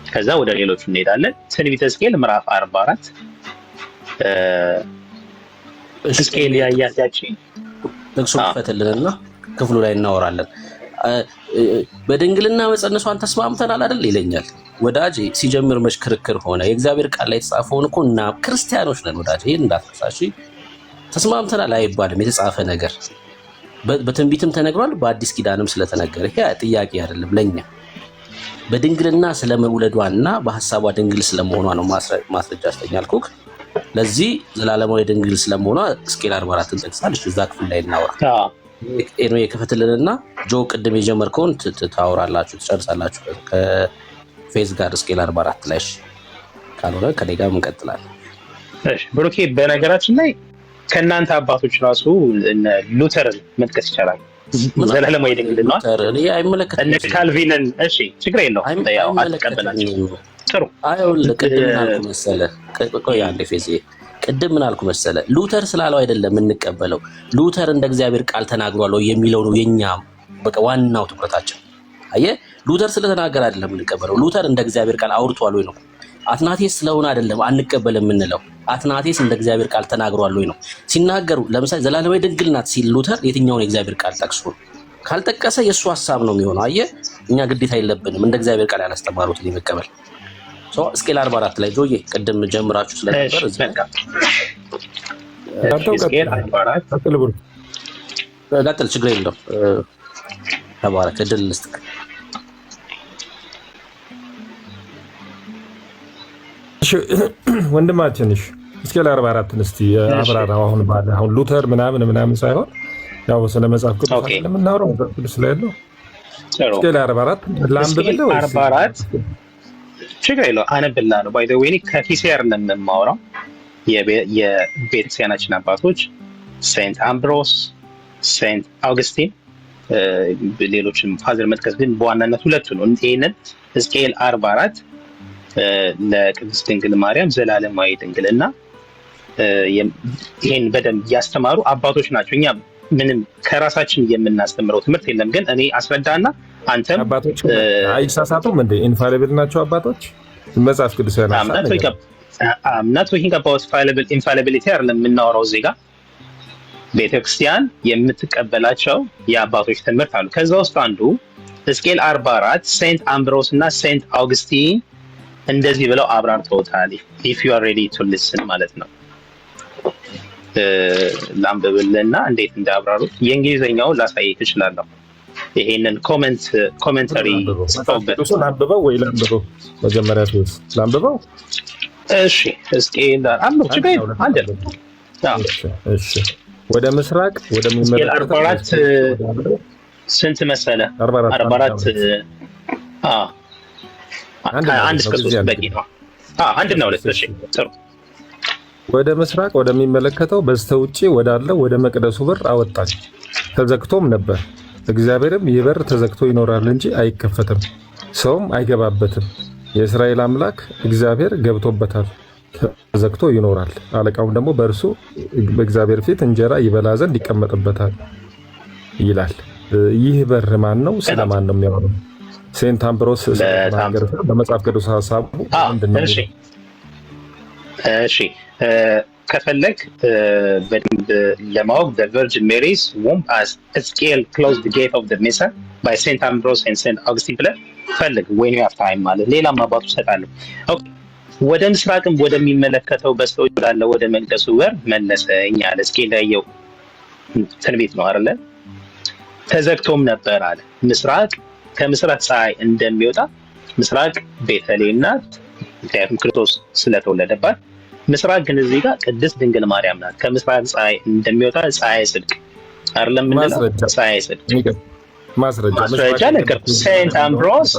S11: ከዛ ወደ ሌሎቹ እንሄዳለን። ትንቢተ ሕዝቅኤል ምዕራፍ 44 ሕዝቅኤል ያያያች
S2: ጥቅሱ ፈተልንና ክፍሉ ላይ እናወራለን። በድንግልና መጸነሷን ተስማምተናል አይደል ይለኛል። ወዳጄ ሲጀምር መች ክርክር ሆነ? የእግዚአብሔር ቃል ላይ የተጻፈውን እኮ እና ክርስቲያኖች ነን ወዳጄ፣ ይሄን እንዳትረሳሽ። ተስማምተናል አይባልም። የተጻፈ ነገር በትንቢትም ተነግሯል፣ በአዲስ ኪዳንም ስለተነገረ ይሄ ጥያቄ አይደለም ለኛ። በድንግልና ስለመውለዷና በሐሳቧ ድንግል ስለመሆኗ ነው ማስረጃ አስተኛልኩክ። ለዚህ ዘላለማዊ ድንግል ስለመሆኗ ሕዝቅኤል 44ን ጠቅሳለች። እዛ ክፍል ላይ እናወራ። ኤኖ የከፈትልንና ጆ ቅድም የጀመርከውን ታወራላችሁ፣ ትጨርሳላችሁ ከፌዝ ጋር ሕዝቅኤል 44 ላይ። ካልሆነ ከኔ ጋር እንቀጥላለን።
S11: እሺ ብሩኬ፣ በነገራችን ላይ ከእናንተ አባቶች ራሱ ሉተርን መጥቀስ ይቻላል። ዘላለማዊ ድንግልና እነ ካልቪንን። እሺ ችግር የለውም። ያው አትቀበላችሁ። ጥሩ
S2: ቅድም ምን አልኩ መሰለህ? ቆይ አንዴ ፌዝ፣ ቅድም ምን አልኩ መሰለህ? ሉተር ስላለው አይደለም የምንቀበለው። ሉተር እንደ እግዚአብሔር ቃል ተናግሯል የሚለው ነው የኛ በቃ ዋናው ትኩረታችን። አየህ፣ ሉተር ስለተናገረ አይደለም የምንቀበለው። ሉተር እንደ እግዚአብሔር ቃል አውርቷል ወይ ነው። አትናቴስ ስለሆነ አይደለም አንቀበልም የምንለው። አትናቴስ እንደ እግዚአብሔር ቃል ተናግሯል ወይ ነው። ሲናገሩ ለምሳሌ ዘላለማዊ ድንግል ናት ሲል ሉተር የትኛውን የእግዚአብሔር ቃል ጠቅሶ? ካልጠቀሰ የእሱ ሀሳብ ነው የሚሆነው። አየህ፣ እኛ ግዴታ የለብንም እንደ እግዚአብሔር ቃል ያላስተማሩትን የመቀበል። ሕዝቅኤል 44 ላይ ጆዬ ቅድም ጀምራችሁ ስለነበር ቀጥል፣ ችግር የለውም። ተባረክ፣ እድል ልስጥህ።
S7: ወንድማችን ሕዝቅኤል 44 እስቲ አብራራው። አሁን ሉተር ምናምን ሳይሆን ያው ስለ መጽሐፍ ቅዱስ ስለምናወራው መጽሐፍ ቅዱስ ላይ ያለው ሕዝቅኤል 44 ላንብብልህ ወይስ
S11: 44? ችግር የለውም አነብልሃለሁ። ባይ ዘ ዌይ ከፊሴር ነው የምማወራው። የቤተክርስቲያናችን አባቶች ሴንት አምብሮስ፣ ሴንት አውግስቲን፣ ሌሎችም ፋዘር መጥቀስ ግን በዋናነት ሁለቱ ነው። ይህንን ሕዝቅኤል 44 ለቅድስት ድንግል ማርያም ዘላለማዊ ድንግልና ይሄን በደንብ ያስተማሩ አባቶች ናቸው። እኛ ምንም ከራሳችን የምናስተምረው ትምህርት የለም። ግን እኔ አስረዳና አንተም
S7: አባቶች አይሳሳቱም እንዴ? ኢንፋሊብል ናቸው አባቶች መጽሐፍ ቅዱስ ያናሳል።
S11: አምናት ወይ about infallibility አይደለም የምናወራው እዚህ ጋር። ቤተክርስቲያን የምትቀበላቸው የአባቶች ትምህርት አሉ። ከዛ ውስጥ አንዱ ሕዝቅኤል 44 ሴንት አምብሮስ እና ሴንት አውግስቲን እንደዚህ ብለው አብራርተውታል። if you are ready to listen ማለት ነው። ላምበብልና እንዴት እንዳብራሩት የእንግሊዘኛውን ላሳየህ እችላለሁ። ይሄንን ኮሜንታሪ ጽፈውበት
S7: ላምበበው ወይ ላምበበው መጀመሪያ ሲወስ ላምበበው።
S11: እሺ ሕዝቅኤል አንዱ ችግር አንድ ነው።
S7: እሺ ወደ ምስራቅ ወደሚመለከተው
S11: 44 ስንት መሰለ? 44 አንድ እስከ 3 በቂ ነው። አንድ እና ሁለት። እሺ ጥሩ።
S7: ወደ ምስራቅ ወደሚመለከተው በስተውጪ ወዳለው ወደ መቅደሱ በር አወጣኝ፣ ተዘግቶም ነበር። እግዚአብሔርም ይህ በር ተዘግቶ ይኖራል እንጂ አይከፈትም፣ ሰውም አይገባበትም። የእስራኤል አምላክ እግዚአብሔር ገብቶበታል፣ ተዘግቶ ይኖራል። አለቃውም ደግሞ በእርሱ በእግዚአብሔር ፊት እንጀራ ይበላ ዘንድ ይቀመጥበታል ይላል። ይህ በር ማን ነው? ስለማን ነው የሚያወራው? ሴንት አምብሮስ በመጽሐፍ ቅዱስ ሀሳቡ ምንድነው?
S11: እሺ ከፈለግ በደንብ ለማወቅ the Virgin Mary's womb as Ezekiel closed the gate of the Mesa by Saint Ambrose and Saint Augustine ብለህ ፈልግ when you have time ማለት ሌላም አባቱ ሰጣለሁ። ኦኬ ወደ ምስራቅም ወደሚመለከተው በስተውጭ ወዳለው ወደ መቅደሱ በር መለሰኝ አለ። ሕዝቅኤል ያየው ትንቢት ነው አይደለ? ተዘግቶም ነበር አለ። ምስራቅ ከምስራቅ ፀሐይ እንደሚወጣ ምስራቅ ቤተልሔም ናት፣ ምክንያቱም ክርስቶስ ስለተወለደባት። ምስራቅ ግን እዚህ ጋር ቅድስት ድንግል ማርያም ናት። ከምስራቅ ፀሐይ እንደሚወጣ ፀሐይ ጽድቅ አይደለም ምንለው? ፀሐይ ጽድቅ ማስረጃ ነገር ሴንት አምብሮስ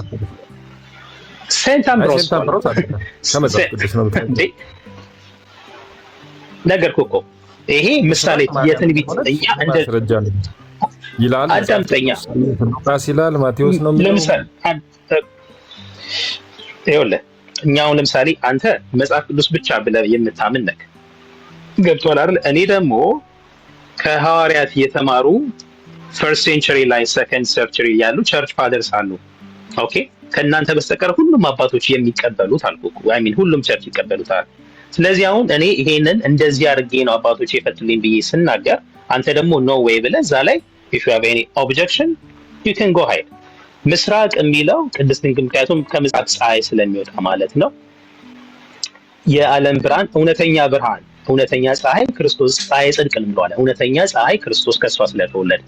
S11: ነገርኩህ እኮ ይሄ ምሳሌ የትንቢት እኛ እንደ
S7: ይላል።
S11: አዳምጠኛ
S7: ሉቃስ ይላል፣ ማቴዎስ ነው የሚለው።
S11: ለምሳሌ ይኸውልህ እኛ አሁን ለምሳሌ አንተ መጽሐፍ ቅዱስ ብቻ ብለህ የምታምን ነህ፣ ገብቶሃል አይደል? እኔ ደግሞ ከሐዋርያት የተማሩ ፈርስት ሴንቸሪ ላይ ሰከንድ ሴንቸሪ ያሉ ቸርች ፋደርስ አሉ። ኦኬ ከእናንተ በስተቀር ሁሉም አባቶች የሚቀበሉት አልኩህ። አይ ሚን ሁሉም ቸርች ይቀበሉታል። ስለዚህ አሁን እኔ ይሄንን እንደዚህ አድርጌ ነው አባቶች የፈቱልኝ ብዬ ስናገር አንተ ደግሞ ኖ ዌይ ብለህ እዛ ላይ if you have any objection you can go ahead። ምስራቅ የሚለው ቅድስት ድንግል ምክንያቱም ከምስራቅ ፀሐይ ስለሚወጣ ማለት ነው። የዓለም ብርሃን እውነተኛ ብርሃን እውነተኛ ፀሐይ ክርስቶስ ፀሐይ ጽድቅ እንለዋለን። እውነተኛ ፀሐይ ክርስቶስ ከሷ ስለተወለደ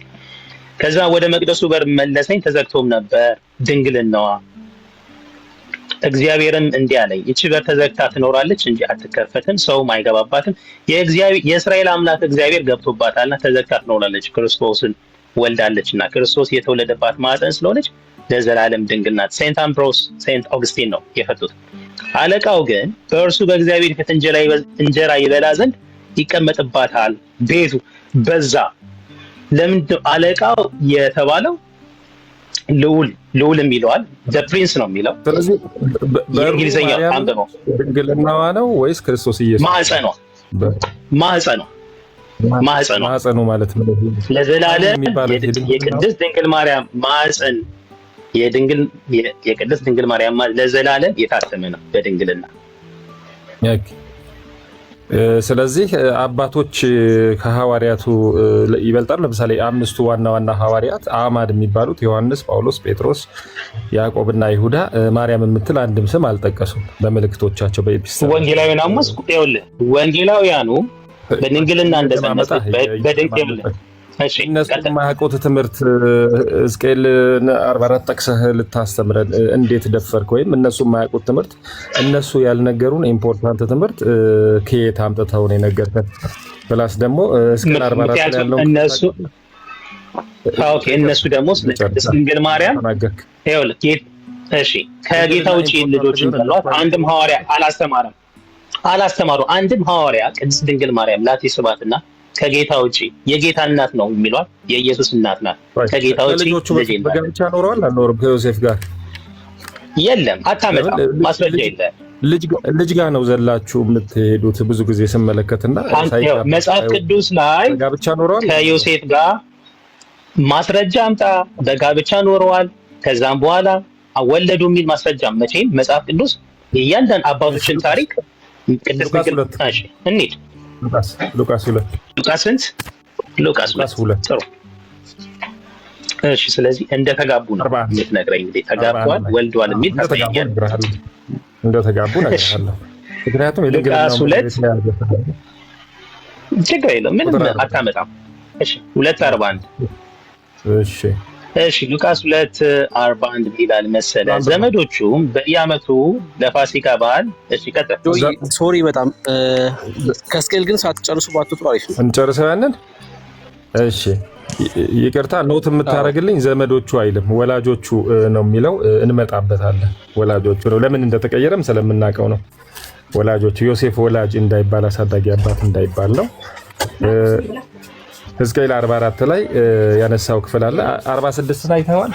S11: ከዛ ወደ መቅደሱ በር መለሰኝ፣ ተዘግቶም ነበር ድንግልናዋ። እግዚአብሔርም እንዲህ አለኝ፣ እቺ በር ተዘግታ ትኖራለች እንጂ አትከፈትም፣ ሰውም አይገባባትም። የእስራኤል አምላክ እግዚአብሔር ገብቶባታልና ተዘግታ ትኖራለች፣ ክርስቶስን ወልዳለችና ክርስቶስ የተወለደባት ማዕፀን ስለሆነች ለዘላለም ድንግል ናት። ሴንት አምብሮስ ሴንት ኦግስቲን ነው የፈቱት። አለቃው ግን በእርሱ በእግዚአብሔር ፊት እንጀራ ይበላ ዘንድ ይቀመጥባታል፣ ቤቱ በዛ። ለምንድን አለቃው የተባለው? ልዑል የሚለዋል ፕሪንስ ነው የሚለው።
S7: ስለዚህ
S11: የእንግሊዝኛው አንብበው
S7: ድንግልናዋ ነው ወይስ ክርስቶስ ኢየሱስ? ማህፀኗ ማለት ነው።
S11: ለዘላለም የቅድስት ድንግል ማርያም ማህፀን የቅድስት ድንግል ማርያም ለዘላለም የታተመ ነው በድንግልና።
S7: ስለዚህ አባቶች ከሐዋርያቱ ይበልጣሉ። ለምሳሌ አምስቱ ዋና ዋና ሐዋርያት አዕማድ የሚባሉት ዮሐንስ፣ ጳውሎስ፣ ጴጥሮስ፣ ያዕቆብና ይሁዳ ማርያም የምትል አንድም ስም አልጠቀሱም በምልክቶቻቸው በኤፒስቶል።
S11: ወንጌላውያኑ በድንግልና እንደጸነሰ በድንግል
S7: እነሱ የማያውቁት ትምህርት ሕዝቅኤል 44 ጠቅሰህ ልታስተምረን እንዴት ደፈርክ? ወይም እነሱ የማያውቁት ትምህርት እነሱ ያልነገሩን ኢምፖርታንት ትምህርት ከየት አምጥተው ነው የነገርከን? ፕላስ ደግሞ ሕዝቅኤል 44 ያለው
S11: እነሱ ደግሞ ቅድስት ድንግል ማርያም ከጌታ ውጭ ልጆችን ብሏት አንድም ሐዋርያ አላስተማሩ። አንድም ሐዋርያ ቅድስት ድንግል ማርያም ላቲ ስብሐትና ከጌታ ውጪ የጌታ እናት ነው የሚሏት የኢየሱስ እናት ናት። ከጌታ ውጪ ልጅ
S7: በጋብቻ ኖረዋል አልኖርም? ከዮሴፍ ጋር
S11: የለም፣ አታመጣም፣ ማስረጃ የለም።
S7: ልጅ ጋር ነው ዘላችሁ የምትሄዱት ብዙ ጊዜ ስመለከትና
S11: መጽሐፍ ቅዱስ ላይ
S7: በጋብቻ ኖረዋል
S11: ከዮሴፍ ጋር ማስረጃ አምጣ። በጋብቻ ኖረዋል፣ ከዛም በኋላ ወለዱ የሚል ማስረጃ መቼም መጽሐፍ ቅዱስ የእያንዳንዱ አባቶችን ታሪክ ቅድስት ድንግል እንሂድ
S7: ሉቃስ 2
S11: ጥሩ። እሺ፣ ስለዚህ እንደተጋቡ ነው የምትነግረኝ። እንግዲህ ተጋብተዋል ወልደዋል የሚል ታሳየኛል።
S7: እንደተጋቡ ነግሬሃለሁ። ምክንያቱም
S11: ሉቃስ 2 ችግር የለውም ምንም አታመጣም። እሺ 2:41 እሺ ሉቃስ 2:41 ይላል መሰለ። ዘመዶቹም በየዓመቱ ለፋሲካ በዓል ቀጥታ
S2: ሶሪ በጣም ከስቅል ግን ሳትጨርሱ ባትወጡ አሪፍ ነው።
S7: እንጨርሰው ያንን። እሺ ይቅርታ፣ ኖት የምታደርግልኝ ዘመዶቹ አይልም ወላጆቹ ነው የሚለው። እንመጣበታለን። ወላጆቹ ነው ለምን እንደተቀየረም ስለምናውቀው ነው። ወላጆቹ ዮሴፍ ወላጅ እንዳይባል አሳዳጊ አባት እንዳይባል ነው። ሕዝቅኤል 44 ላይ ያነሳው ክፍል አለ። 46 ላይ ታይቷል።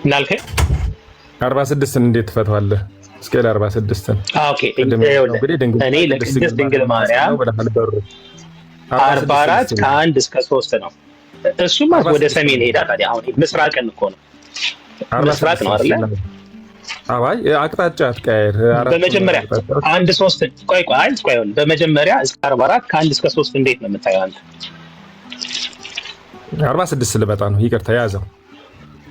S11: እናልከኝ
S7: 46ን እንዴት ትፈታዋለህ? ሕዝቅኤል 46ን
S11: ኦኬ። እኔ ለቅድስት ድንግል ማርያም 44 ከ1 እስከ 3 ነው። እሱማ ወደ ሰሜን ሄዳ ታዲያ አሁን ምስራቅን እኮ ነው። ምስራቅ ነው አይደል?
S7: አባይ አቅጣጫ አትቀያየር።
S11: በመጀመሪያ 1:3 ቆይ በመጀመሪያ እስከ 44 ከ1 እስከ 3 እንዴት ነው የምታየው አንተ?
S7: 46 ልመጣ ነው። ይቅርታ ያዘው።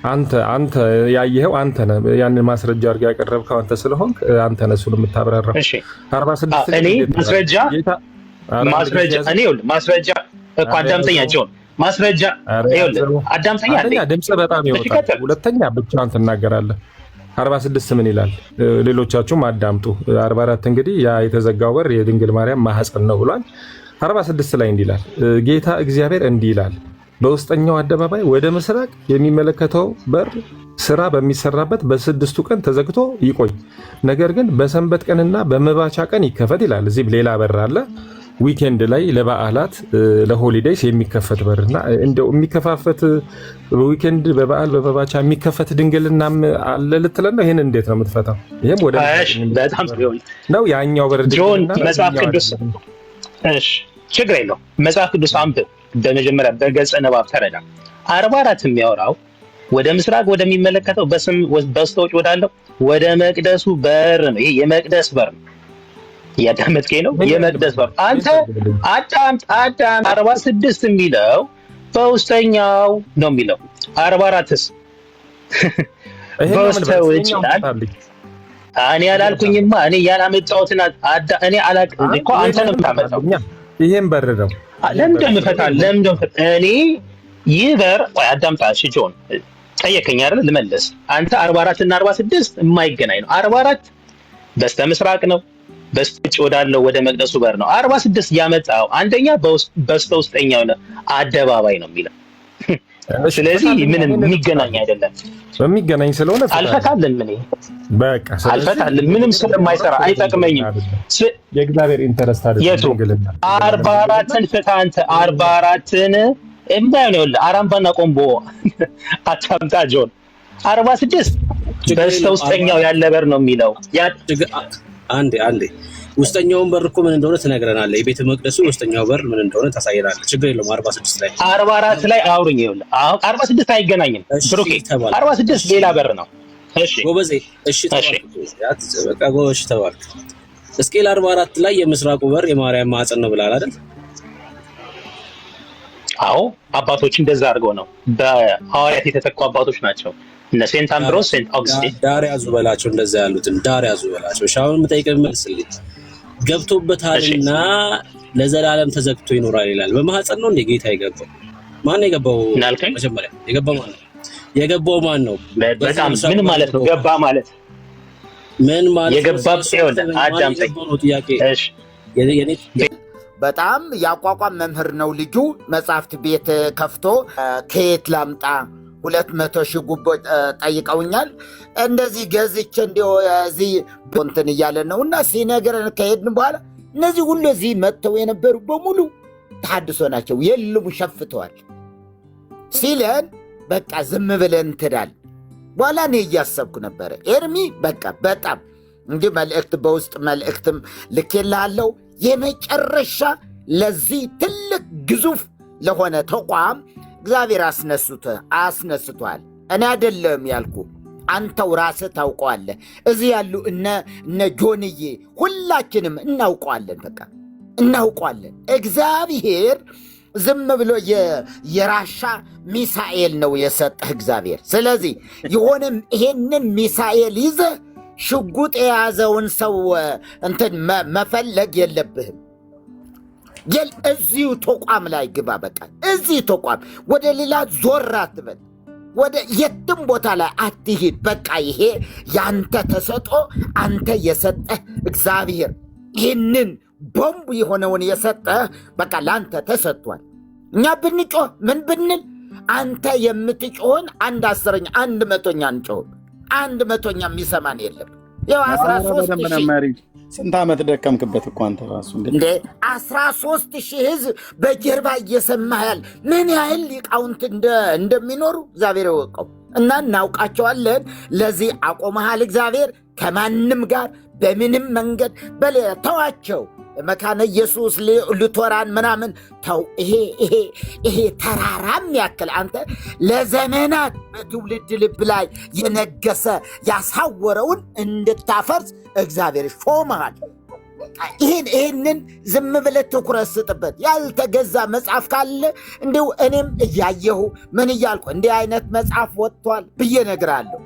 S7: አንተ ያየኸው አንተ ነህ። ያንን ማስረጃ አድርገህ ያቀረብከው አንተ ስለሆንክ አንተ ነህ እሱን የምታብራራው።
S11: እሺ
S7: 46
S11: እኔ ማስረጃ እኮ አዳምጠኛ ጆን ማስረጃ አዳምጠኛ።
S7: አንደኛ ድምጽ በጣም ይወጣል፣ ሁለተኛ ብቻህን ትናገራለህ። 46 ምን ይላል? ሌሎቻችሁም አዳምጡ። 44 እንግዲህ ያ የተዘጋው በር የድንግል ማርያም ማህፀን ነው ብሏል። 46 ላይ እንዲህ ይላል፣ ጌታ እግዚአብሔር እንዲህ ይላል፣ በውስጠኛው አደባባይ ወደ ምስራቅ የሚመለከተው በር ስራ በሚሰራበት በ6ቱ ቀን ተዘግቶ ይቆይ፣ ነገር ግን በሰንበት ቀንና በመባቻ ቀን ይከፈት ይላል። እዚህም ሌላ በር አለ። ዊኬንድ ላይ ለበዓላት ለሆሊዴይስ የሚከፈት በርና እንደው የሚከፋፈት ዊኬንድ በበዓል በመባቻ የሚከፈት ድንግልናም አለ ልትለን ነው። ይሄን እንዴት ነው የምትፈታው? ይሄም ወደ
S11: በጣም
S7: ነው ያኛው በር
S11: ጆን መጽሐፍ ቅዱስ እሺ ችግር የለውም። መጽሐፍ ቅዱስ አንብብ። በመጀመሪያ በገጸ ንባብ ተረዳ። 44 የሚያወራው ወደ ምስራቅ ወደሚመለከተው በስተውጭ ወዳለው ወደ መቅደሱ በር ነው። ይሄ የመቅደስ በር ነው። እያዳመጥከኝ ነው? የመቅደስ በር አንተ አዳም 46 የሚለው በውስጠኛው ነው የሚለው 44ስ በውስጠውጭ ይላል። እኔ አላልኩኝማ። እኔ ያላመጣሁትን እኔ አላውቅም እኮ አንተ ነው የምታመጣው።
S7: ይሄን በር ነው
S11: ለምን እኔ ይህ በር ወይ አዳምጣ። እሺ ጆን ጠየቀኝ አይደል? ልመለስ። አንተ 44 እና 46 የማይገናኝ ነው። 44 በስተ ምስራቅ ነው፣ በስተውጭ ወዳለው ወደ መቅደሱ በር ነው። 46 ያመጣው አንደኛ በስተ ውስጠኛው አደባባይ ነው የሚለው። ስለዚህ ምንም የሚገናኝ አይደለም።
S7: የሚገናኝ ስለሆነ
S11: አልፈታልን። ምን
S7: በቃ
S11: አልፈታልን። ምንም ስለማይሰራ አይጠቅመኝም።
S7: የእግዚአብሔር ኢንተረስት አይደለም።
S11: 44ን ፍታ አንተ 44ን እምባው ነው አራምባና ቆምቦ አታምጣ ጆን። 46 በስተ ውስጠኛው ያለ በር ነው የሚለው።
S2: አንዴ ውስጠኛውን በር እኮ ምን እንደሆነ ትነግረናለህ። የቤተ መቅደሱ ውስጠኛው በር ምን እንደሆነ ታሳየናለህ። ችግር የለውም። 46 ላይ
S11: 44 ላይ አውሩኝ። ይኸውልህ አሁን 46 አይገናኝም ብሩኬ። 46 ሌላ በር ነው። እሺ
S2: ጎበዜ፣ እሺ ተባልክ። በቃ ጎበዝ ተባልክ። ሕዝቅኤል 44 ላይ የምስራቁ በር የማርያም ማዕፀን ነው ብላል አይደል?
S11: አዎ አባቶች እንደዛ አድርገው ነው በሐዋርያት የተተኩ አባቶች ናቸው። እነ ሴንት አምብሮስ፣ ሴንት አውግስቲን
S2: ዳር ያዙ በላቸው። እንደዛ ያሉትን ዳር ያዙ በላቸው። ሻውን የምጠይቀህ መልስልኝ። ገብቶበታልና ለዘላለም ተዘግቶ ይኖራል ይላል። በማህፀን ነው እንደ ጌታ የገባው? ማን ነው የገባው? መጀመሪያ የገባው ማን ነው? የገባው ማን ነው?
S11: በጣም ምን ማለት ነው ገባ ማለት?
S2: ምን ማለት
S11: የገባው ሲሆን አዳምጠኝ። እሺ
S12: በጣም ያቋቋም መምህር ነው ልጁ። መጽሐፍት ቤት ከፍቶ ከየት ላምጣ 200 ሺህ ጉቦ ጠይቀውኛል። እንደዚህ ገዝቼ እንዲሁ እዚህ እንትን እያለ ነው እና ሲነግረን ከሄድን በኋላ እነዚህ ሁሉ እዚህ መጥተው የነበሩ በሙሉ ተሐድሶ ናቸው፣ የሉም ሸፍተዋል ሲለን በቃ ዝም ብለን ትዳል። በኋላ እኔ እያሰብኩ ነበረ ኤርሚ በቃ በጣም እንዲህ መልእክት በውስጥ መልእክትም ልኬልሃለሁ። የመጨረሻ ለዚህ ትልቅ ግዙፍ ለሆነ ተቋም እግዚአብሔር አስነስቷል። እኔ አይደለም ያልኩ፣ አንተው ራስህ ታውቀዋለህ። እዚህ ያሉ እነ ጆንዬ ሁላችንም እናውቀዋለን። በቃ እናውቀዋለን። እግዚአብሔር ዝም ብሎ የራሻ ሚሳኤል ነው የሰጠህ እግዚአብሔር። ስለዚህ የሆነም ይሄንን ሚሳኤል ይዘህ ሽጉጥ የያዘውን ሰው እንትን መፈለግ የለብህም። እዚሁ ተቋም ላይ ግባ። በቃ እዚህ ተቋም ወደ ሌላ ዞር አትበል፣ ወደ የትም ቦታ ላይ አትሂድ። በቃ ይሄ ያንተ ተሰጦ አንተ የሰጠህ እግዚአብሔር ይህንን ቦምብ የሆነውን የሰጠህ በቃ ለአንተ ተሰጥቷል። እኛ ብንጮህ ምን ብንል አንተ የምትጮህን 1/10 1/100 አንጮህም። 1/100 የሚሰማን የለም። ያው 13
S1: ስንት ዓመት ደከምክበት እኮ አንተ ራሱ
S12: እንዴ 13,000 ህዝብ በጀርባ እየሰማህ ያል ምን ያህል ሊቃውንት እንደሚኖሩ እግዚአብሔር ይወቀው እና እናውቃቸዋለን። ለዚህ አቆመሃል እግዚአብሔር። ከማንም ጋር በምንም መንገድ በሌላ ተዋቸው። መካነ ኢየሱስ ሉተራን ምናምን ተው። ይሄ ተራራም ያክል አንተ ለዘመናት በትውልድ ልብ ላይ የነገሰ ያሳወረውን እንድታፈርስ እግዚአብሔር ሾመሃል። ይህንን ዝም ብለህ ትኩረት ስጥበት። ያልተገዛ መጽሐፍ ካለ እንዲሁ እኔም እያየሁ ምን እያልኩ እንዲህ አይነት መጽሐፍ ወጥቷል ብዬ እነግርሃለሁ።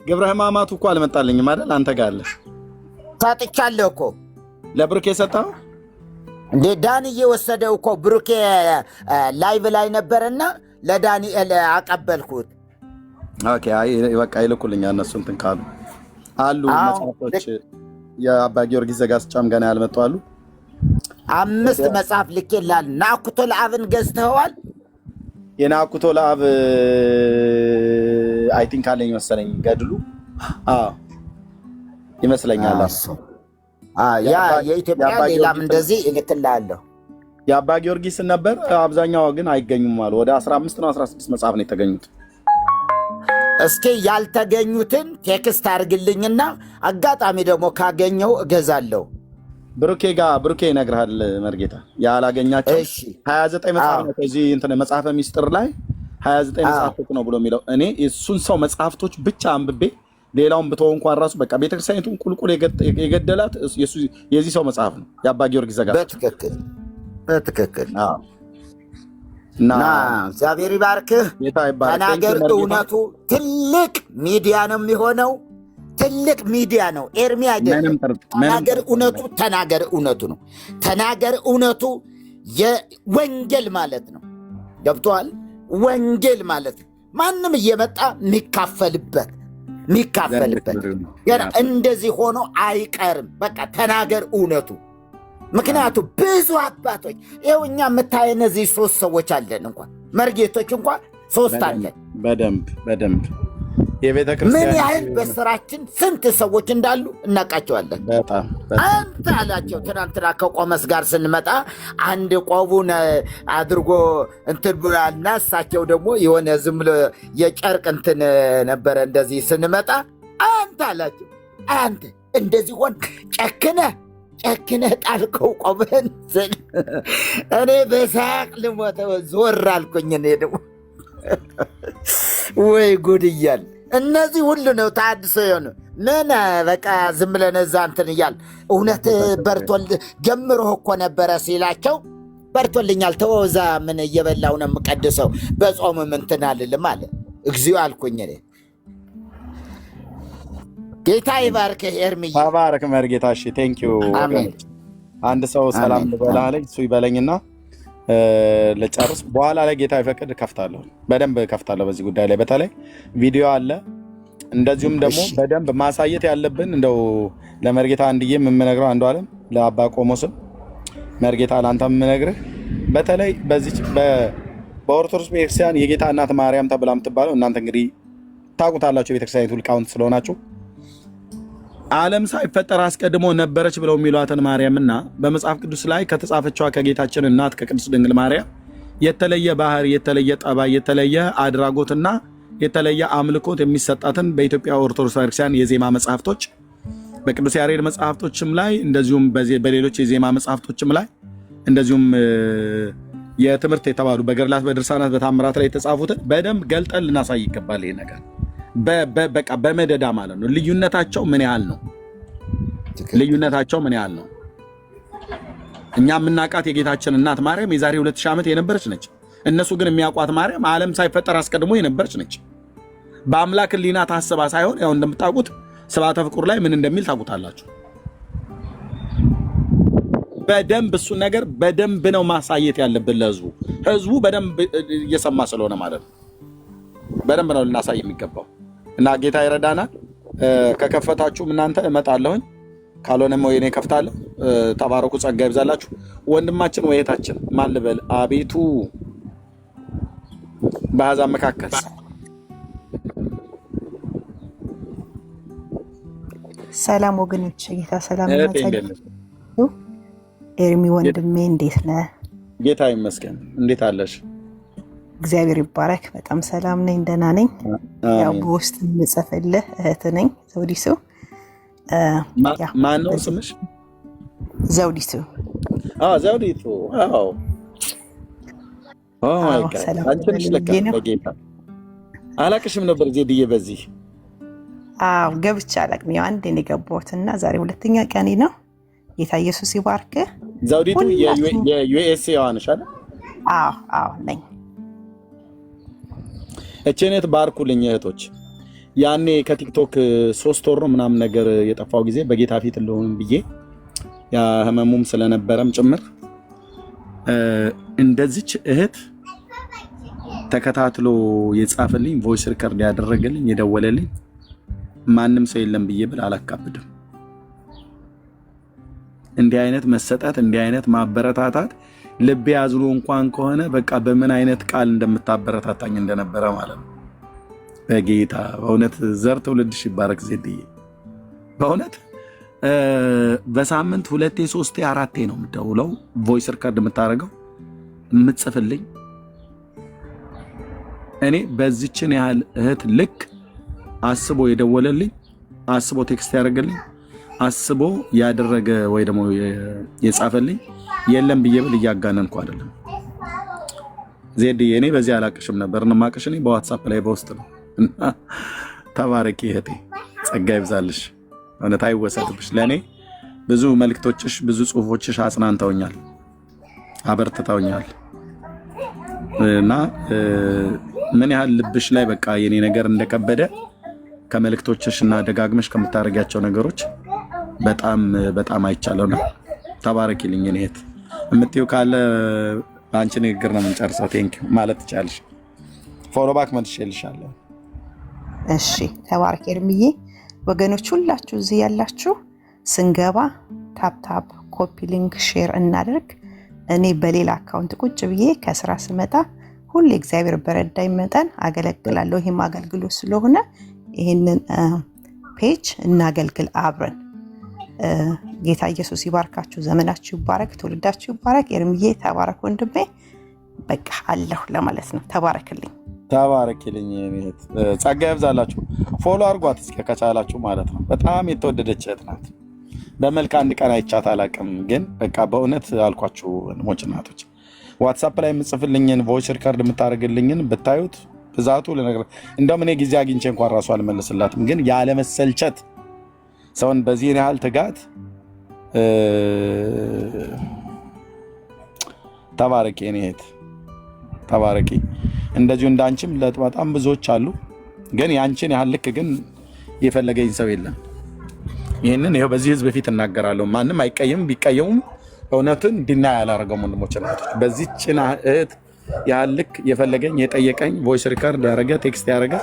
S1: ግብረ ሕማማቱ እኮ አልመጣልኝም አይደል? አንተ ጋር አለ።
S12: ሰጥቻለሁ እኮ
S1: ለብሩኬ ሰጠው
S12: እንዴ? ዳንኤል ወሰደው እኮ። ብሩኬ ላይቭ ላይ ነበርና ለዳንኤል አቀበልኩት።
S1: ኦኬ በቃ ይልኩልኛል እነሱ እንትን ካሉ አሉ መጽሐፎች። የአባ ጊዮርጊስ ዘጋስጫም ገና ያልመጡ አሉ።
S12: 5 መጽሐፍ ልኬልሃል። ናኩቶ ለአብን ገዝተኸዋል?
S1: የናኩቶ ለአብ አይ ቲንክ አለኝ መሰለኝ ገድሉ ይመስለኛል።
S12: ያ የኢትዮጵያ ሌላም እንደዚህ እልክልሃለሁ።
S1: የአባ ጊዮርጊስን ነበር አብዛኛው ግን አይገኙም አሉ። ወደ 15 ነው 16 መጽሐፍ ነው የተገኙት።
S12: እስኪ ያልተገኙትን ቴክስት አድርግልኝና አጋጣሚ ደግሞ ካገኘው እገዛለሁ።
S1: ብሩኬ ይነግርሃል መርጌታ ያላገኛቸው 29 መጽሐፍ ነው። ከዚህ እንትን መጽሐፈ ሚስጥር ላይ 29 መጽሐፍቶች ነው ብሎ የሚለው እኔ እሱን ሰው መጽሐፍቶች ብቻ አንብቤ ሌላውን ብተው እንኳን ራሱ በቃ ቤተክርስቲያኒቱን ቁልቁል የገደላት የዚህ ሰው መጽሐፍ ነው የአባ ጊዮርጊስ ዘጋስጫ።
S12: በትክክል እና እግዚአብሔር ይባርክህ። ተናገር እውነቱ ትልቅ ሚዲያ ነው የሚሆነው። ትልቅ ሚዲያ ነው። ኤርሚ አይደለም። ተናገር እውነቱ ነው። ተናገር እውነቱ የወንጌል ማለት ነው። ገብቶሃል? ወንጌል ማለት ማንም እየመጣ የሚካፈልበት ገና እንደዚህ ሆኖ አይቀርም። በቃ ተናገር እውነቱ። ምክንያቱም ብዙ አባቶች ይኸው እኛ የምታይ እነዚህ 3 ሰዎች አለን፣ እንኳን መርጌቶች እንኳን 3 አለን።
S1: በደንብ
S12: ምን ያህል በስራችን ስንት ሰዎች እንዳሉ እናውቃቸዋለን። አንተ አላቸው ትናንትና ከቆመስ ጋር ስንመጣ አንድ ቆቡን አድርጎ እንትን ብሏልና እሳቸው ደግሞ የሆነ ዝም ብሎ የጨርቅ እንትን ነበረ። እንደዚህ ስንመጣ አንተ አላቸው አንተ እንደዚህ ሆን ጨክነህ ጣልከው ቆብህን ስል እኔ በሳቅ ልሞተው ዞር አልኩኝ። እኔ ደግሞ ወይ ጉድ እያል እነዚህ ሁሉ ነው ታድሶ የሆኑ ምን በቃ ዝም ብለን እዛ እንትን እያል እውነት በርቶል ጀምሮ እኮ ነበረ ሲላቸው በርቶልኛል ተወው እዛ ምን እየበላው ነው የምቀድሰው በጾም እንትን አልልም አለ። እግዚኦ አልኩኝ እኔ። ጌታ ይባርክህ ኤርሚዬ።
S1: ተባረክ መርጌታ። እሺ ቴንኪው። አንድ ሰው ሰላም ልበልህ አለኝ። እሱ ይበለኝና ለጨርስ በኋላ ላይ ጌታ ይፈቅድ ከፍታለሁ፣ በደንብ ከፍታለሁ። በዚህ ጉዳይ ላይ በተለይ ቪዲዮ አለ። እንደዚሁም ደግሞ በደንብ ማሳየት ያለብን እንደው ለመርጌታ አንድዬ የምነግረው አንዱ ዓለም ለአባ ቆሞስም መርጌታ ላንተ የምነግርህ በተለይ በዚህ በኦርቶዶክስ ቤተክርስቲያን የጌታ እናት ማርያም ተብላ የምትባለው እናንተ እንግዲህ ታውቁታላችሁ የቤተክርስቲያኒቱ ሊቃውንት ስለሆናችሁ ዓለም ሳይፈጠር አስቀድሞ ነበረች ብለው የሚሏትን ማርያምና በመጽሐፍ ቅዱስ ላይ ከተጻፈችዋ ከጌታችን እናት ከቅድስት ድንግል ማርያም የተለየ ባህሪ፣ የተለየ ጠባይ፣ የተለየ አድራጎትና የተለየ አምልኮት የሚሰጣትን በኢትዮጵያ ኦርቶዶክስ ቤተክርስቲያን የዜማ መጽሐፍቶች በቅዱስ ያሬድ መጽሐፍቶችም ላይ እንደዚሁም በሌሎች የዜማ መጽሐፍቶችም ላይ እንደዚሁም የትምህርት የተባሉ በገድላት በድርሳናት በታምራት ላይ የተጻፉትን በደንብ ገልጠን ልናሳይ ይገባል። ይሄ ነገር በቃ በመደዳ ማለት ነው። ልዩነታቸው ምን ያህል ነው? እኛ የምናውቃት የጌታችን እናት ማርያም የዛሬ 2000 ዓመት የነበረች ነች። እነሱ ግን የሚያውቋት ማርያም ዓለም ሳይፈጠር አስቀድሞ የነበረች ነች። በአምላክ ሕሊና ታስባ ሳይሆን ያው እንደምታውቁት ስብዓተ ፍቁር ላይ ምን እንደሚል ታውቁታላችሁ። በደንብ እሱ ነገር በደንብ ነው ማሳየት ያለብን ለህዝቡ። ህዝቡ በደንብ እየሰማ ስለሆነ ማለት ነው። በደንብ ነው ልናሳይ የሚገባው እና ጌታ ይረዳናል። ከከፈታችሁ እናንተ እመጣለሁኝ፣ ካልሆነም ወይኔ ከፍታለሁ። ተባረኩ፣ ጸጋ ይብዛላችሁ። ወንድማችን ወይታችን ማን ልበል? አቤቱ በአሕዛብ መካከል
S13: ሰላም ወገኖች፣ ጌታ ሰላም ይመስገን። ኤርሚ ወንድሜ እንዴት ነህ?
S1: ጌታ ይመስገን። እንዴት አለሽ?
S13: እግዚአብሔር ይባረክ። በጣም ሰላም ነኝ፣ ደህና ነኝ። ያው በውስጥ የምጽፍልህ እህት ነኝ ዘውዲቱ።
S1: ማን ነው ስምሽ?
S13: ዘውዲቱ።
S1: ዘውዲቱ። አንቺ ነሽ ለካ። በጌታ አላቅሽም ነበር ዜድዬ። በዚህ
S13: ገብቼ አላቅም። ያው አንዴ ነው የገባሁት እና ዛሬ 2ኛ ቀኔ ነው። ጌታ ኢየሱስ ይባርክ።
S1: ዘውዲቱ የዩኤስኤ ዋንሽ አይደል?
S13: አዎ ነኝ።
S1: እቺነት ባርኩልኝ እህቶች። ያኔ ከቲክቶክ 3 ወር ነው ምናምን ነገር የጠፋው ጊዜ በጌታ ፊት እንደሆነ ብዬ ያ ህመሙም ስለነበረም ጭምር እንደዚች እህት ተከታትሎ የጻፈልኝ ቮይስ ሪከርድ ያደረገልኝ የደወለልኝ ማንም ሰው የለም ብዬ ብል አላካብድም። እንዲህ አይነት መሰጣት፣ እንዲህ አይነት ማበረታታት ልቤ ያዝሎ እንኳን ከሆነ በቃ በምን አይነት ቃል እንደምታበረታታኝ እንደነበረ ማለት ነው። በጌታ በእውነት ዘር ትውልድሽ ይባረክ ዜድዬ። በእውነት በሳምንት 2 3 4 ነው የምደውለው፣ ቮይስ ሪከርድ የምታደርገው የምትጽፍልኝ። እኔ በዚችን ያህል እህት ልክ አስቦ የደወለልኝ፣ አስቦ ቴክስት ያደርገልኝ፣ አስቦ ያደረገ ወይ ደግሞ የጻፈልኝ የለም ብዬ ብል እያጋነንኩ አይደለም። ዜድ እኔ በዚህ አላቅሽም ነበር እንማቅሽ እኔ በዋትስአፕ ላይ በውስጥ ነው። ተባረኪ እህቴ፣ ጸጋ ይብዛልሽ። እውነት አይወሰድብሽ። ለእኔ ብዙ መልክቶችሽ ብዙ ጽሁፎችሽ አጽናንተውኛል፣ አበርትተውኛል እና ምን ያህል ልብሽ ላይ በቃ የኔ ነገር እንደከበደ ከመልክቶችሽ እና ደጋግመሽ ከምታደርጊያቸው ነገሮች በጣም በጣም አይቻለውና ተባረኪልኝ እኔ እህት። እምትይው ካለ አንቺ ንግግር ነው የምንጨርሰው። ቴንኪው ማለት ትቻለሽ። ፎሎ ባክ መልሼልሻለሁ።
S13: እሺ ተባረክ ኤርምዬ። ወገኖች ሁላችሁ እዚህ ያላችሁ ስንገባ ታፕታፕ ኮፒ ሊንክ ሼር እናደርግ። እኔ በሌላ አካውንት ቁጭ ብዬ ከስራ ስመጣ ሁሌ እግዚአብሔር በረዳኝ መጠን አገለግላለሁ። ይሄም አገልግሎት ስለሆነ ይሄንን ፔጅ እናገልግል አብረን። ጌታ ኢየሱስ ይባርካችሁ፣ ዘመናችሁ ይባረክ፣ ትውልዳችሁ ይባረክ። ኤርምዬ ተባረክ ወንድሜ። በቃ አለሁ ለማለት ነው። ተባረክልኝ።
S1: ተባረክልኝ እህት፣ ጸጋ ይብዛላችሁ። ፎሎ አድርጓት እስኪ ከቻላችሁ ማለት ነው። በጣም የተወደደች እህት ናት። በመልክ አንድ ቀን አይቻት አላውቅም፣ ግን በቃ በእውነት አልኳችሁ ወንድሞች እናቶች፣ ዋትስአፕ ላይ የምጽፍልኝን ቮይስ ሪከርድ የምታደርግልኝን ብታዩት ብዛቱ ልነግር እንደውም እኔ ጊዜ አግኝቼ እንኳን ራሱ አልመልስላትም። ግን ያለመሰልቸት ሰውን በዚህ ያህል ትጋት ተባረኪ እኔ እህት ተባረኪ። እንደዚሁ እንዳንቺም በጣም ብዙዎች አሉ፣ ግን ያንቺን ያህል ልክ ግን የፈለገኝ ሰው የለም። ይሄንን ይሄው በዚህ ህዝብ ፊት እናገራለሁ። ማንም አይቀየም፣ ቢቀየሙም እውነትን ዲና ያላረገው ወንድሞች እናቶች፣ በዚህ ጭና እህት ያህል ልክ የፈለገኝ የጠየቀኝ ቮይስ ሪከርድ ያረገ ቴክስት ያረገ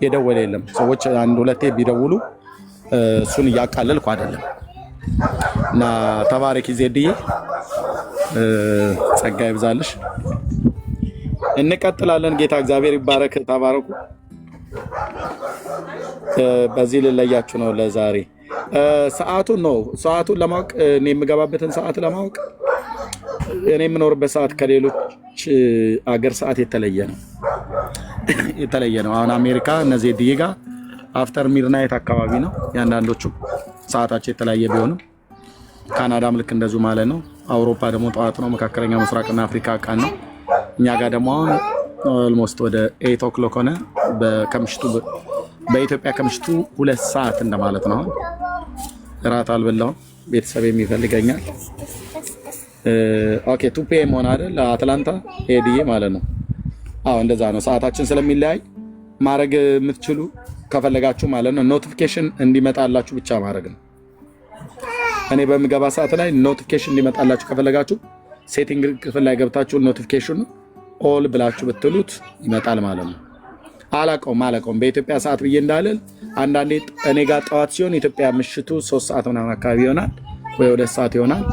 S1: የደወለ የለም። ሰዎች አንድ ሁለቴ ቢደውሉ እሱን እያቃለልኩ አይደለም። እና ተባረኪ ዜድዬ፣ ጸጋ ይብዛልሽ። እንቀጥላለን። ጌታ እግዚአብሔር ይባረክ። ተባረኩ። በዚህ ልለያችሁ ነው ለዛሬ። ሰዓቱን ለማወቅ እኔ የምገባበትን ሰዓት ለማወቅ እኔ የምኖርበት ሰዓት ከሌሎች አገር ሰዓት የተለየ ነው። አሁን አሜሪካ እነዚህ ዲዬ ጋር አፍተር ሚድናይት አካባቢ ነው። ያንዳንዶቹ ሰዓታቸው የተለያየ ቢሆንም ካናዳም ልክ እንደዚሁ ማለት ነው። አውሮፓ ደግሞ ጠዋት ነው። መካከለኛ ምስራቅና አፍሪካ ቀን ነው። እኛ ጋር ደግሞ አሁን ኦልሞስት ወደ 8 o'clock ሆነ። በኢትዮጵያ ከምሽቱ 2 ሰዓት እንደማለት ነው። እራት አልበላሁም፣ ቤተሰብ የሚፈልገኛል። ኦኬ 2 PM ሆነ አይደል? አትላንታ ሄድዬ ማለት ነው። አዎ እንደዛ ነው። ሰዓታችን ስለሚለያይ ማድረግ የምትችሉ ከፈለጋችሁ ማለት ነው ኖቲፊኬሽን እንዲመጣላችሁ ብቻ ማድረግ ነው። እኔ በምገባ ሰዓት ላይ ኖቲፊኬሽን እንዲመጣላችሁ ከፈለጋችሁ ሴቲንግ ክፍል ላይ ገብታችሁ ኖቲፊኬሽን ኦል ብላችሁ ብትሉት ይመጣል ማለት ነው። አላውቀውም በኢትዮጵያ ሰዓት ብዬ እንዳልል አንዳንዴ እኔ ጋር ጠዋት ሲሆን ኢትዮጵያ ምሽቱ 3 ሰዓት ምናምን አካባቢ ይሆናል፣ ወይ 2 ሰዓት ይሆናል፣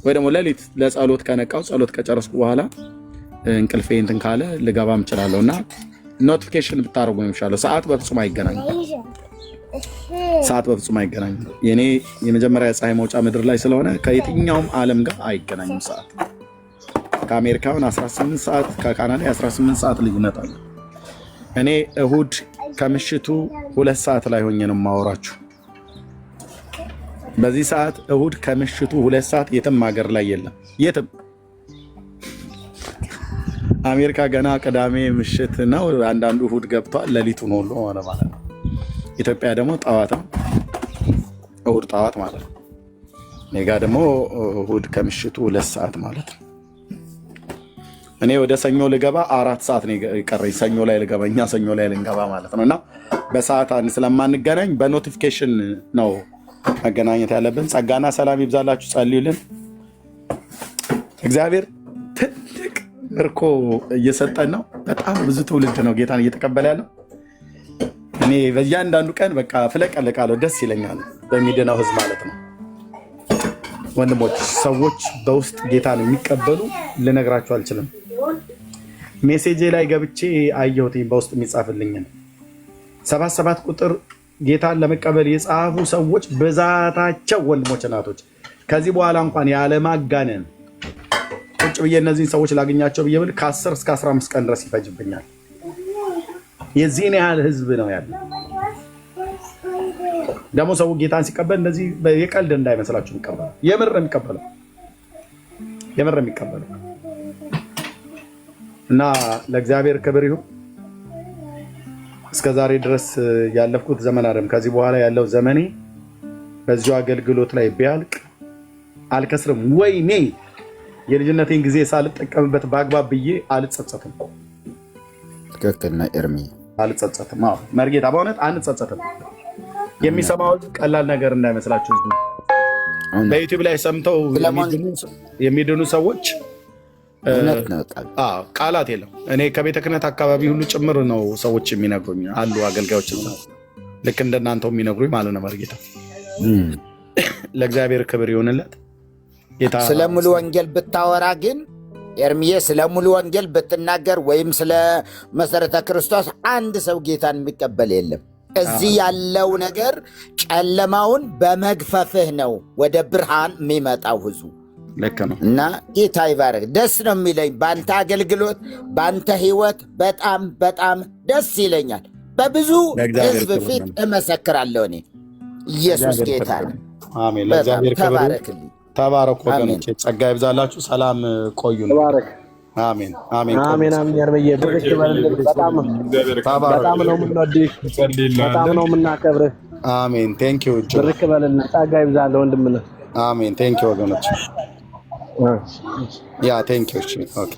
S1: ወይ ደግሞ ሌሊት ለጸሎት ከነቃው ጸሎት ከጨረስኩ በኋላ እንቅልፌ እንትን ካለ ልገባም እችላለሁና ኖቲፊኬሽን ብታረጉ ነው የሚሻለው። ሰዓት በፍጹም አይገናኝም። የኔ የመጀመሪያ ፀሐይ መውጫ ምድር ላይ ስለሆነ ከየትኛውም ዓለም ጋር አይገናኝም። ሰዓት ከአሜሪካውን 18 ሰዓት ከካናዳ 18 ሰዓት ልዩነት አለ። እኔ እሁድ ከምሽቱ 2 ሰዓት ላይ ሆኜ ነው የማወራችሁ። በዚህ ሰዓት እሁድ ከምሽቱ 2 ሰዓት የትም ሀገር ላይ የለም። የትም አሜሪካ ገና ቅዳሜ ምሽት ነው። አንዳንዱ እሁድ ገብቷል፣ ሌሊቱን ሁሉ ማለት ነው። ኢትዮጵያ ደግሞ ጠዋት ነው፣ እሁድ ጠዋት ማለት ነው። እኔ ጋ ደግሞ እሁድ ከምሽቱ 2 ሰዓት ማለት ነው። እኔ ወደ ሰኞ ልገባ 4 ሰዓት ነው የቀረኝ። ሰኞ ላይ ልገባ፣ እኛ ሰኞ ላይ ልንገባ ማለት ነው። እና በሰዓት ስለማንገናኝ በኖቲፊኬሽን ነው መገናኘት ያለብን። ጸጋና ሰላም ይብዛላችሁ። ጸልዩልን። እግዚአብሔር ትልቅ ምርኮ እየሰጠን ነው። በጣም ብዙ ትውልድ ነው ጌታን እየተቀበለ ያለው። እኔ በእያንዳንዱ ቀን በቃ ፍለቀለቃለሁ፣ ደስ ይለኛል በሚድነው ህዝብ ማለት ነው። ወንድሞች፣ ሰዎች በውስጥ ጌታን የሚቀበሉ ልነግራችሁ አልችልም። ሜሴጄ ላይ ገብቼ አየሁት በውስጥ የሚጻፍልኝን 77 ቁጥር ጌታን ለመቀበል የጻፉ ሰዎች ብዛታቸው ወንድሞች እናቶች፣ ከዚህ በኋላ እንኳን ያለማጋነን ቁጭ ብዬ እነዚህን ሰዎች ላገኛቸው ብዬ ብል ከ10 እስከ 15 ቀን ድረስ ይፈጅብኛል። የዚህን ያህል ህዝብ ነው ያለው። ደግሞ ሰው ጌታን ሲቀበል እንደዚህ የቀልድ እንዳይመስላችሁ ይቀበላል። የምር የሚቀበለው እና ለእግዚአብሔር ክብር ይሁን። እስከ ዛሬ ድረስ ያለፍኩት ዘመን አይደለም። ከዚህ በኋላ ያለው ዘመኔ በዚሁ አገልግሎት ላይ ቢያልቅ አልከስርም። ወይኔ የልጅነቴን ጊዜ ሳልጠቀምበት በአግባብ ብዬ አልጸጸትም።
S12: ትክክል ነህ ኤርሚ፣
S1: አልጸጸትም። አዎ መርጌታ፣ በእውነት አንጸጸትም። የሚሰማው ቀላል ነገር እንዳይመስላችሁ። በዩቲዩብ ላይ ሰምተው የሚድኑ ሰዎች ቃላት የለም። እኔ ከቤተ ክህነት አካባቢ ሁሉ ጭምር ነው ሰዎች የሚነግሩኝ አሉ፣ አገልጋዮች ልክ እንደናንተው የሚነግሩኝ ማለት ነው። መርጌታ ለእግዚአብሔር ክብር ይሆንለት።
S12: ስለ ሙሉ ወንጌል ብታወራ ግን ኤርሚዬ፣ ስለ ሙሉ ወንጌል ብትናገር ወይም ስለ መሰረተ ክርስቶስ አንድ ሰው ጌታን የሚቀበል የለም። እዚህ ያለው ነገር ጨለማውን በመግፈፍህ ነው ወደ ብርሃን የሚመጣው ህዝቡ።
S1: ልክ ነው።
S12: እና ጌታ ይባረክ። ደስ ነው የሚለኝ በአንተ አገልግሎት፣ በአንተ ህይወት በጣም በጣም ደስ ይለኛል። በብዙ ህዝብ ፊት እመሰክራለሁ እኔ ኢየሱስ ጌታ ነው።
S1: አሜን። ለእግዚአብሔር ክብር። ተባረኩ ወገኖቼ፣ ጸጋ ይብዛላችሁ። ሰላም ቆዩ። ተባረክ። አሜን አሜን
S14: አሜን አሜን። ያርበየ ብርክ በልልህ። በጣም ነው የምንወድህ፣ በጣም ነው የምናከብርህ።
S1: አሜን። ቴንክ ዩ።
S14: ብርክ በልልህ። ጸጋ ይብዛልህ ወንድምህ።
S1: አሜን። ቴንክ ዩ ወገኖች። ያ ቴንክ ዩ። ኦኬ